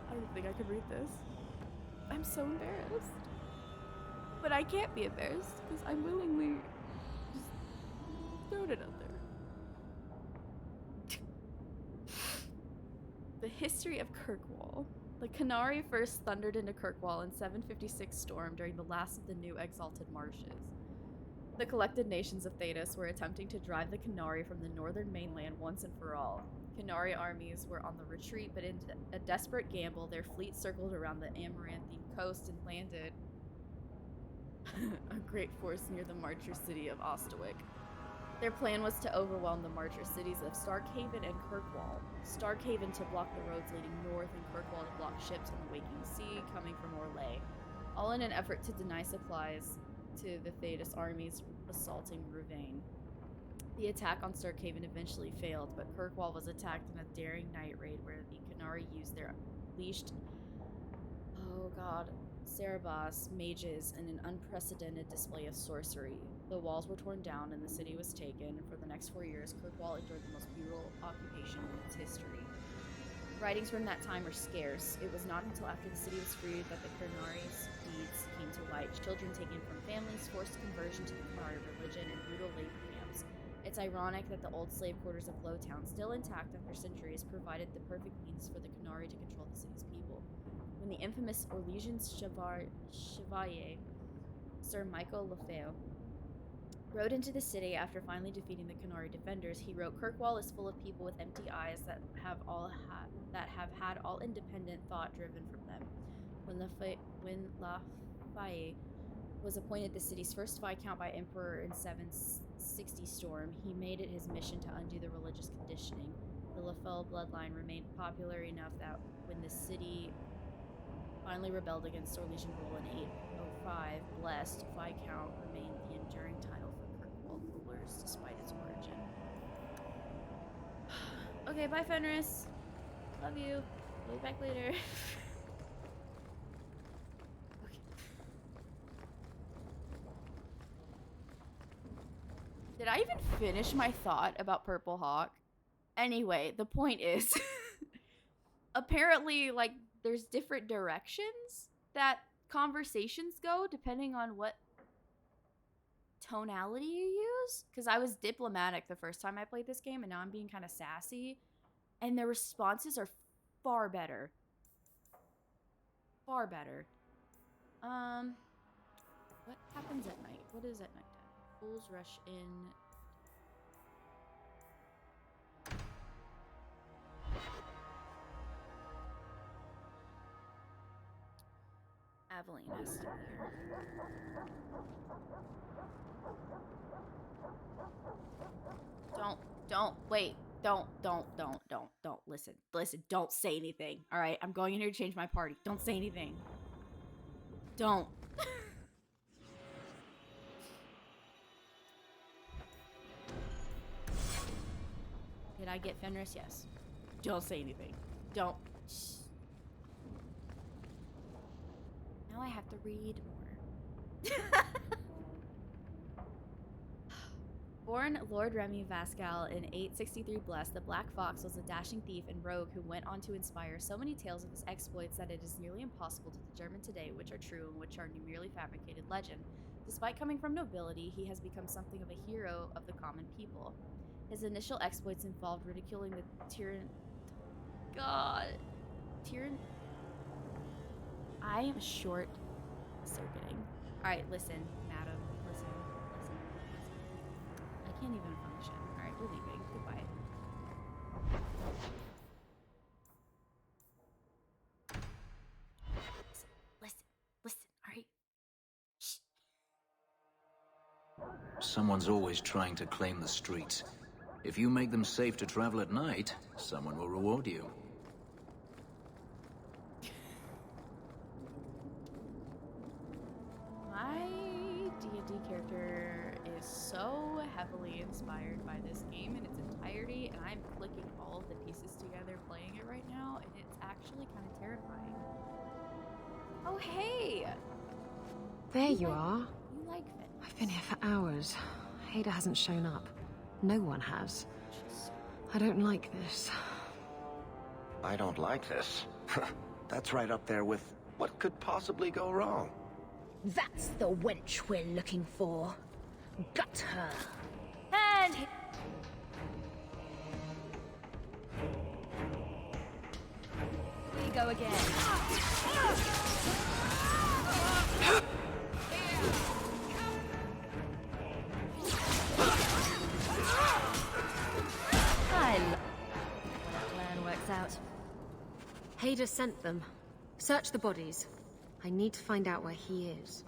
I don't think I could read this. I'm so embarrassed. But I can't be embarrassed because I'm willingly just throwing it out there. The history of Kirkwall. The Canary first thundered into Kirkwall in 756 storm during the last of the new exalted marshes. The collected nations of Thedas were attempting to drive the Canary from the northern mainland once and for all. Canary armies were on the retreat, but in a desperate gamble, their fleet circled around the Amaranthine coast and landed a great force near the marcher city of Ostawick. Their plan was to overwhelm the marcher cities of Starkhaven and Kirkwall. Starkhaven to block the roads leading north, and Kirkwall to block ships on the Waking Sea coming from Orlais, all in an effort to deny supplies to the Thedas armies assaulting Rouvain. The attack on Starkhaven eventually failed, but Kirkwall was attacked in a daring night raid where the Canary used their leashed, Cerebos mages in an unprecedented display of sorcery. The walls were torn down and the city was taken, and for the next 4 years, Kirkwall endured the most brutal occupation in its history. Writings from that time are scarce. It was not until after the city was freed that the Canary's deeds came to light. Children taken from families, forced conversion to the Canary religion, and brutal labor camps. It's ironic that the old slave quarters of Lowtown, still intact after centuries, provided the perfect means for the Canary to control the city's people. When the infamous Orlesian Chevalier, Sir Michael Lefebvre, rode into the city after finally defeating the Canary defenders, he wrote, "Kirkwall is full of people with empty eyes that have had all independent thought driven from them." When Lafayette was appointed the city's first viscount by Emperor in 760 storm, he made it his mission to undo the religious conditioning. The Lafayette bloodline remained popular enough that when the city finally rebelled against Orlesian rule in 805, blessed viscount remained the enduring title for Kirkwall rulers despite its origin. Okay, bye Fenris. Love you. I'll be back later. Okay. Did I even finish my thought about Purple Hawk? Anyway, the point is, apparently, like, there's different directions that conversations go depending on what tonality you use. Because I was diplomatic the first time I played this game, and now I'm being kind of sassy. And the responses are far better. Far better. What happens at night? What is at nighttime? Fools rush in. Aveline has to be here. Don't, wait. Don't. Listen, don't say anything. All right, I'm going in here to change my party. Don't say anything. Don't. Did I get fenris? Yes. Don't say anything. Don't. Shh. Now I have to read more. Born Lord Remy Vascal in 863 Bless, the Black Fox was a dashing thief and rogue who went on to inspire so many tales of his exploits that it is nearly impossible to determine today which are true and which are merely fabricated legend. Despite coming from nobility, he has become something of a hero of the common people. His initial exploits involved ridiculing the I am short circuiting. Alright, listen, madam. Listen. I can't even function. Alright, we're leaving. Goodbye. Listen, alright? Shh. Someone's always trying to claim the streets. If you make them safe to travel at night, someone will reward you. My D&D character is so heavily inspired by this game in its entirety, and I'm clicking all of the pieces together playing it right now, and it's actually kind of terrifying. Oh, hey! There you are. You like fenris? I've been here for hours. Hader hasn't shown up. No one has. I don't like this. I don't like this. That's right up there with what could possibly go wrong. That's the wench we're looking for. Gut her. And... we go again. Plan works out. Hader sent them. Search the bodies. I need to find out where he is.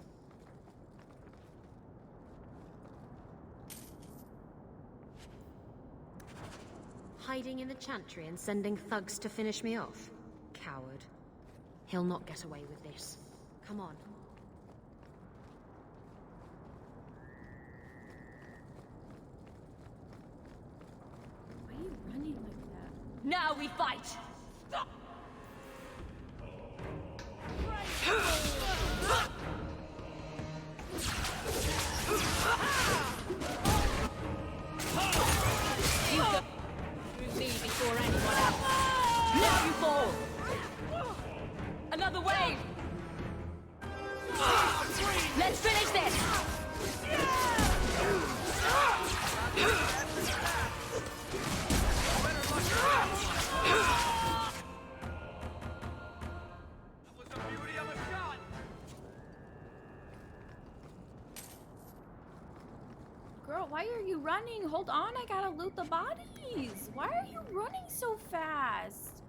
Hiding in the chantry and sending thugs to finish me off? Coward. He'll not get away with this. Come on. Why are you running like that? Now we fight! Stop! You go through me before anyone else. Now you fall! Another wave! Let's finish this! Girl, why are you running? Hold on, I gotta loot the bodies. Why are you running so fast?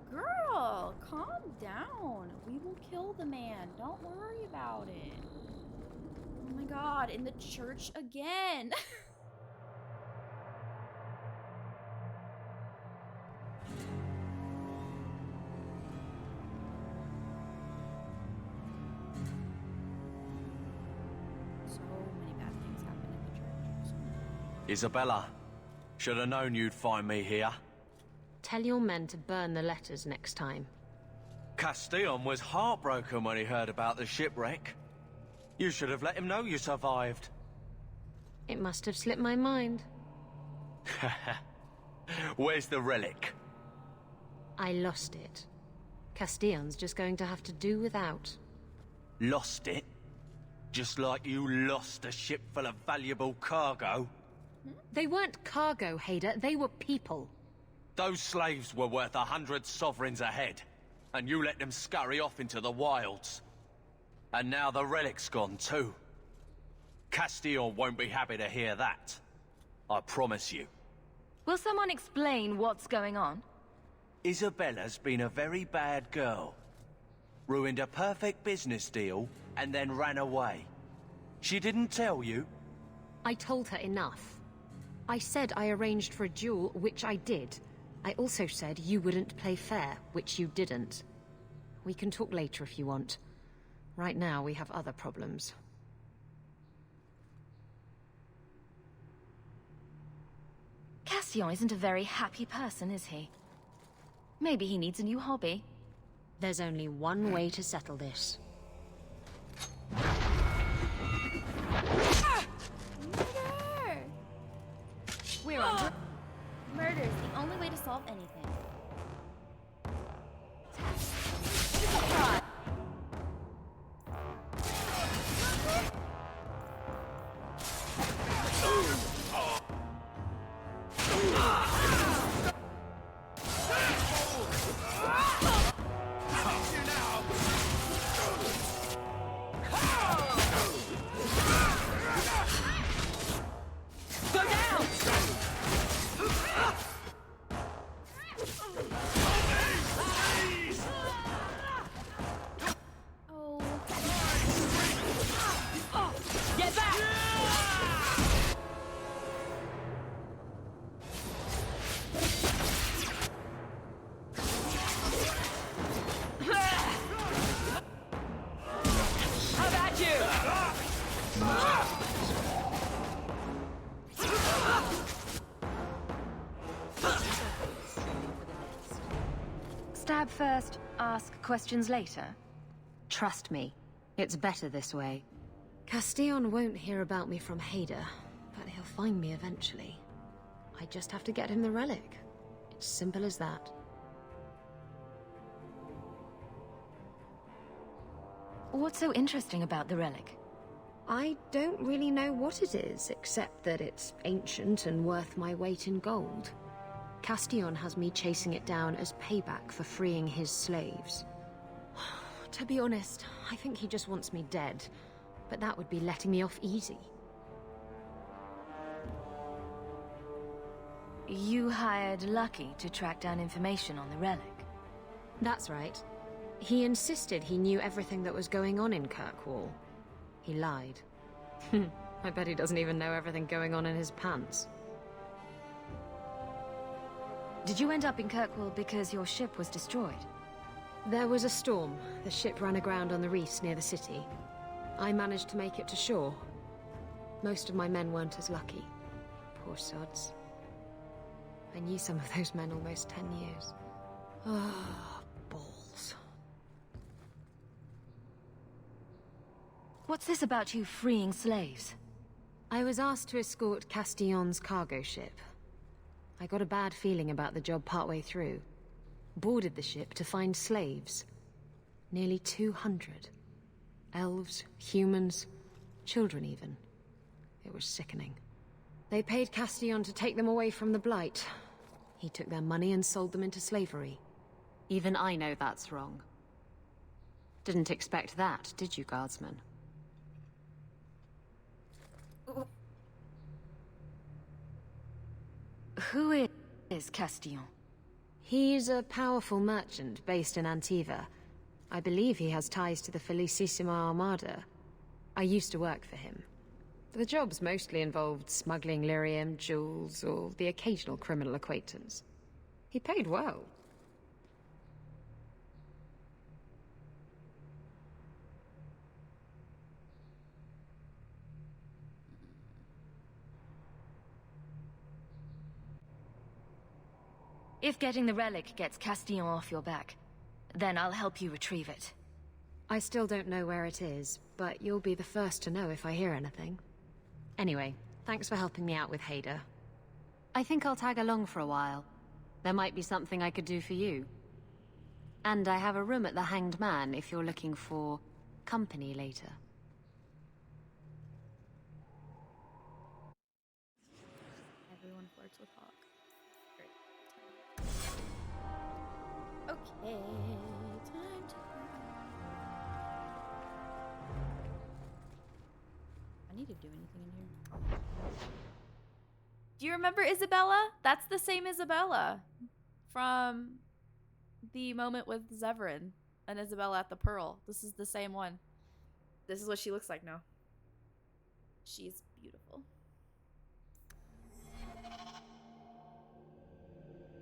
Girl, calm down. We will kill the man. Don't worry about it. Oh my god, in the church again. Isabella, should have known you'd find me here. Tell your men to burn the letters next time. Castillon was heartbroken when he heard about the shipwreck. You should have let him know you survived. It must have slipped my mind. Where's the relic? I lost it. Castillon's just going to have to do without. Lost it? Just like you lost a ship full of valuable cargo? They weren't cargo, Hader. They were people. Those slaves were worth 100 sovereigns a head, and you let them scurry off into the wilds. And now the relic's gone too. Castillon won't be happy to hear that. I promise you. Will someone explain what's going on? Isabella's been a very bad girl. Ruined a perfect business deal and then ran away. She didn't tell you? I told her enough. I said I arranged for a duel, which I did. I also said you wouldn't play fair, which you didn't. We can talk later if you want. Right now, we have other problems. Castillon isn't a very happy person, is he? Maybe he needs a new hobby. There's only one way to settle this. Murder! We're on. Murder is the only way to solve anything. Stab first, ask questions later. Trust me, it's better this way. Castillon won't hear about me from Hader, but he'll find me eventually. I just have to get him the relic. It's simple as that. What's so interesting about the relic? I don't really know what it is, except that it's ancient and worth my weight in gold. Castillon has me chasing it down as payback for freeing his slaves. To be honest, I think he just wants me dead, but that would be letting me off easy. You hired Lucky to track down information on the relic. That's right. He insisted he knew everything that was going on in Kirkwall. He lied. I bet he doesn't even know everything going on in his pants. Did you end up in Kirkwall because your ship was destroyed? There was a storm. The ship ran aground on the reefs near the city. I managed to make it to shore. Most of my men weren't as lucky. Poor sods. I knew some of those men almost 10 years. Ah, balls. What's this about you freeing slaves? I was asked to escort Castillon's cargo ship. I got a bad feeling about the job partway through. Boarded the ship to find slaves. Nearly 200. Elves, humans, children even. It was sickening. They paid Castillon to take them away from the Blight. He took their money and sold them into slavery. Even I know that's wrong. Didn't expect that, did you, Guardsman? Who is Castillon? He's a powerful merchant based in Antiva. I believe he has ties to the Felicissima Armada. I used to work for him. The jobs mostly involved smuggling lyrium, jewels, or the occasional criminal acquaintance. He paid well. If getting the relic gets Castillon off your back, then I'll help you retrieve it. I still don't know where it is, but you'll be the first to know if I hear anything. Anyway, thanks for helping me out with Hader. I think I'll tag along for a while. There might be something I could do for you. And I have a room at the Hanged Man if you're looking for company later. Everyone flirts with Hawk. Great. Okay, time to... you remember Isabella? That's the same Isabella from the moment with Severin and Isabella at the Pearl. This is the same one. This is what she looks like now. She's beautiful.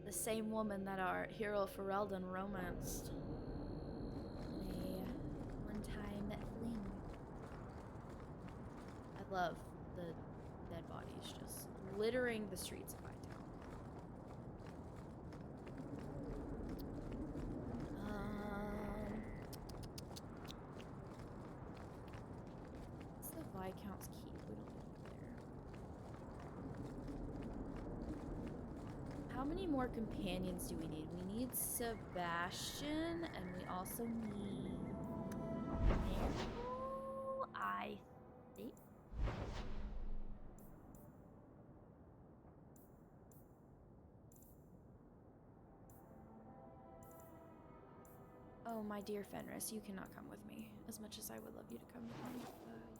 The same woman that our hero Ferelden romanced in a one-time fling. I love the dead bodies just littering the streets of Hightown. What's the Viscount's keep? We don't go there. How many more companions do we need? We need Sebastian, and we also need Meryl, I think. Oh, my dear Fenris, you cannot come with me. As much as I would love you to come with me, you can't.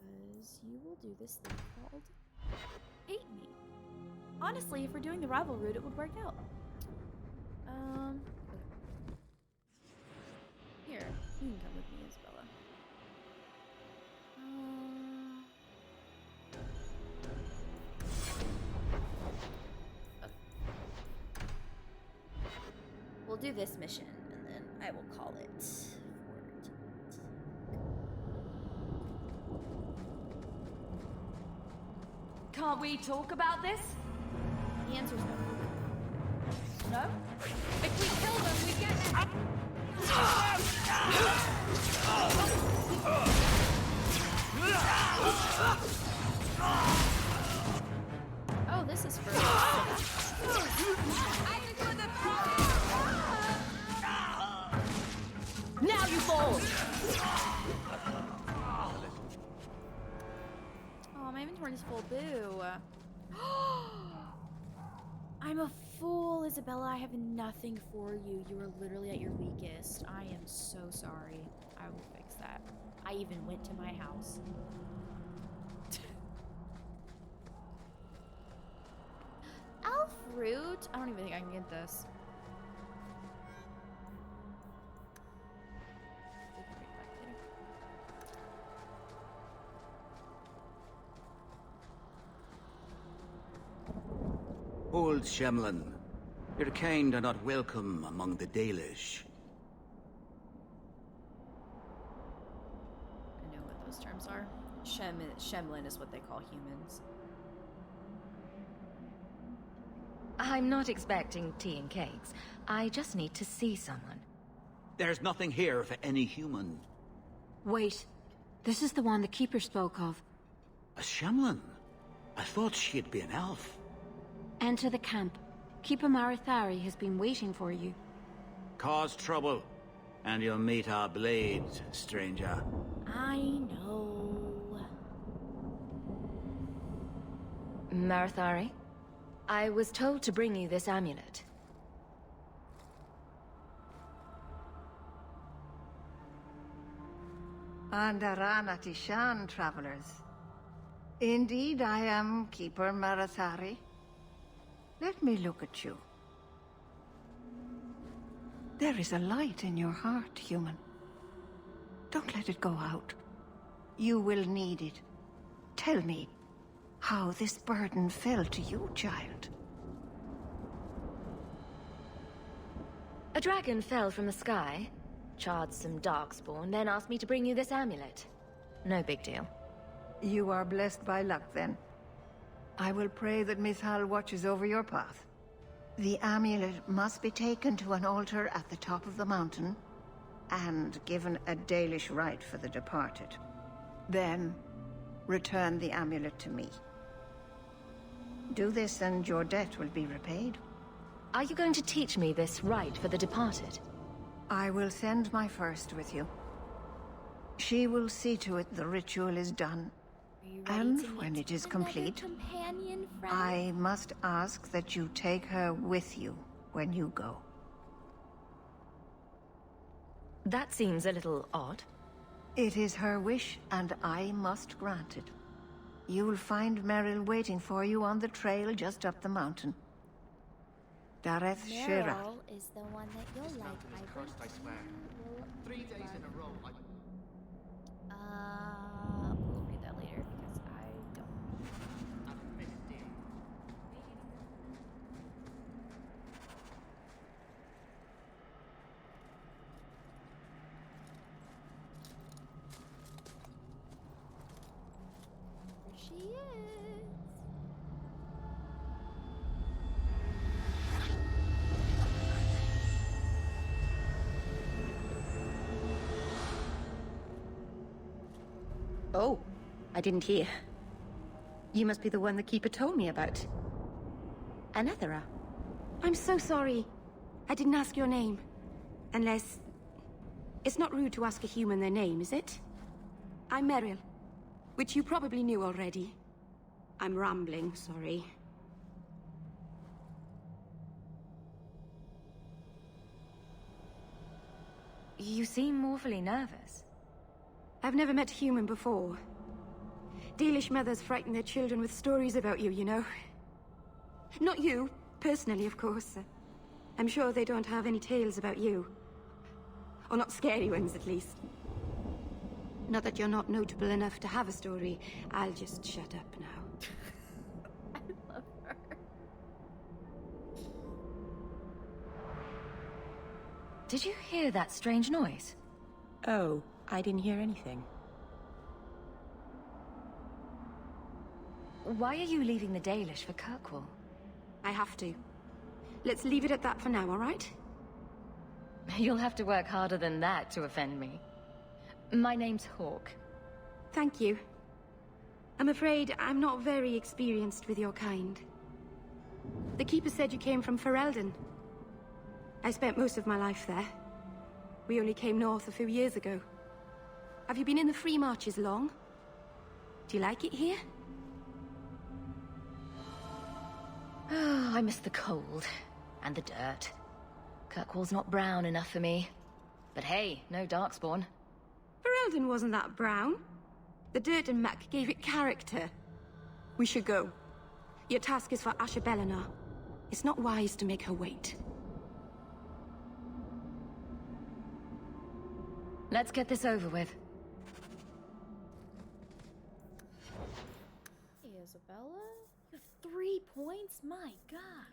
Because you will do this thing called hate me. Honestly, if we're doing the rival route, it would work out. Here, you can come with me, Isabella. We'll do this mission, and then I will call it for tonight. Can't we talk about this? The answer's no. No? If we kill them, we get it. Oh, this is for Now you fall! Oh, my inventory is full. Boo. I'm a fool, Isabella. I have nothing for you. You are literally at your weakest. I am so sorry. I will fix that. I even went to my house. Elf root? I don't even think I can get this. Old Shemlin, your kind are not welcome among the Dalish. I know what those terms are. Shemlin is what they call humans. I'm not expecting tea and cakes. I just need to see someone. There's nothing here for any human. Wait. This is the one the Keeper spoke of. A Shemlin? I thought she'd be an elf. Enter the camp. Keeper Marithari has been waiting for you. Cause trouble, and you'll meet our blade, stranger. I know. Marithari, I was told to bring you this amulet. Andarana Tishan, travelers. Indeed, I am Keeper Marithari. Let me look at you. There is a light in your heart, human. Don't let it go out. You will need it. Tell me how this burden fell to you, child. A dragon fell from the sky, charred some darkspawn, then asked me to bring you this amulet. No big deal. You are blessed by luck, then. I will pray that Mithal watches over your path. The amulet must be taken to an altar at the top of the mountain, and given a Dalish rite for the departed. Then, return the amulet to me. Do this and your debt will be repaid. Are you going to teach me this rite for the departed? I will send my first with you. She will see to it the ritual is done. And when it is complete, I must ask that you take her with you when you go. That seems a little odd. It is her wish, and I must grant it. You'll find Meryl waiting for you on the trail just up the mountain. Dareth Shira. Meryl is the one that you'll like, I swear. 3 days in a row, we'll read that later because I don't. There she is. Oh, I didn't hear. You must be the one the Keeper told me about. Anethera. I'm so sorry. I didn't ask your name. Unless... It's not rude to ask a human their name, is it? I'm Meryl, which you probably knew already. I'm rambling, sorry. You seem awfully nervous. I've never met a human before. Dalish mothers frighten their children with stories about you, you know. Not you, personally, of course. I'm sure they don't have any tales about you. Or not scary ones, at least. Not that you're not notable enough to have a story. I'll just shut up now. I love her. Did you hear that strange noise? Oh, I didn't hear anything. Why are you leaving the Dalish for Kirkwall? I have to. Let's leave it at that for now, all right? You'll have to work harder than that to offend me. My name's Hawk. Thank you. I'm afraid I'm not very experienced with your kind. The Keeper said you came from Ferelden. I spent most of my life there. We only came north a few years ago. Have you been in the Free Marches long? Do you like it here? Oh, I miss the cold. And the dirt. Kirkwall's not brown enough for me. But hey, no Darkspawn. Ferelden wasn't that brown. The dirt and muck gave it character. We should go. Your task is for Asha Bellinar. It's not wise to make her wait. Let's get this over with. Hey, Isabella? You have 3 points? My god.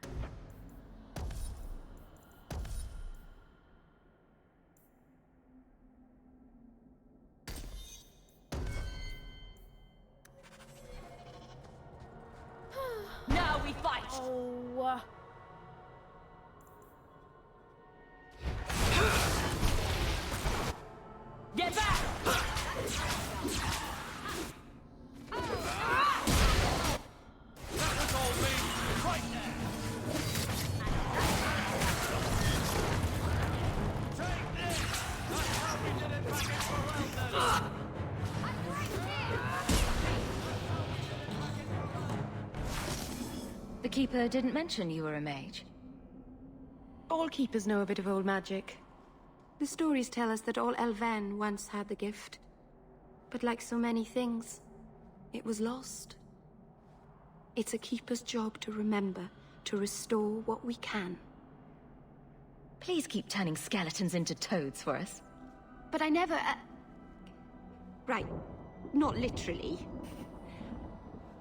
Now we fight! Oh. Get back! That was all me, right there! Take this! That's how we did it back in Ferelden! The Keeper didn't mention you were a mage. All Keepers know a bit of old magic. The stories tell us that all Elven once had the gift. But like so many things, it was lost. It's a Keeper's job to remember, to restore what we can. Please keep turning skeletons into toads for us. But I never... Right, not literally.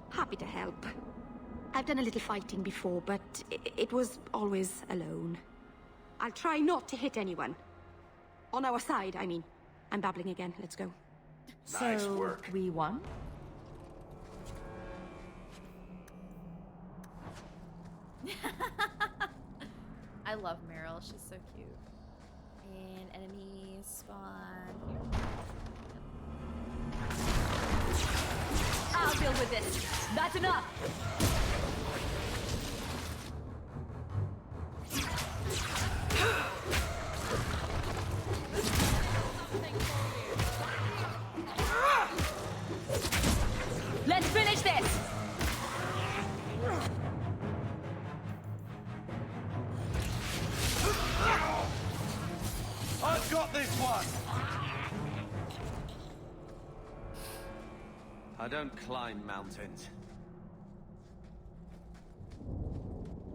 Happy to help. I've done a little fighting before, but it was always alone. I'll try not to hit anyone. On our side, I mean. I'm babbling again. Let's go. Nice work. We won? I love Meryl. She's so cute. And enemies spawn here. I'll deal with this. That's enough! Let's finish this! I've got this one! I don't climb mountains.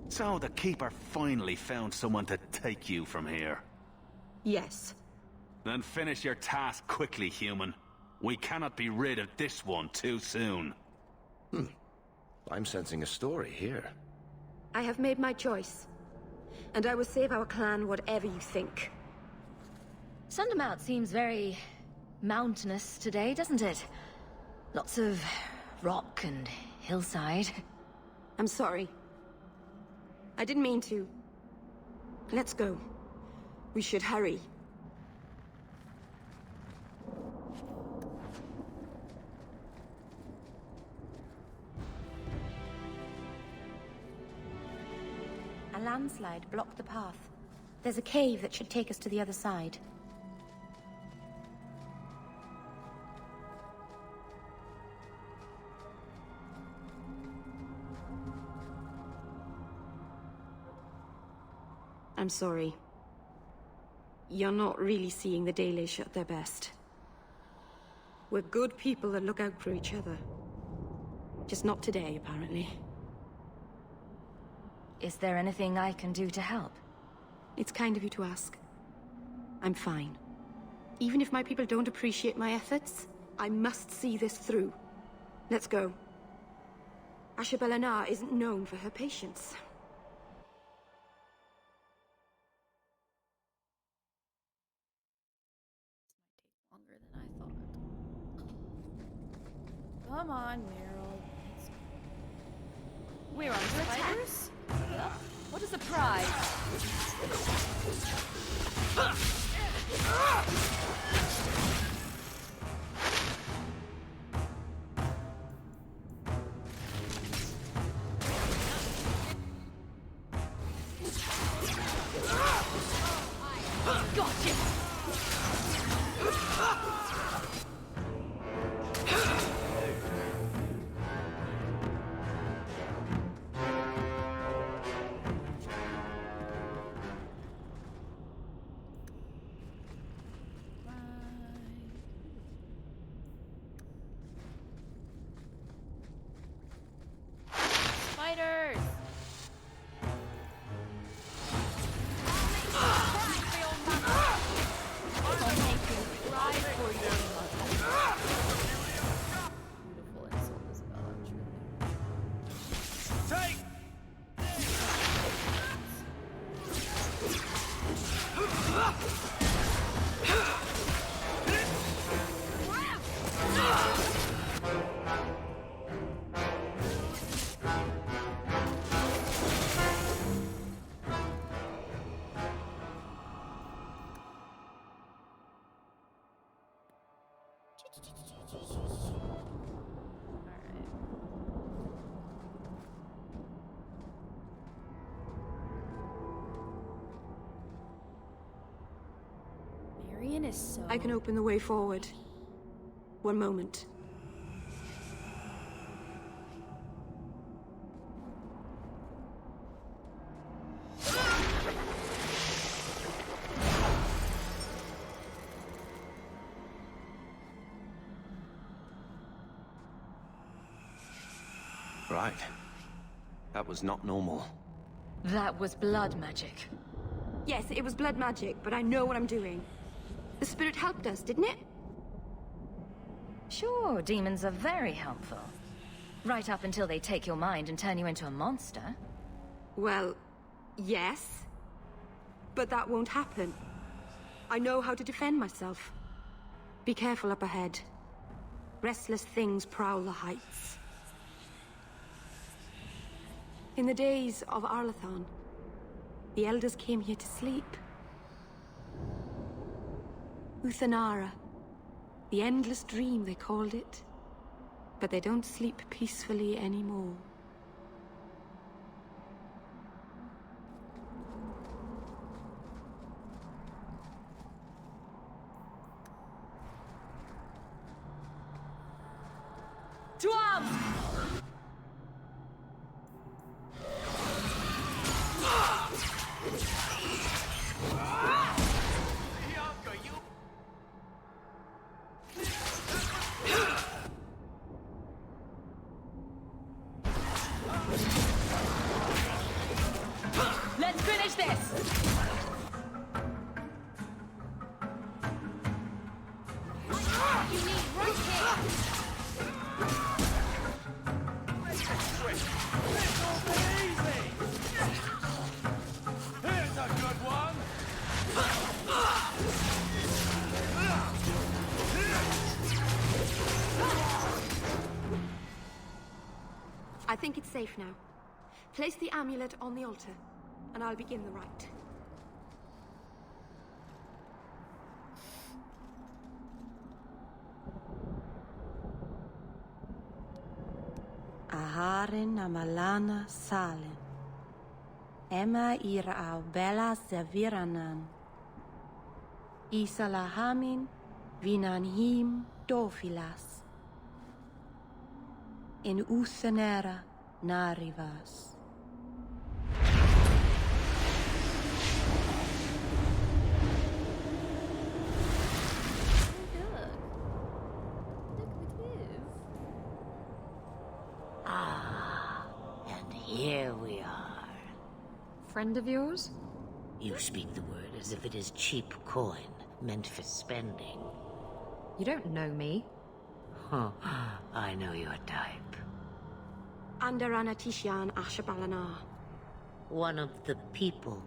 So the Keeper finally found someone to take you from here. Yes. Then finish your task quickly, human. We cannot be rid of this one too soon. I'm sensing a story here. I have made my choice. And I will save our clan whatever you think. Sundermount seems very mountainous today, doesn't it? Lots of rock and hillside. I'm sorry. I didn't mean to. Let's go. We should hurry. A landslide blocked the path. There's a cave that should take us to the other side. I'm sorry. You're not really seeing the Dalish at their best. We're good people that look out for each other. Just not today, apparently. Is there anything I can do to help? It's kind of you to ask. I'm fine. Even if my people don't appreciate my efforts, I must see this through. Let's go. Ashabella Nar isn't known for her patience. Longer than I thought. Come on, Meryl. We're under attack. What a surprise! Gotcha! Spiders! Beautiful insult, Isabella, truly. Take! Marion is so... I can open the way forward. One moment. Right. That was not normal. That was blood magic. Yes, it was blood magic, but I know what I'm doing. The spirit helped us, didn't it? Sure, demons are very helpful. Right up until they take your mind and turn you into a monster. Well, yes. But that won't happen. I know how to defend myself. Be careful up ahead. Restless things prowl the heights. In the days of Arlathon, the elders came here to sleep. Uthanara. The endless dream, they called it. But they don't sleep peacefully anymore. To arms! safe now. Place the amulet on the altar, and I'll begin the rite. Aharin amalana salen. Emma ira au bella serviranan. Isalahamin vinanhim dofilas. In usenera narivas. And here we are. Friend of yours? You speak the word as if it is cheap coin, meant for spending. You don't know me. Huh. I know your type. Andarana Tishan Ashabalana. One of the people.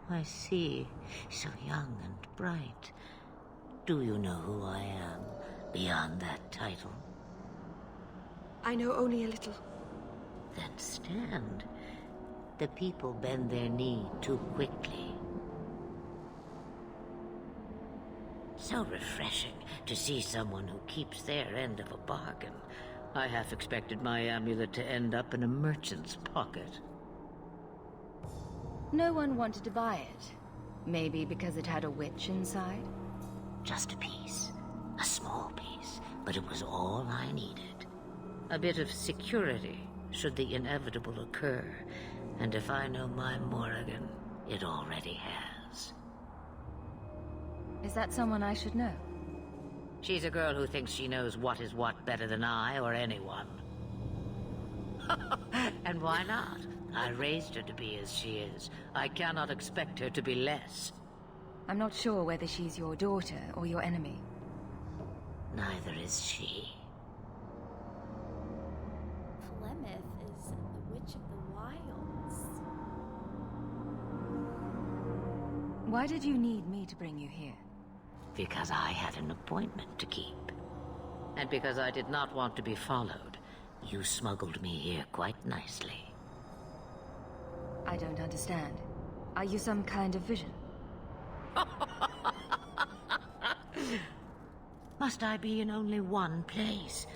I see. So young and bright. Do you know who I am, beyond that title? I know only a little. Then stand. The people bend their knee too quickly. So refreshing to see someone who keeps their end of a bargain. I half expected my amulet to end up in a merchant's pocket. No one wanted to buy it. Maybe because it had a witch inside? Just a piece. A small piece. But it was all I needed. A bit of security, should the inevitable occur. And if I know my Morrigan, it already has. Is that someone I should know? She's a girl who thinks she knows what is what better than I or anyone. And why not? I raised her to be as she is. I cannot expect her to be less. I'm not sure whether she's your daughter or your enemy. Neither is she. Flemeth is the Witch of the Wilds. Why did you need me to bring you here? Because I had an appointment to keep. And because I did not want to be followed, you smuggled me here quite nicely. I don't understand. Are you some kind of vision? Must I be in only one place?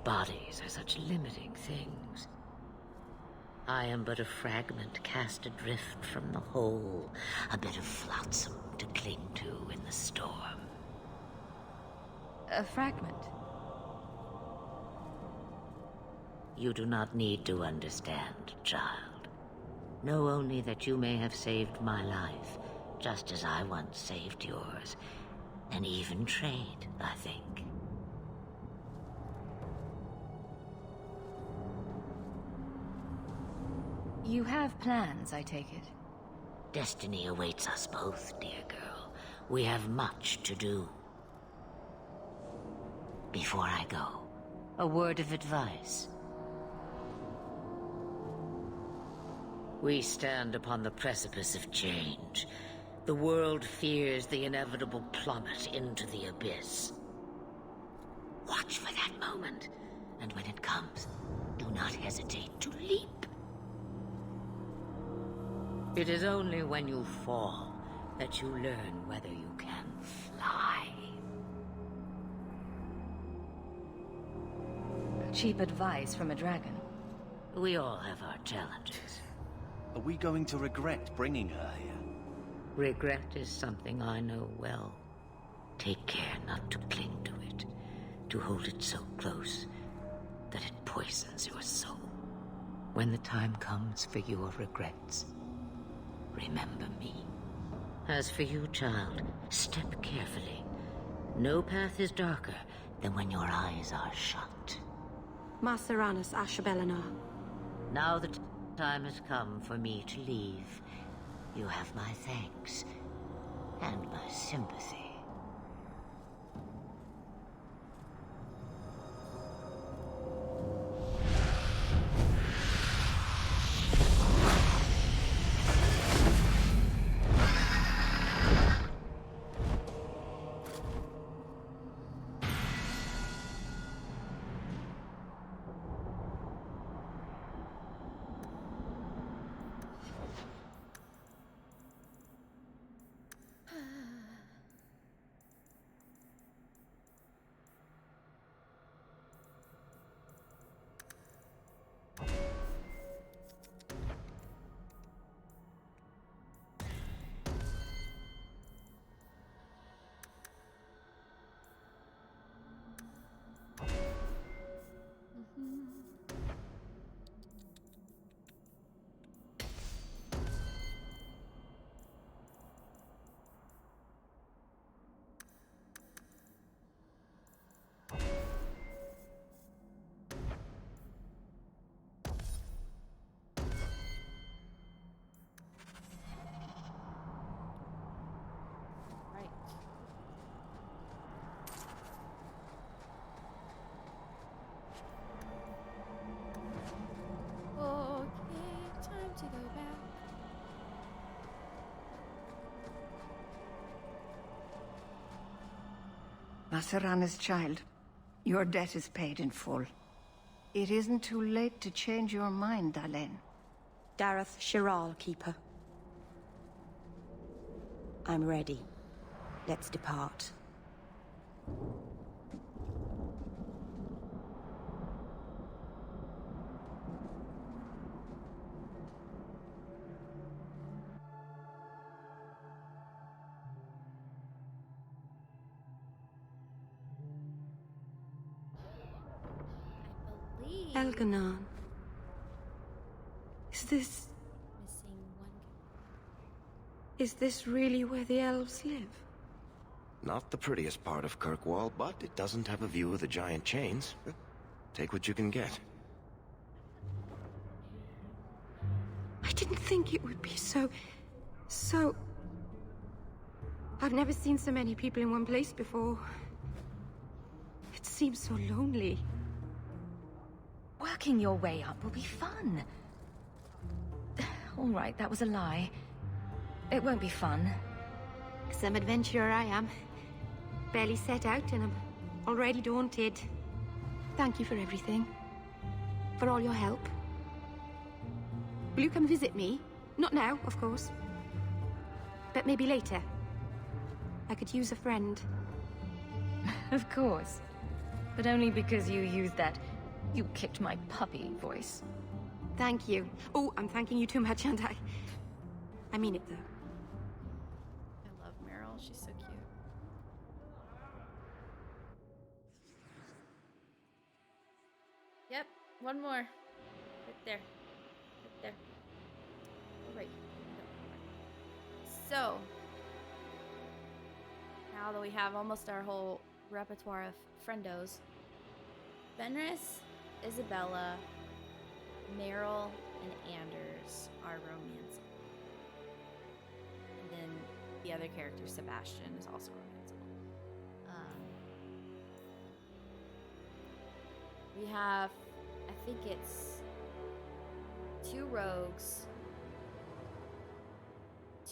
Bodies are such limiting things. I am but a fragment cast adrift from the whole, a bit of flotsam to cling to in the storm. A fragment? You do not need to understand, child. Know only that you may have saved my life, just as I once saved yours. An even trade, I think. You have plans, I take it? Destiny awaits us both, dear girl. We have much to do. Before I go, a word of advice. We stand upon the precipice of change. The world fears the inevitable plummet into the abyss. Watch for that moment, and when it comes, do not hesitate to leap. It is only when you fall that you learn whether you can fly. Cheap advice from a dragon. We all have our challenges. Are we going to regret bringing her here? Regret is something I know well. Take care not to cling to it, to hold it so close that it poisons your soul. When the time comes for your regrets, remember me. As for you, child, step carefully. No path is darker than when your eyes are shut. Maseranas Ashabelana. Now the time has come for me to leave. You have my thanks and my sympathy. Masarana's child, your debt is paid in full. It isn't too late to change your mind, Dalen. Dareth Shiral, Keeper. I'm ready. Let's depart. Elganon. Is this... Missing one. Is this really where the elves live? Not the prettiest part of Kirkwall, but it doesn't have a view of the giant chains. Take what you can get. I didn't think it would be so... I've never seen so many people in one place before. It seems so lonely. Working your way up will be fun. All right, that was a lie. It won't be fun. Some adventurer I am. Barely set out and I'm already daunted. Thank you for everything. For all your help. Will you come visit me? Not now, of course. But maybe later. I could use a friend. Of course. But only because you used that "you kicked my puppy" voice. Thank you. Oh, I'm thanking you too much, aren't I? I mean it, though. I love Meryl. She's so cute. Yep, one more. Right there. Right there. Right. So, now that we have almost our whole repertoire of friendos, Fenris, Isabella, Meryl, and Anders are romancing. And then the other character, Sebastian, is also romancing. We have, I think it's 2 rogues,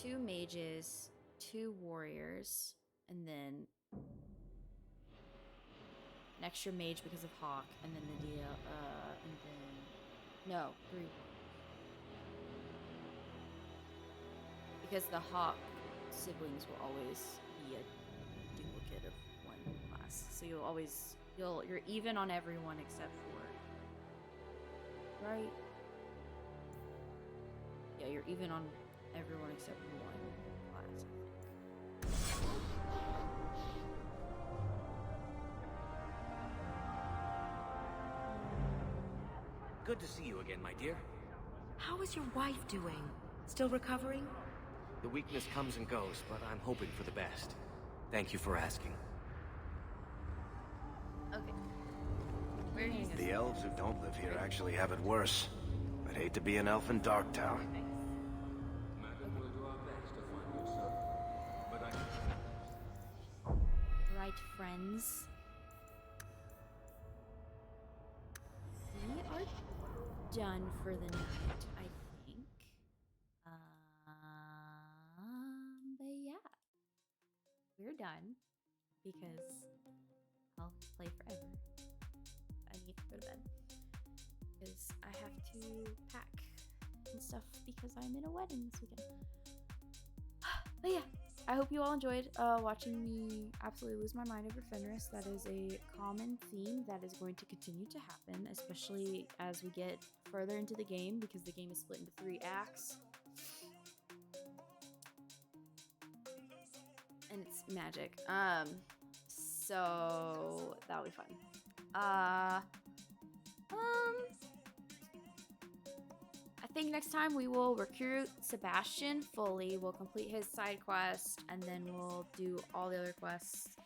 2 mages, 2 warriors, and then an extra mage because of Hawk, and then the deal, and then no, 3. Because the Hawk siblings will always be a duplicate of one class, so you're even on everyone except for, right? Yeah, you're even on everyone except for one class, I think. Good to see you again, my dear. How is your wife doing? Still recovering? The weakness comes and goes, but I'm hoping for the best. Thank you for asking. Okay. Where is The elves who don't live here actually have it worse. I'd hate to be an elf in Darktown. Right, friends. We are done for the night, I think. But yeah. We're done. Because I'll play forever. I need to go to bed. Because I have to pack and stuff because I'm in a wedding this weekend. But yeah, I hope you all enjoyed watching me absolutely lose my mind over Fenris. That is a common theme that is going to continue to happen, especially as we get further into the game, because the game is split into 3 acts. And it's magic. So that'll be fun. I think next time we will recruit Sebastian fully. We'll complete his side quest, and then we'll do all the other quests.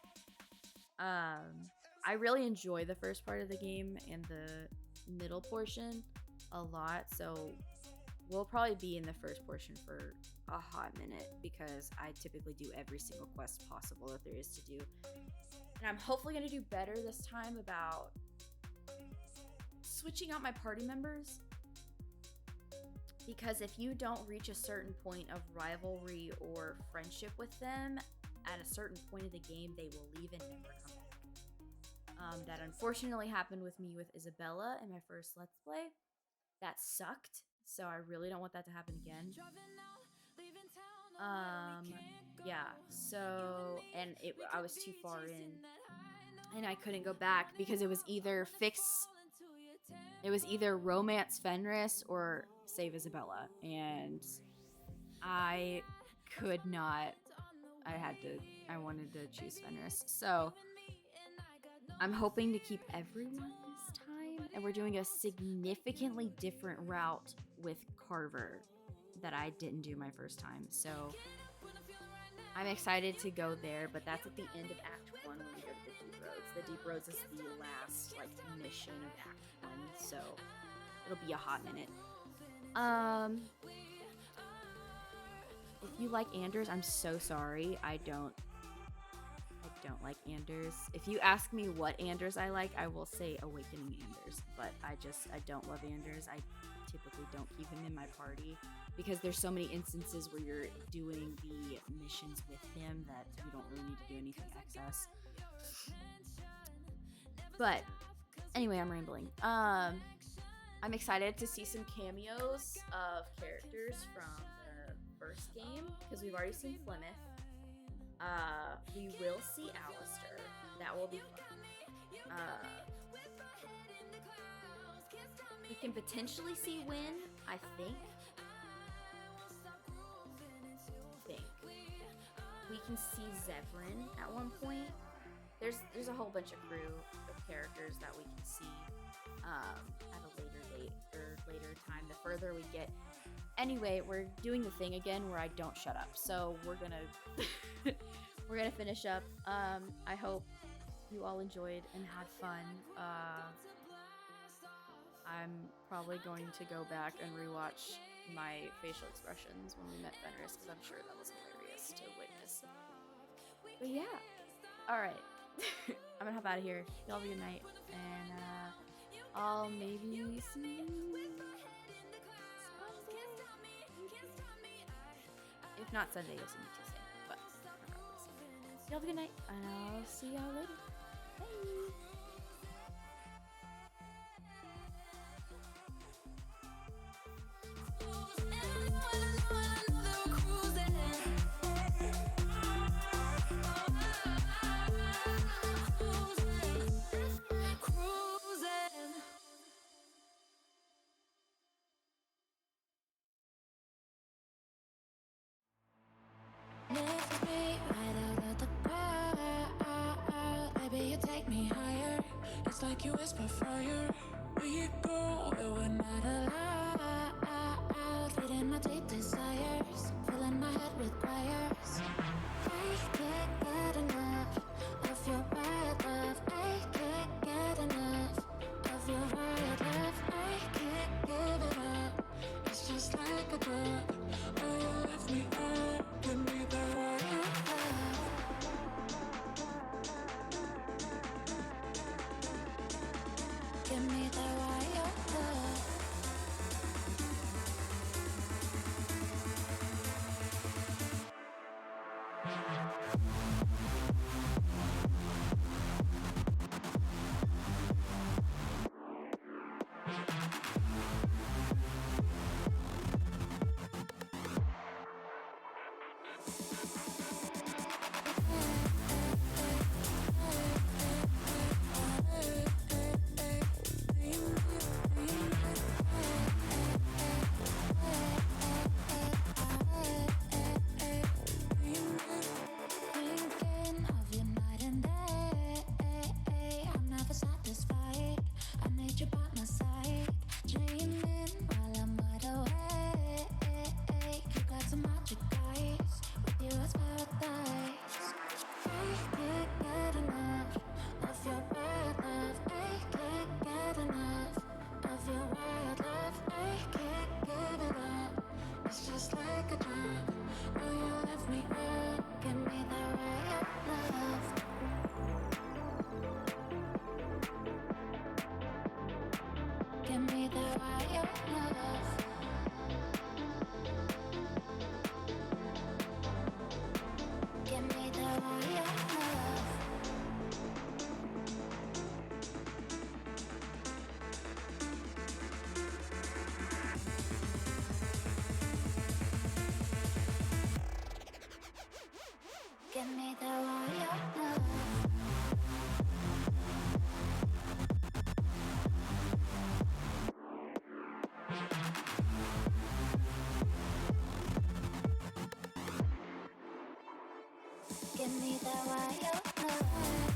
I really enjoy the first part of the game and the middle portion a lot, so we'll probably be in the first portion for a hot minute because I typically do every single quest possible that there is to do. And I'm hopefully going to do better this time about switching out my party members. Because if you don't reach a certain point of rivalry or friendship with them, at a certain point of the game, they will leave and never come back. that unfortunately happened with me with Isabella in my first Let's Play. That sucked, so I really don't want that to happen again. Yeah, so, and I was too far in, and I couldn't go back because it was either romance Fenris or save Isabella, and I could not. I wanted to choose Fenris, so I'm hoping to keep everyone this time, and we're doing a significantly different route with Carver that I didn't do my first time, so I'm excited to go there, but that's at the end of Act 1 when we go to the Deep Roads. The Deep Roads is the last, like, mission of Act 1, so it'll be a hot minute. If you like Anders, I'm so sorry. I don't like Anders. If you ask me what Anders I like, I will say Awakening Anders, but I don't love Anders. I typically don't keep him in my party because there's so many instances where you're doing the missions with him that you don't really need to do anything excess. But anyway, I'm rambling. I'm excited to see some cameos of characters from the first game because we've already seen Flemeth. We will see Alistair. That will be fun. We can potentially see Wynn, I think. We can see Zevran at one point. There's a whole bunch of crew of characters that we can see at a later date or later time, the further we get. Anyway, we're doing the thing again where I don't shut up, so we're gonna finish up. I hope you all enjoyed and had fun. I'm probably going to go back and rewatch my facial expressions when we met Fenris because I'm sure that was hilarious to witness. But yeah, all right. I'm gonna hop out of here. Y'all have a good night, and I'll maybe see you Sunday. If not Sunday, you'll see me Tuesday. But regardless, y'all have a good night, and I'll see y'all later. Bye. Lift me right out of the crowd. Baby, you take me higher. It's like you whisper fire. We go where we're not allowed. Feeding my deep desires, filling my head with choirs. I can't get enough of your wild love. I can't get enough of your wild love. I can't give it up. It's just like a drug. Oh, you lift me up, give me the royal love. Give me the royal love. Thinking of you night and day. I'm never satisfied. I me that wild love. Give me that wild love.